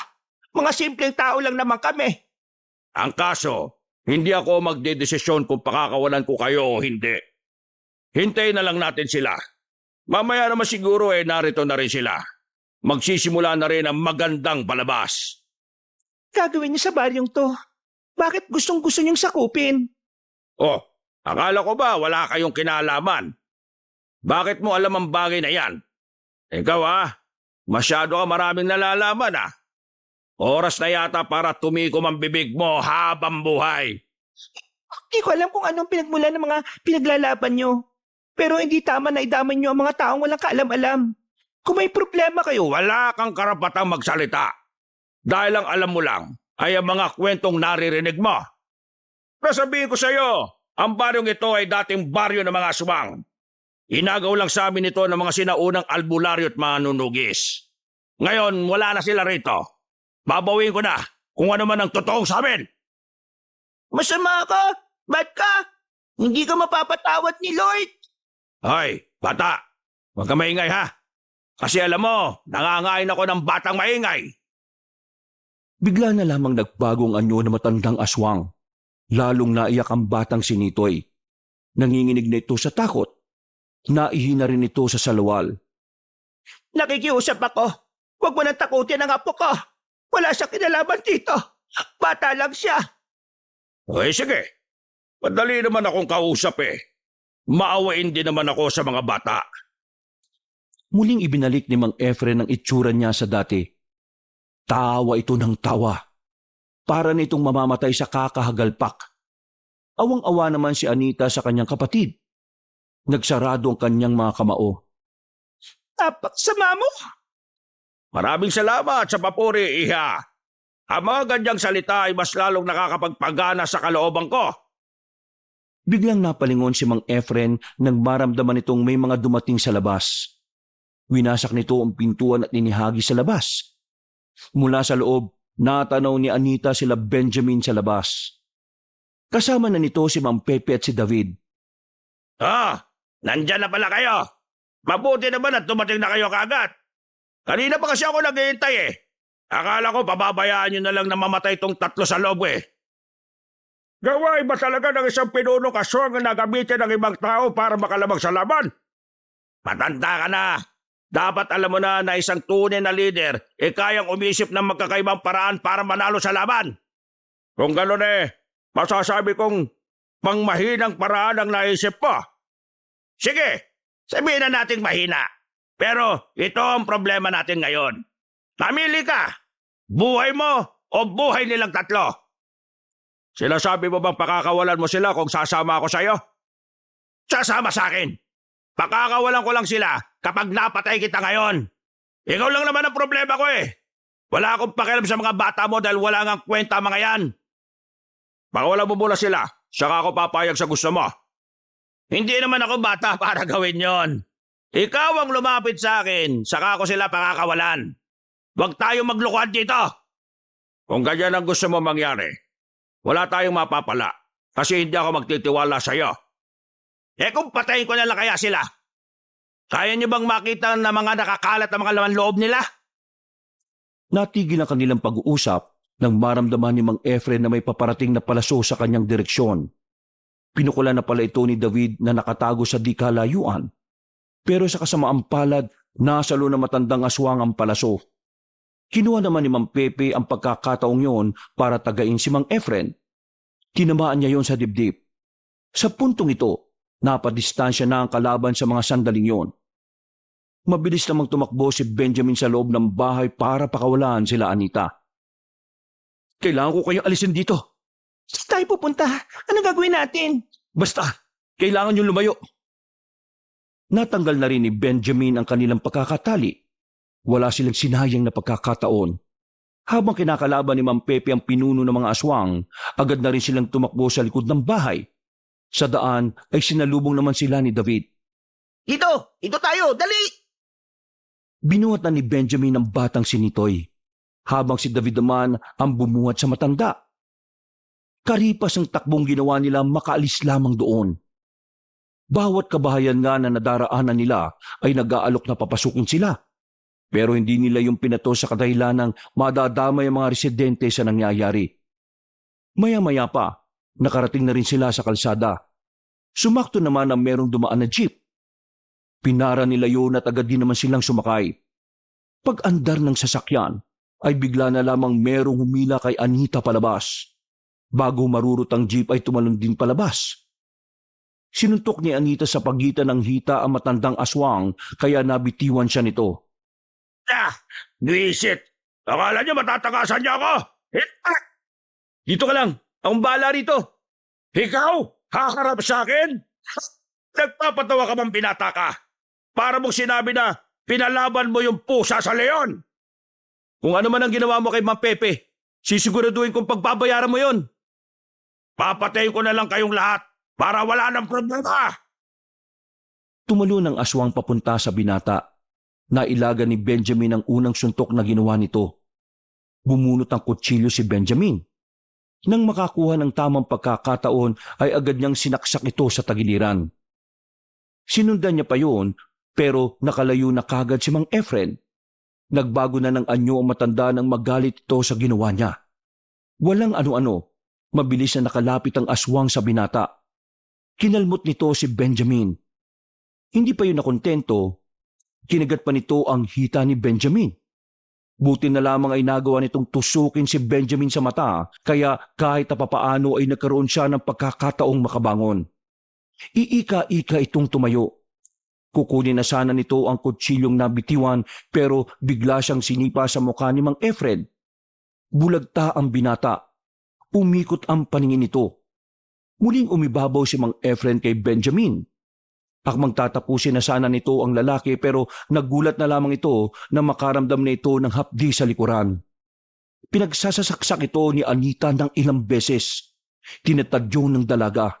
B: Mga simpleng tao lang naman kami.
C: Ang kaso, hindi ako magdedesisyon kung pakakawalan ko kayo o hindi. Hintayin na lang natin sila. Mamaya naman siguro narito na rin sila. Magsisimula na rin ang magandang palabas.
B: Gagawin niyo sa baryong to. Bakit gustong-gusto niyong sakupin?
C: Oh, akala ko ba wala kayong kinalaman? Bakit mo alam ang bagay na yan? Ikaw masyado ka maraming nalalaman Oras na yata para tumikom ang bibig mo habang buhay.
B: Hindi ko alam kung anong pinagmulan ng mga pinaglalaban niyo. Pero hindi tama na idamay niyo ang mga taong walang kaalam-alam. Kung may problema kayo,
C: Wala kang karapatang magsalita. Dahil ang alam mo lang ay ang mga kwentong naririnig mo. Nasabihin ko sa iyo, ang baryong ito ay dating baryo ng mga aswang. Inagaw lang sa amin ito ng mga sinaunang albularyo at manunugis. Ngayon, wala na sila rito. Babawin ko na kung ano man ang totoong sa amin.
B: masama ka? Bad ka? Hindi ka mapapatawad ni Lord?
C: Hoy, Bata, huwag ka maingay ha. Kasi alam mo, nangangain ako ng batang maingay.
A: Bigla na lamang nagbago ang anyo ng matandang aswang. Lalong naiyak ang batang si Nitoy. Nanginginig na ito sa takot. Naihina rin ito sa salawal.
B: Nakikiusap ako. Huwag mo nang takutin ang apo ko. Wala siyang kinalaman dito. Bata lang siya.
C: Okay, sige. Madali naman akong kausap eh. Maawain din naman ako sa mga bata.
A: Muling ibinalik ni Mang Efren ang itsura niya sa dati. Tawa ito ng tawa. Para nitong mamamatay sa kakahagalpak. Awang-awa naman si Anita sa kanyang kapatid. Nagsarado ang kanyang mga kamao.
B: Napaksama mo.
C: Maraming salamat sa papuri, Iha. Ang mga ganyang salita ay mas lalong nakakapagpagana sa kalooban ko.
A: Biglang napalingon si Mang Efren nang maramdaman itong may mga dumating sa labas. Winasak nito ang pintuan at inihagi sa labas. Mula sa loob, natanaw ni Anita sila Benjamin sa labas. Kasama na nito si Mang Pepe at si David.
C: Nandyan na pala kayo. Mabuti naman at dumating na kayo kaagad. Kanina pa kasi ako naghihintay eh. Akala ko pababayaan nyo na lang na mamatay tong tatlo sa loob eh. Gawain ba talaga ng isang pinunong aswang na nagamitin ng ibang tao para makalamang sa laban? Matanda ka na. Dapat alam mo na isang tunay na leader kayang umisip ng magkakaibang paraan para manalo sa laban. Kung gano'n masasabi kong pangmahinang paraan ang naisip mo. Sige, sabihin na nating mahina. Pero ito ang problema natin ngayon. Namili ka. Buhay mo o buhay nilang tatlo. Sinasabi mo bang pakakawalan mo sila kung sasama ako sa'yo? Sasama sa akin. Pakakawalan ko lang sila kapag napatay kita ngayon. Ikaw lang naman ang problema ko eh. Wala akong pakialam sa mga bata mo dahil wala ngang kwenta mga yan. Pakawalan mo muna sila, saka ako papayag sa gusto mo. Hindi naman ako bata para gawin yon. Ikaw ang lumapit sa akin, saka ako sila pakakawalan. Huwag tayong maglukuhan dito. Kung ganyan ang gusto mo mangyari, wala tayong mapapala kasi hindi ako magtitiwala sa'yo. Kung patayin ko na lang kaya sila, kaya niyo bang makita na mga nakakalat ang mga laman loob nila?
A: Natigil ang kanilang pag-uusap nang maramdaman ni Mang Efren na may paparating na palaso sa kanyang direksyon. Pinukulan na pala ito ni David na nakatago sa di kalayuan. Pero sa kasamaang palad, nasalo na matandang aswang ang palaso. Kinuha naman ni Mang Pepe ang pagkakataong yon para tagain si Mang Efren. Tinamaan niya yon sa dibdib. Sa puntong ito, napadistansya na ang kalaban sa mga sandaling yon. Mabilis namang tumakbo si Benjamin sa loob ng bahay para pakawalan sila Anita. Kailangan ko kayong alisin dito.
B: Saan tayo pupunta? Anong gagawin natin?
A: Basta, kailangan yung lumayo. Natanggal na rin ni Benjamin ang kanilang pagkakatali. Wala silang sinayang na pagkakataon. Habang kinakalaban ni Mang Pepe ang pinuno ng mga aswang, agad na rin silang tumakbo sa likod ng bahay. Sa daan ay sinalubong naman sila ni David.
B: Ito tayo, dali!
A: Binuhat na ni Benjamin ang batang si Nitoy, habang si David naman ang bumuhat sa matanda. Karipas ang takbong ginawa nila makaalis lamang doon. Bawat kabahayan nga na nadaraanan nila ay nag-aalok na papasukin sila. Pero hindi nila yung pinato sa kadahilan ng madadamay ang mga residente sa nangyayari. Maya-maya pa, nakarating na rin sila sa kalsada. Sumakto naman ang merong dumaan na jeep. Pinara nila yun at agad din naman silang sumakay. Pag-andar ng sasakyan, ay bigla na lamang merong humila kay Anita palabas. Bago marurot ang jeep ay tumalon din palabas. Sinuntok ni Anita sa pagitan ng hita ang matandang aswang kaya nabitiwan siya nito.
C: Nuisit! Akala niyo matatakasan niya ako? Dito ka lang! Akong bahala rito! Ikaw? Haharap sa akin? Nagpapatawa ka bang binata ka? Para mong sinabi na pinalaban mo yung pusa sa leon. Kung ano man ang ginawa mo kay Mang Pepe, sisiguraduhin kong pagbabayaran mo yon. Papatayin ko na lang kayong lahat para wala ng problema.
A: Tumalo ng aswang papunta sa binata. Nailaga ni Benjamin ang unang suntok na ginawa nito. Bumunot ang kutsilyo si Benjamin. Nang makakuha ng tamang pagkakataon ay agad niyang sinaksak ito sa tagiliran. Sinundan niya pa yun, pero nakalayo na kagad si Mang Efren. Nagbago na ng anyo ang matanda nang magalit ito sa ginawa niya. Walang ano-ano, mabilis na nakalapit ang aswang sa binata. Kinalmot nito si Benjamin. Hindi pa yun nakontento, kinagat pa nito ang hita ni Benjamin. Buti na lamang ay nagawa nitong tusukin si Benjamin sa mata, kaya kahit papaano ay nagkaroon siya ng pagkakataong makabangon. Iika-ika itong tumayo. Kukunin na sana nito ang kutsilyong nabitiwan, pero bigla siyang sinipa sa mukha ni Mang Efren. Bulagta ang binata. Umikot ang paningin nito. Muling umibabaw si Mang Efren kay Benjamin. Akmang tatapusin na sana nito ang lalaki, pero nagulat na lamang ito na makaramdam na ito ng hapdi sa likuran. Pinagsasasaksak ito ni Anita ng ilang beses. Tinatadyo ng dalaga.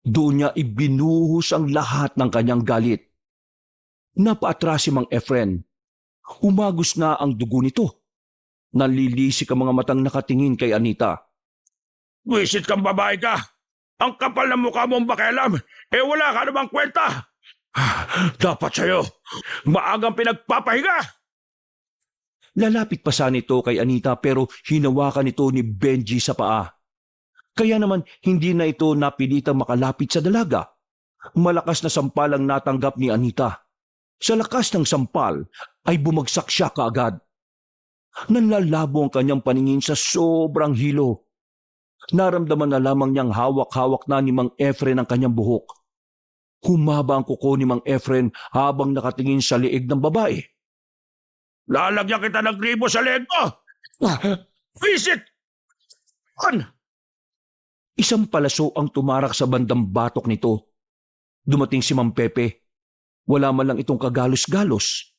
A: Doon niya ibinuhos ang lahat ng kanyang galit. Napaatras si Mang Efren. Umagos na ang dugo nito. Nalilisik ang mga matang nakatingin kay Anita.
C: Wisit kang babae ka! Ang kapal ng mukha mong bakelam, wala ka namang kwenta! Dapat sa'yo, maagang pinagpapahinga!
A: Lalapit pa sana ito kay Anita, pero hinawakan ito ni Benji sa paa. Kaya naman hindi na ito napilitang makalapit sa dalaga. Malakas na sampal ang natanggap ni Anita. Sa lakas ng sampal ay bumagsak siya kaagad. Nanlalabo ang kanyang paningin sa sobrang hilo. Naramdaman na lamang niyang hawak-hawak na ni Mang Efren ang kanyang buhok. Humaba ang kuko ni Mang Efren habang nakatingin sa liig ng babae.
C: Lalagyan kita ng gribo sa leeg mo! Visit!
A: Isang palaso ang tumarak sa bandang batok nito. Dumating si Mang Pepe. Wala man lang itong kagalos-galos.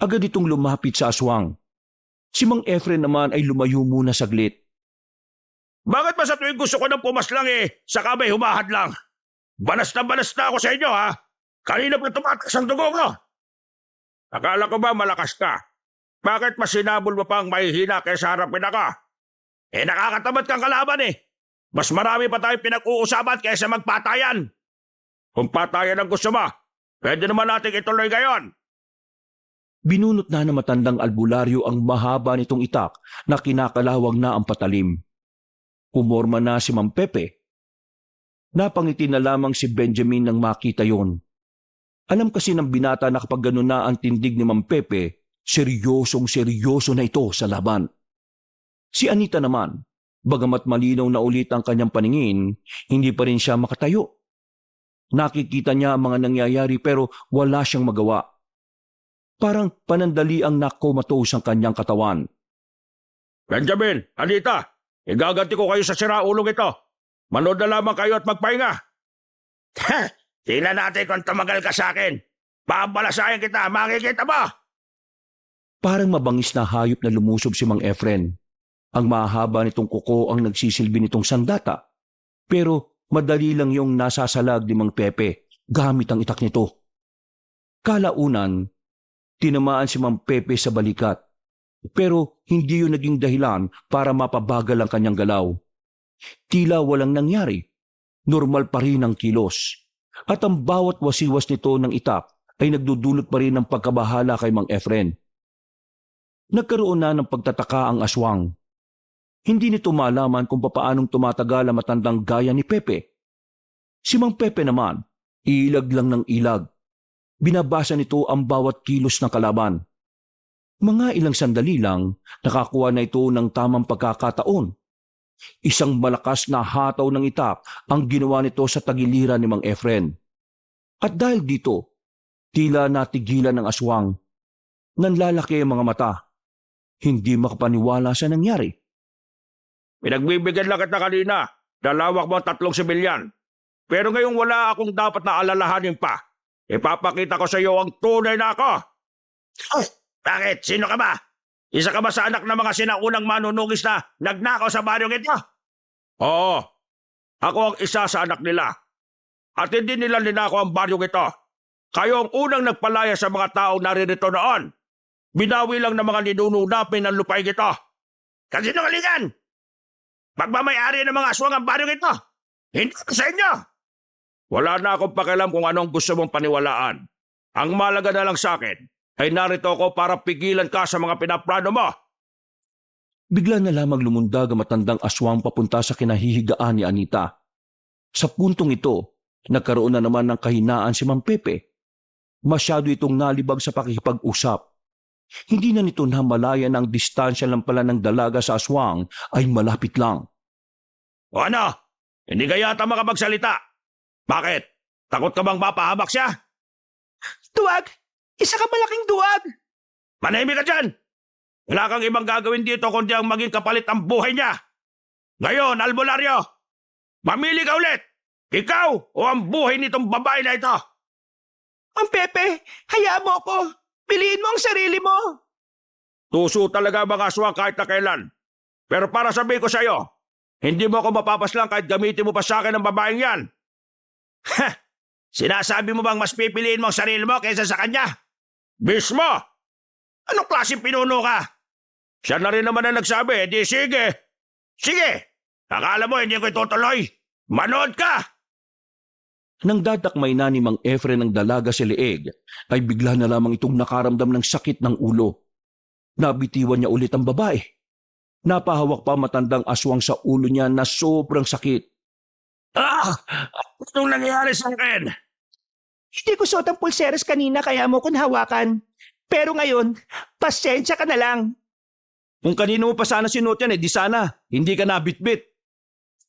A: Agad itong lumapit sa aswang. Si Mang Efren naman ay lumayo muna saglit.
C: Bakit ba sa tuwing gusto ko ng pumaslang saka may humahad lang? Banas na ako sa inyo, ha? Kanina pa tumataas ang dugo ko. Akala ko ba malakas ka? Bakit mas sinabol mo pang mahihina kaysa harapin ako? Nakakatamad kang kalaban Mas marami pa tayong pinag-uusapan kaysa magpatayan. Kung patayan ang gusto mo, pwede naman natin ituloy ngayon.
A: Binunot na ng matandang albularyo ang mahaba nitong itak na kinakalawang na ang patalim. Umorma na si Mang Pepe. Napangiti na lamang si Benjamin nang makita yon. Alam kasi ng binata na kapag gano'n na ang tindig ni Mang Pepe, seryosong-seryoso na ito sa laban. Si Anita naman, bagamat malinaw na ulit ang kanyang paningin, hindi pa rin siya makatayo. Nakikita niya ang mga nangyayari pero wala siyang magawa. Parang panandali ang nakomatose ang kanyang katawan.
C: Benjamin, Anita, igaganti ko kayo sa siraulong ito. Manood na lamang kayo at magpahinga. Tingnan natin kung tumagal ka sa akin. Babalasahin kita, makikita mo!
A: Parang mabangis na hayop na lumusob si Mang Efren. Ang mahaba nitong kuko ang nagsisilbi nitong sandata. Pero madali lang yung nasasalag ni Mang Pepe gamit ang itak nito. Kalaunan, tinamaan si Mang Pepe sa balikat. Pero hindi yun naging dahilan para mapabagal ang kanyang galaw. Tila walang nangyari. Normal pa rin ang kilos. At ang bawat wasiwas nito ng itak ay nagdudulot pa rin ng pagkabahala kay Mang Efren. Nagkaroon na ng pagtataka ang aswang. Hindi nito malaman kung papaanong tumatagal ang matandang gaya ni Pepe. Si Mang Pepe naman, ilag lang ng ilag. Binabasa nito ang bawat kilos ng kalaban. Mga ilang sandali lang, nakakuha na ito ng tamang pagkakataon. Isang malakas na hataw ng itak ang ginawa nito sa tagiliran ni Mang Efren. At dahil dito, tila natigilan ng aswang. Nanlalaki ang mga mata. Hindi makapaniwala sa nangyari.
C: Pinagbibigyan lang kita kanina. Dalawak mo 3 sibilyan. Pero ngayong wala akong dapat na alalahanin pa. Ipapakita ko sa iyo ang tunay na ako. Bakit? Sino ka ba? Isa ka ba sa anak ng mga sinaunang manunugis na nagnakaw sa baryong ito? Oo. Ako ang isa sa anak nila. At hindi nila ninakaw ang baryong ito. Kayo ang unang nagpalaya sa mga taong naririto noon. Binawi lang ng mga ninuno namin ng lupain ito. Kasinungalingan! Pagmamayari ng mga aswang ang baryong ito. Hindi ko sa inyo! Wala na akong pakialam kung anong gusto mong paniwalaan. Ang malaga na lang sa akin ay narito ako para pigilan ka sa mga pinaplano mo.
A: Bigla na lamang lumundag ang matandang aswang papunta sa kinahihigaan ni Anita. Sa puntong ito, nagkaroon na naman ng kahinaan si Mang Pepe. Masyado itong nalibag sa pakikipag-usap. Hindi na nito namalayan na ang distansya lang pala ng dalaga sa aswang ay malapit lang.
C: O ano? Hindi ka yata makapagsalita. Bakit? Takot ka bang mapahamak siya?
B: Duwag! Isa ka malaking duwag!
C: Manahimik ka dyan! Wala kang ibang gagawin dito kundi ang maging kapalit ang buhay niya. Ngayon, albularyo, mamili ka ulit! Ikaw o ang buhay nitong babae na ito?
B: Mang Pepe, hayaan mo ako! Piliin mo ang sarili mo!
C: Tuso talaga mga aswang kahit na kailan. Pero para sabihin ko sa'yo, hindi mo ako mapapaslang kahit gamitin mo pa sa akin ang babaeng yan. Ha! Sinasabi mo bang mas pipiliin mo ang sarili mo kaysa sa kanya? Mismo! Anong klaseng pinuno ka? Siya na rin naman ang nagsabi, di sige. Sige! Akala mo hindi ko itutuloy? Manood ka!
A: Nang dadakmay na ni Mang Efren ng dalaga si Leeg, ay bigla na lamang itong nakaramdam ng sakit ng ulo. Nabitiwan niya ulit ang babae. Napahawak pa matandang aswang sa ulo niya na sobrang sakit.
C: Anong nangyayari sa akin?
B: Hindi ko suot ang pulseras kanina kaya mo kong hawakan. Pero ngayon, pasensya ka na lang.
A: Kung kanino mo pa sana sinuot yan, di sana. Hindi ka nabitbit.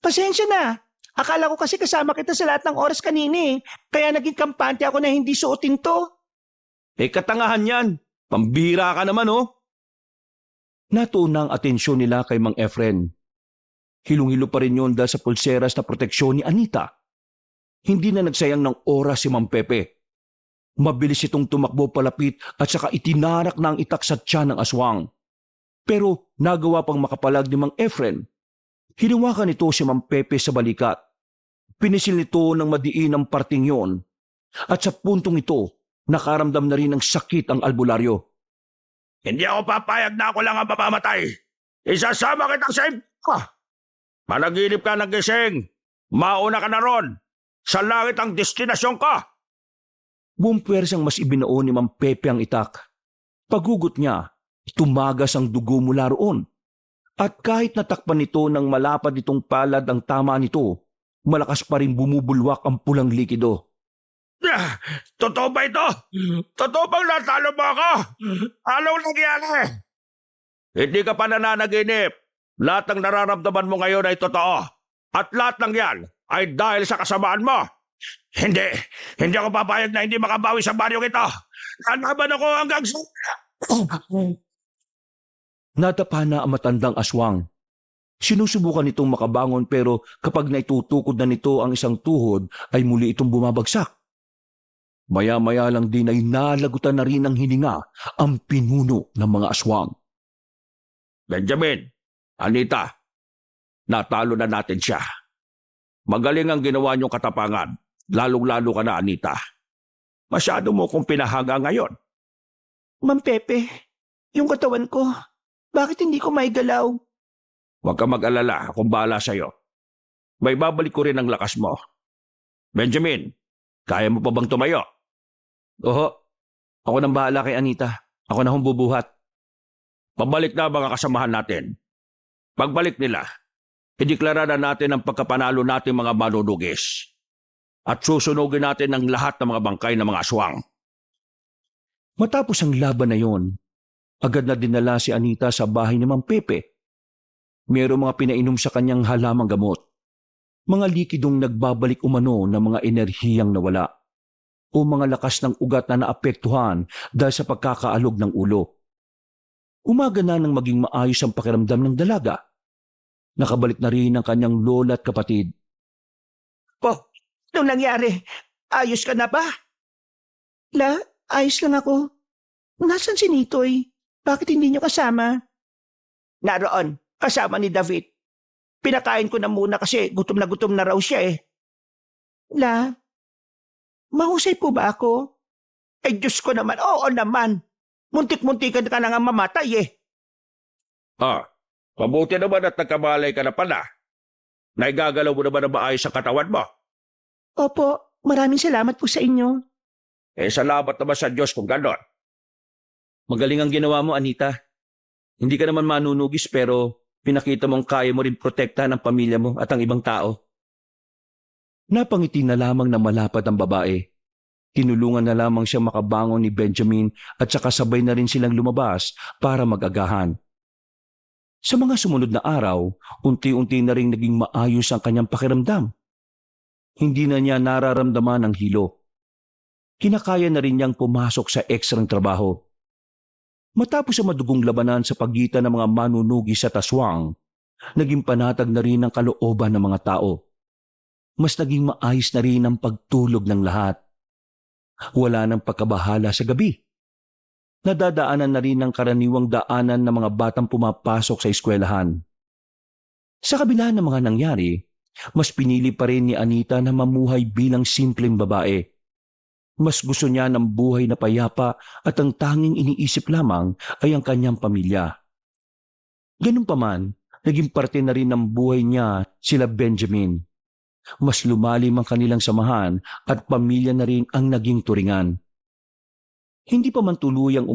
B: Pasensya na. Akala ko kasi kasama kita sa lahat ng oras kanina eh. Kaya naging kampante ako na hindi suotin to.
A: Katangahan yan. Pambihira ka naman, oh. Natuna ang atensyon nila kay Mang Efren. Hilong-hilo pa rin yun dahil sa pulseras na proteksyon ni Anita. Hindi na nagsayang ng oras si Mang Pepe. Mabilis itong tumakbo palapit at saka itinarak na ang itak sa tiyan ng aswang. Pero nagawa pang makapalag ni Mang Efren. Hinawakan nito si Mang Pepe sa balikat. Pinisil nito ng madiin ang parting yon. At sa puntong ito, nakaramdam na rin ng sakit ang albularyo.
C: Hindi ako papayag na ako lang ang mamamatay. Isasama kitang sa ka. Managinip ka ng gising. Mauna ka na ron. Sa langit ang destinasyon ka.
A: Buong puwersang mas ibinao ni Mang Pepe ang itak. Paghugot niya, tumagas ang dugo mula roon. At kahit natakpan nito ng malapad itong palad ang tama nito, malakas pa rin bumubulwak ang pulang likido.
C: Totoo ba ito? Totoo bang natalo mo ako? Anong nangyari? Hindi ka pa nananaginip. Lahat ng nararamdaman mo ngayon ay totoo. At lahat ng yan ay dahil sa kasamaan mo. Hindi ako papayag na hindi makabawi sa baryong ito. Lalaban ako hanggang sa...
A: Nadapa na ang matandang aswang. Sinusubukan nitong makabangon pero kapag naitutukod na nito ang isang tuhod ay muli itong bumabagsak. Maya-maya lang din ay nalagutan na rin ng hininga ang pinuno ng mga aswang.
C: Benjamin, Anita, natalo na natin siya. Magaling ang ginawa niyong katapangan, lalong-lalo ka na, Anita. Masyado mo kong pinahanga ngayon.
B: Mang Pepe, yung katawan ko, bakit hindi ko maigalaw?
C: Huwag ka mag-alala, akong bahala sa'yo. May babalik ko rin ang lakas mo. Benjamin, kaya mo pa bang tumayo?
A: Oho, ako nang bahala kay Anita. Ako na bubuhat.
C: Pabalik na mga kasamahan natin. Pagbalik nila, ideklara na natin ang pagkapanalo natin mga manunugis. At susunugin natin ang lahat ng mga bangkay ng mga aswang.
A: Matapos ang laban na yon, agad na dinala si Anita sa bahay ni Mang Pepe. Mayroong mga pinainom sa kanyang halamang gamot. Mga likidong nagbabalik umano ng mga enerhiyang nawala. O mga lakas ng ugat na naapektuhan dahil sa pagkakaalog ng ulo. Umaga na nang maging maayos ang pakiramdam ng dalaga. Nakabalik na rin ang kanyang lola at kapatid.
B: Po, anong nangyari? Ayos ka na ba? Ayos lang ako. Nasaan si Nitoy? Bakit hindi niyo kasama? Naroon, kasama ni David. Pinakain ko na muna kasi gutom na raw siya eh. Mahusay po ba ako? Eh Diyos ko naman, oo naman. Muntik-muntikan ka na nga mamatay eh.
C: Mabuti naman at nagkamalay ka na pala. Naigagalaw mo naman na maayos ang katawan mo.
B: Opo, Maraming salamat po sa inyo.
C: Salamat naman sa Diyos kung ganon.
A: Magaling ang ginawa mo, Anita. Hindi ka naman manunugis pero pinakita mong kaya mo rin protektahan ang pamilya mo at ang ibang tao. Napangiti na lamang na malapad ang babae. Tinulungan na lamang siya makabangon ni Benjamin at saka sabay na rin silang lumabas para mag-agahan. Sa mga sumunod na araw, unti-unti na rin naging maayos ang kanyang pakiramdam. Hindi na niya nararamdaman ang hilo. Kinakaya na rin niyang pumasok sa ekstrang trabaho. Matapos ang madugong labanan sa pagitan ng mga manunugi sa Taswang, naging panatag na rin ang kalooban ng mga tao. Mas naging maayos na rin ang pagtulog ng lahat. Wala nang pagkabahala sa gabi. Nadadaanan na rin ang karaniwang daanan ng mga batang pumapasok sa eskwelahan. Sa kabila ng mga nangyari, mas pinili pa rin ni Anita na mamuhay bilang simpleng babae. Mas gusto niya ng buhay na payapa at ang tanging iniisip lamang ay ang kanyang pamilya. Ganun pa man, naging parte na rin ng buhay niya sila Benjamin. Mas lumalim ang kanilang samahan at pamilya na rin ang naging turingan. Hindi pa man tuluyang